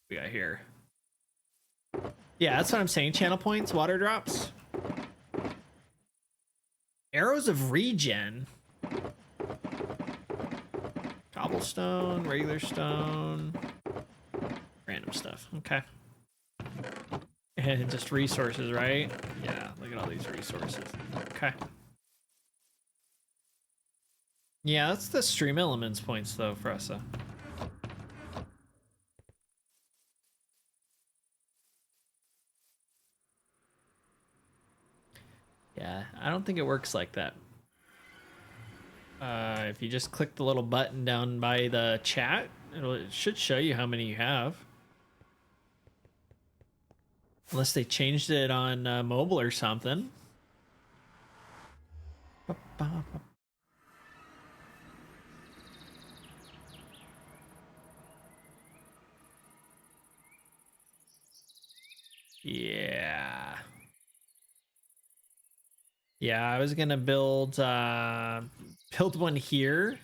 we got here. Yeah, that's what I'm saying. Channel points, water drops. Arrows of regen. Cobblestone, regular stone. Random stuff. Okay. And just resources, right? Yeah, look at all these resources. Okay. Yeah, that's the stream elements points though for us. Yeah, I don't think it works like that. If you just click the little button down by the chat, it should show you how many you have. Unless they changed it on mobile or something. Yeah. Yeah, I was gonna build one here.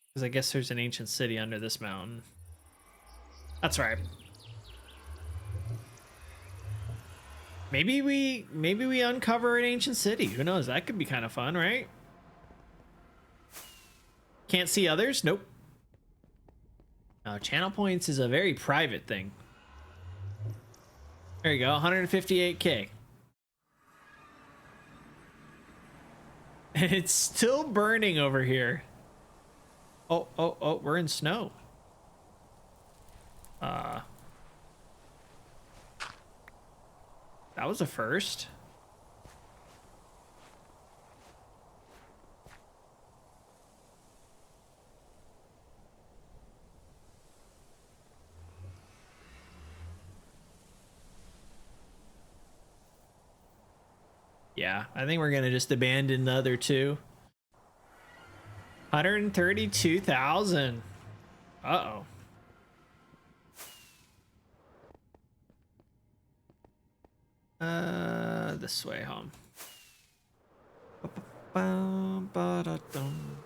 Because I guess there's an ancient city under this mountain. That's right. Maybe we uncover an ancient city. Who knows? That could be kind of fun, right? Can't see others? Nope. Channel points is a very private thing. There you go, 158k. And it's still burning over here. Oh, we're in snow. That was a first. Yeah, I think we're gonna just abandon the other two. 132,000. Uh-oh. This way home. Bum, ba-da-dum.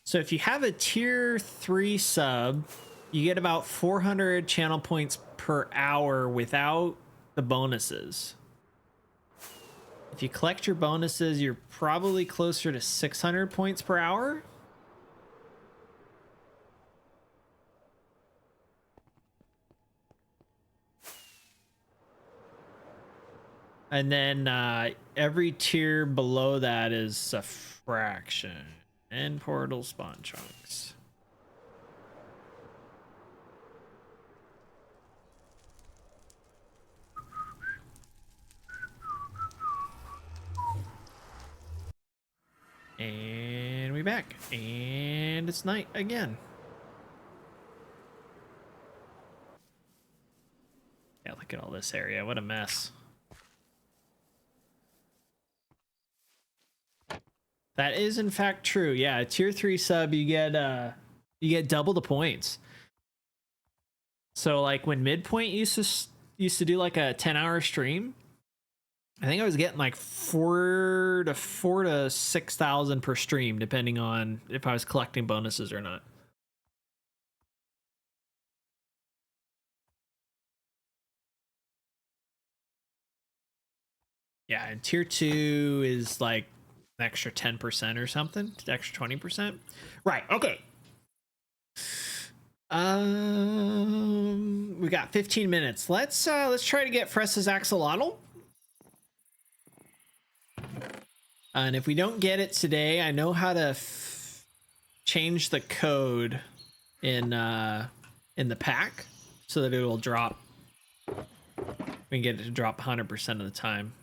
So if you have a tier 3 sub, you get about 400 channel points per hour without the bonuses. If you collect your bonuses, you're probably closer to 600 points per hour. And then every tier below that is a fraction. And portal spawn chunks. And we back. And it's night again. Yeah, look at all this area. What a mess. That is in fact true. Yeah, a tier 3 sub, you get double the points. So like when Midpoint used to do like a 10-hour stream, I think I was getting like 4 to 6,000 per stream, depending on if I was collecting bonuses or not. Yeah, and tier 2 is like an extra 10% or something, extra 20%. Right. Okay. We got 15 minutes. Let's try to get Fressa's axolotl. And if we don't get it today, I know how to change the code in the pack so that it will drop. We can get it to drop 100% of the time.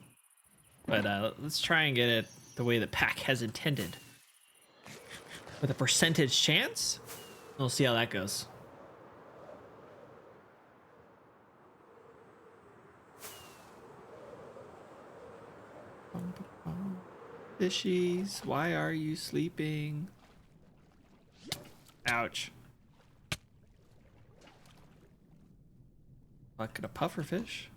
But let's try and get it the way the pack has intended. With a percentage chance. We'll see how that goes. Fishies, why are you sleeping? Ouch. Look at a puffer fish.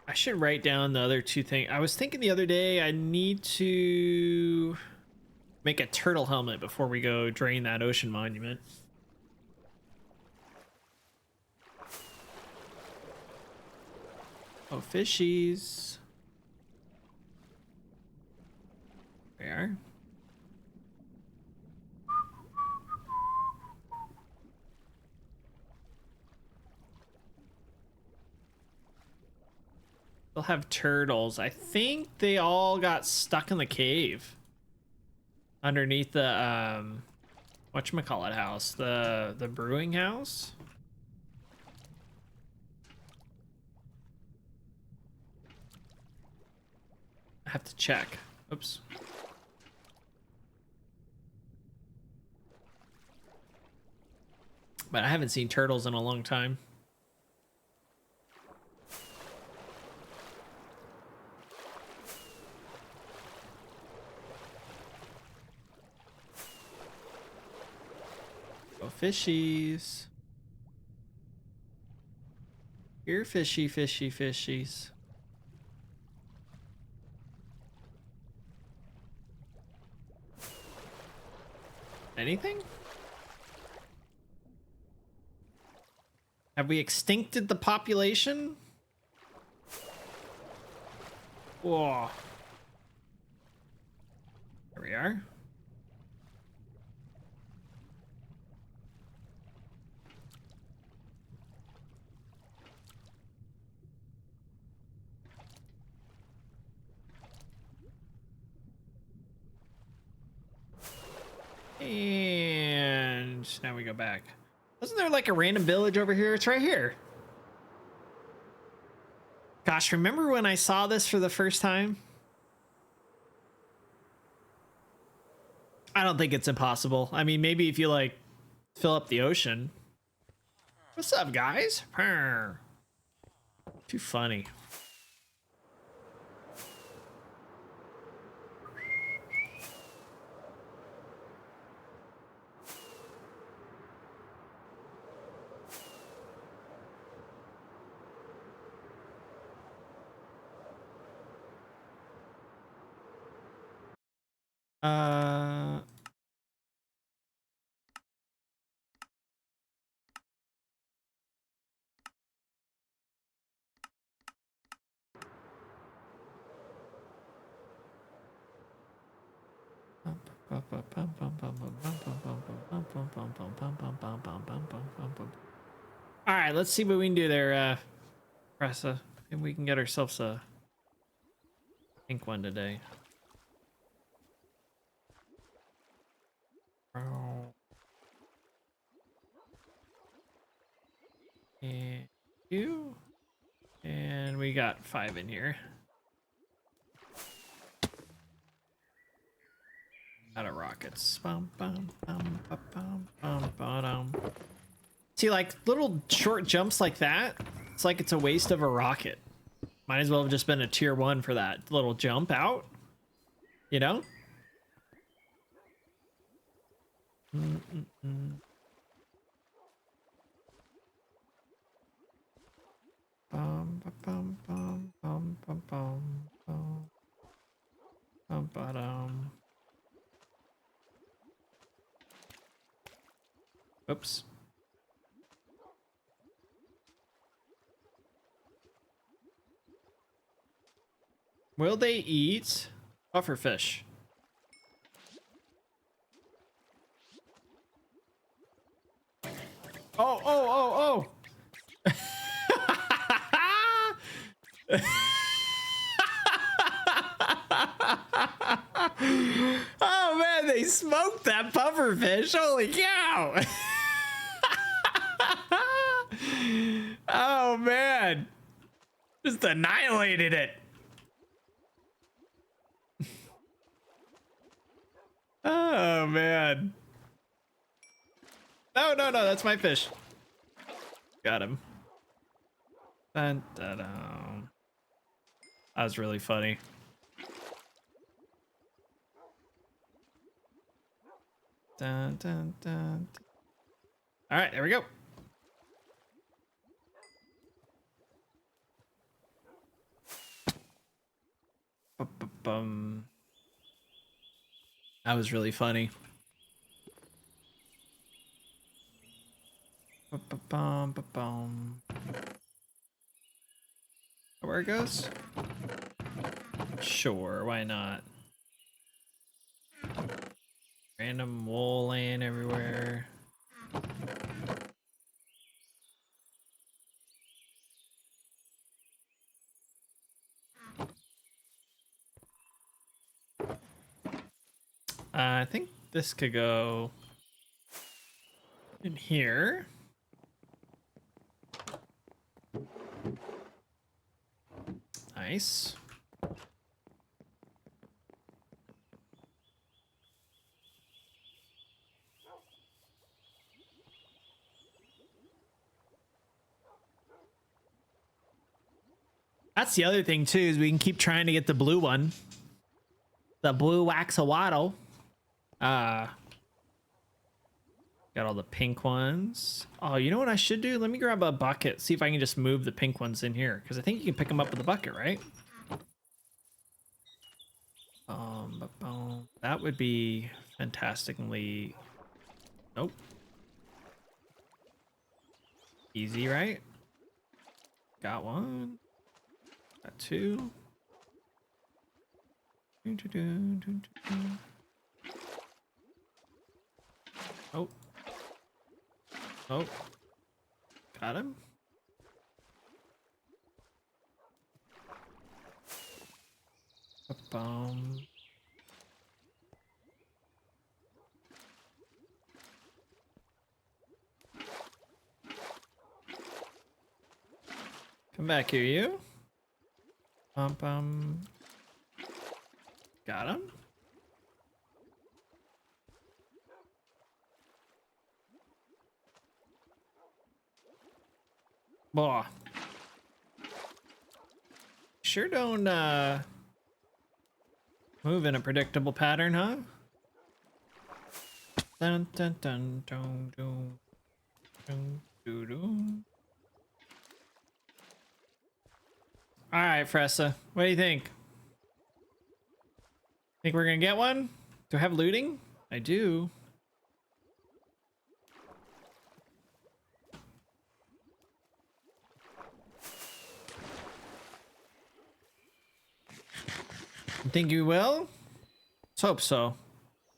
I should write down the other two things. I was thinking the other day I need to make a turtle helmet before we go drain that ocean monument. Oh, fishies. There we are. They'll have turtles. I think they all got stuck in the cave. Underneath the whatchamacallit house, the brewing house. I have to check. Oops. But I haven't seen turtles in a long time. Oh, fishies. Here, fishy, fishy, fishies. Anything? Have we extincted the population? Whoa. There we are. And now we go back. Wasn't there like a random village over here? It's right here. Gosh, remember when I saw this for the first time? I don't think it's impossible. I mean, maybe if you like fill up the ocean. What's up, guys? Purr. Too funny. All right, let's see what we can do there, Pressa. Maybe we can get ourselves a pink one today. And you. And we got 5 in here. Out of rockets. See, like little short jumps like that, it's like it's a waste of a rocket. Might as well have just been a tier 1 for that little jump out, you know? Oops. Will they eat pufferfish? Oh, oh, oh, oh! Oh man, they smoked that pufferfish. Holy cow! Oh man, just annihilated it. Oh man. No, no, no, that's my fish. Got him. Dun, dun, dun. That was really funny. Dun, dun, dun. All right, there we go. Bum. That was really funny. Where it goes? Sure, why not? Random wool laying everywhere. I think this could go in here. Nice. That's the other thing too, is we can keep trying to get the blue one. The blue waxawaddle. Got all the pink ones. Oh, you know what I should do? Let me grab a bucket, see if I can just move the pink ones in here, because I think you can pick them up with a bucket, right? That would be fantastically... Nope. Easy, right? Got one. Got two. Oh. Oh. Got him. Boom. Come back here, you. Got him. Boah. Sure don't move in a predictable pattern, huh? Dun dun dun dun dun dun dun dun. All right, Fressa, what do you think? Think we're gonna get one? Do I have looting? I do. You think you will? Let's hope so.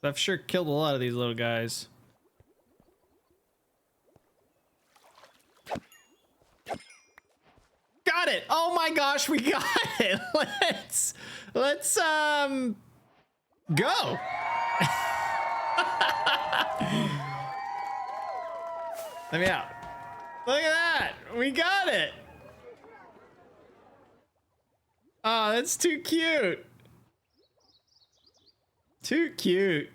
I've sure killed a lot of these little guys. Got it! Oh my gosh, we got it! Let's go! Let me out. Look at that! We got it! Oh, that's too cute. Too cute.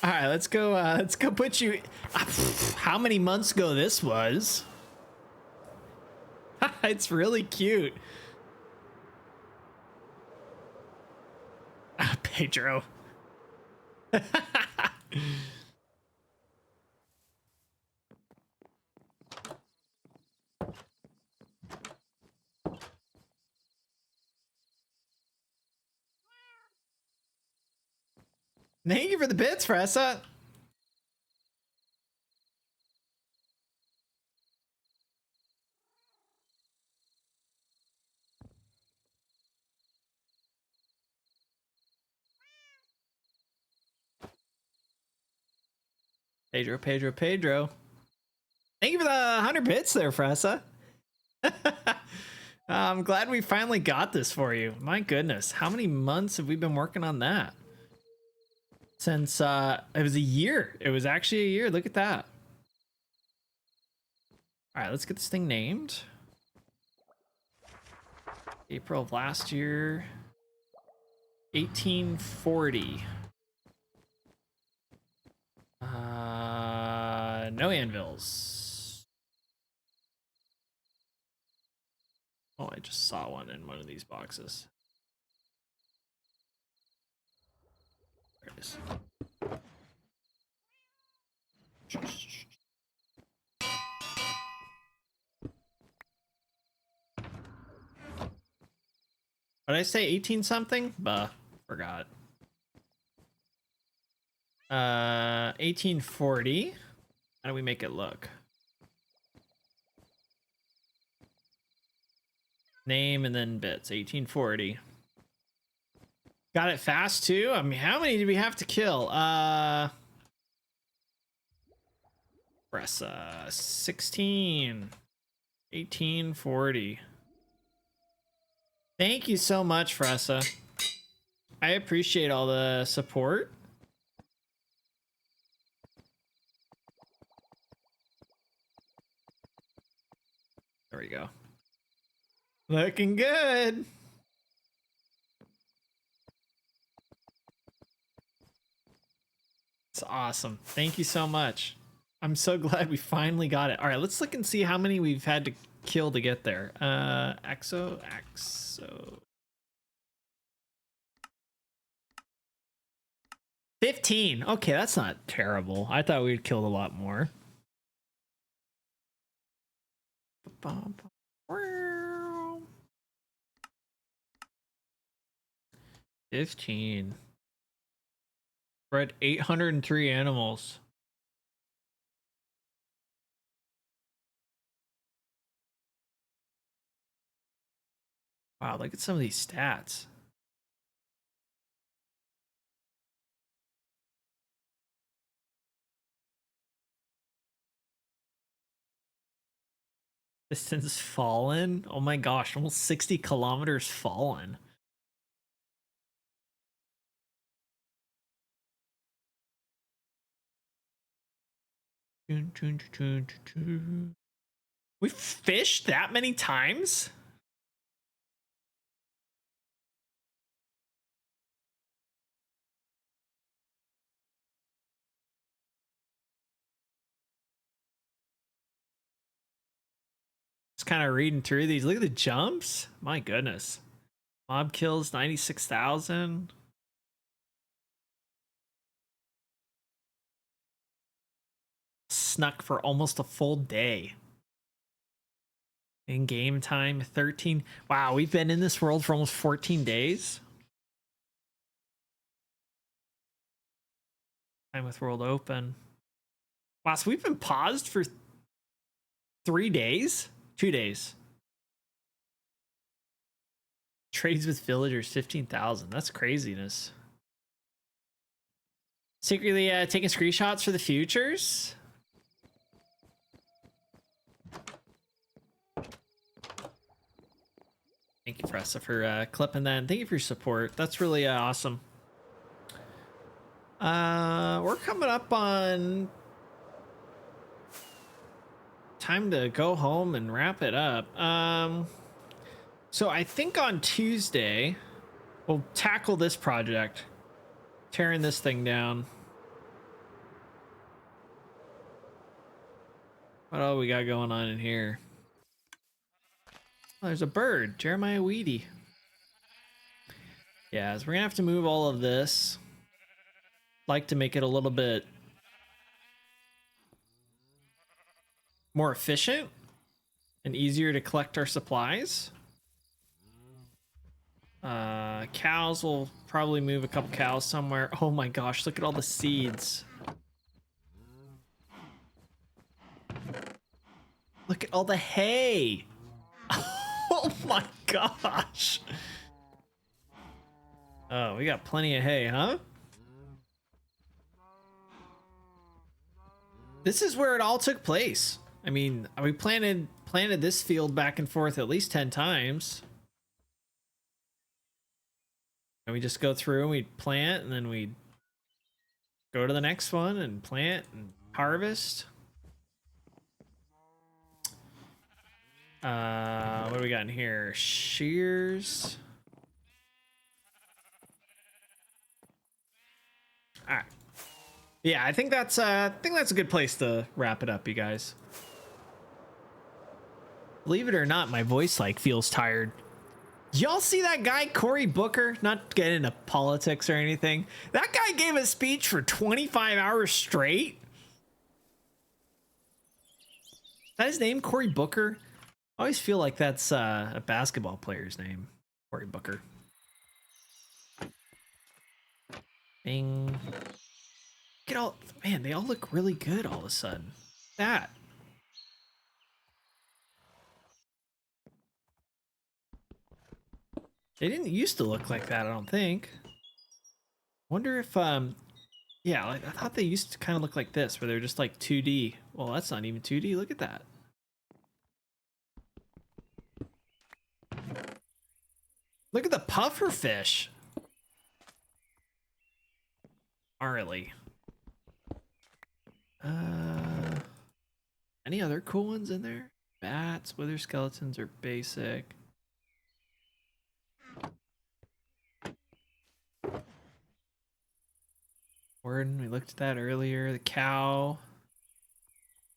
All right, let's go put you. How many months ago this was? It's really cute. Pedro. Thank you for the bits, Fressa. Pedro. Thank you for the 100 bits there, Fressa. I'm glad we finally got this for you. My goodness, how many months have we been working on that? Since it was a year. It was actually a year. Look at that. All right, let's get this thing named. April of last year. 1840. No anvils. Oh, I just saw one in one of these boxes. There it is. What did I say? 18 something? Bah, forgot. 1840. How do we make it look? Name and then bits. 1840. Got it fast too? I mean, how many did we have to kill? Press 16. 1840. Thank you so much, Fressa. I appreciate all the support. There we go. Looking good. It's awesome. Thank you so much. I'm so glad we finally got it. All right, let's look and see how many we've had to kill to get there. Exo. 15. Okay, that's not terrible. I thought we'd killed a lot more. 15. Bred 803 animals. Wow, look at some of these stats. Distance fallen? Oh my gosh, almost 60 kilometers fallen. We fished that many times? kind of reading through these. Look at the jumps. My goodness. Mob kills 96,000. Snuck for almost a full day. In game time, 13. Wow, we've been in this world for almost 14 days. Time with world open. Wow, so we've been paused for 3 days? 2 days. Trades with villagers, 15,000. That's craziness. Secretly taking screenshots for the futures. Thank you, Fressa, for clipping that. And thank you for your support. That's really awesome. We're coming up on time to go home and wrap it up. So I think on Tuesday we'll tackle this project, tearing this thing down. What all we got going on in here? Oh, there's a bird, Jeremiah Weedy. Yeah, so we're gonna have to move all of this. Like to make it a little bit more efficient and easier to collect our supplies. Cows, will probably move a couple cows somewhere. Oh my gosh, look at all the seeds. Look at all the hay. Oh my gosh. Oh, we got plenty of hay, huh? This is where it all took place. I mean, we planted this field back and forth at least 10 times. And we just go through and we plant, and then we go to the next one and plant and harvest. What do we got in here? Shears. All right. Yeah, I think that's a good place to wrap it up, you guys. Believe it or not, my voice like feels tired. Y'all see that guy, Cory Booker? Not getting into politics or anything. That guy gave a speech for 25 hours straight. Is that his name, Cory Booker? I always feel like that's a basketball player's name, Cory Booker. Bing. Look at all, man, they all look really good all of a sudden. That. They didn't used to look like that, I don't think. Wonder if, yeah, like, I thought they used to kind of look like this, where they're just like 2D. Well, that's not even 2D, look at that. Look at the puffer fish. Gnarly. Any other cool ones in there? Bats, wither skeletons are basic. Warden, we looked at that earlier. The cow.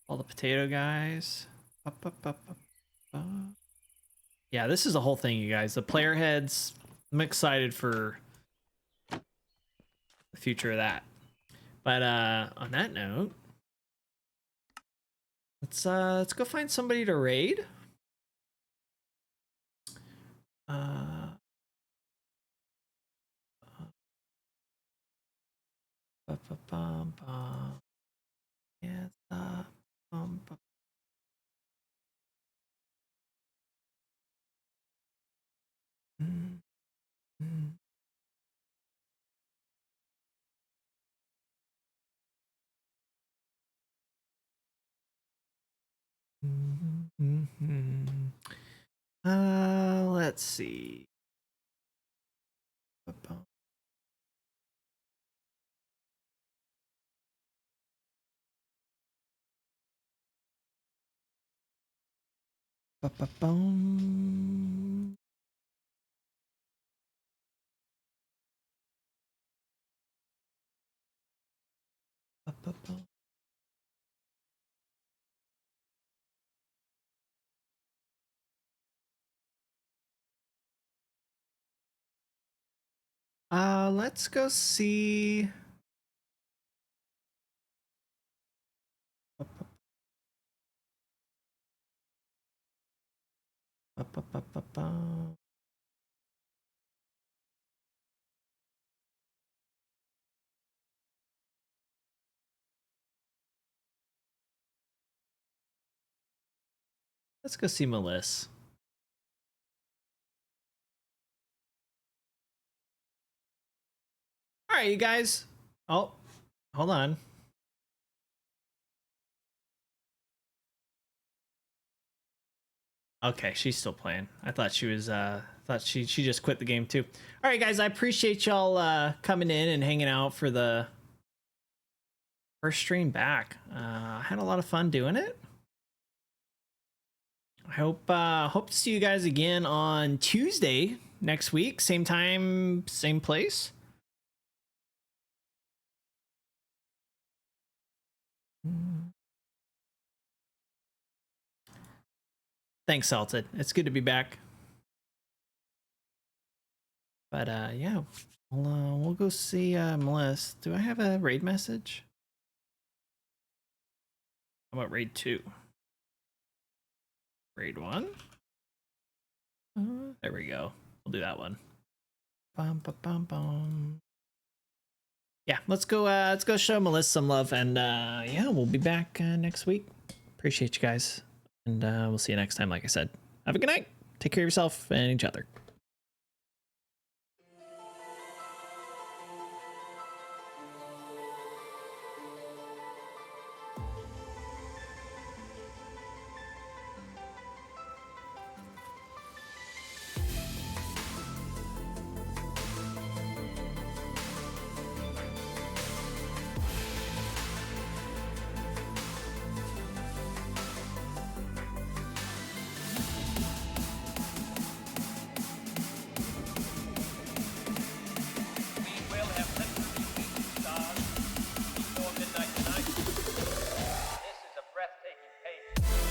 All the potato guys. Yeah, this is a whole thing, you guys. The player heads. I'm excited for the future of that. But on that note, let's go find somebody to raid. Yeah, let's see. Ba-ba-boom. Ba-ba-boom. Let's go see. Let's go see Melissa. All right, you guys. Oh, hold on. Okay, she's still playing. I thought she was thought she just quit the game too. All right, guys, I appreciate y'all coming in and hanging out for the first stream back. I had a lot of fun doing it. I hope to see you guys again on Tuesday next week, same time, same place. Thanks, Salted. It's good to be back. But yeah, we'll go see Melissa. Do I have a raid message? How about raid 2? Raid 1? There we go. We'll do that one. Bum, bum, bum, bum. Yeah, let's go show Melissa some love, and yeah, we'll be back next week. Appreciate you guys, and we'll see you next time. Like I said, have a good night. Take care of yourself and each other. This is a breathtaking pace.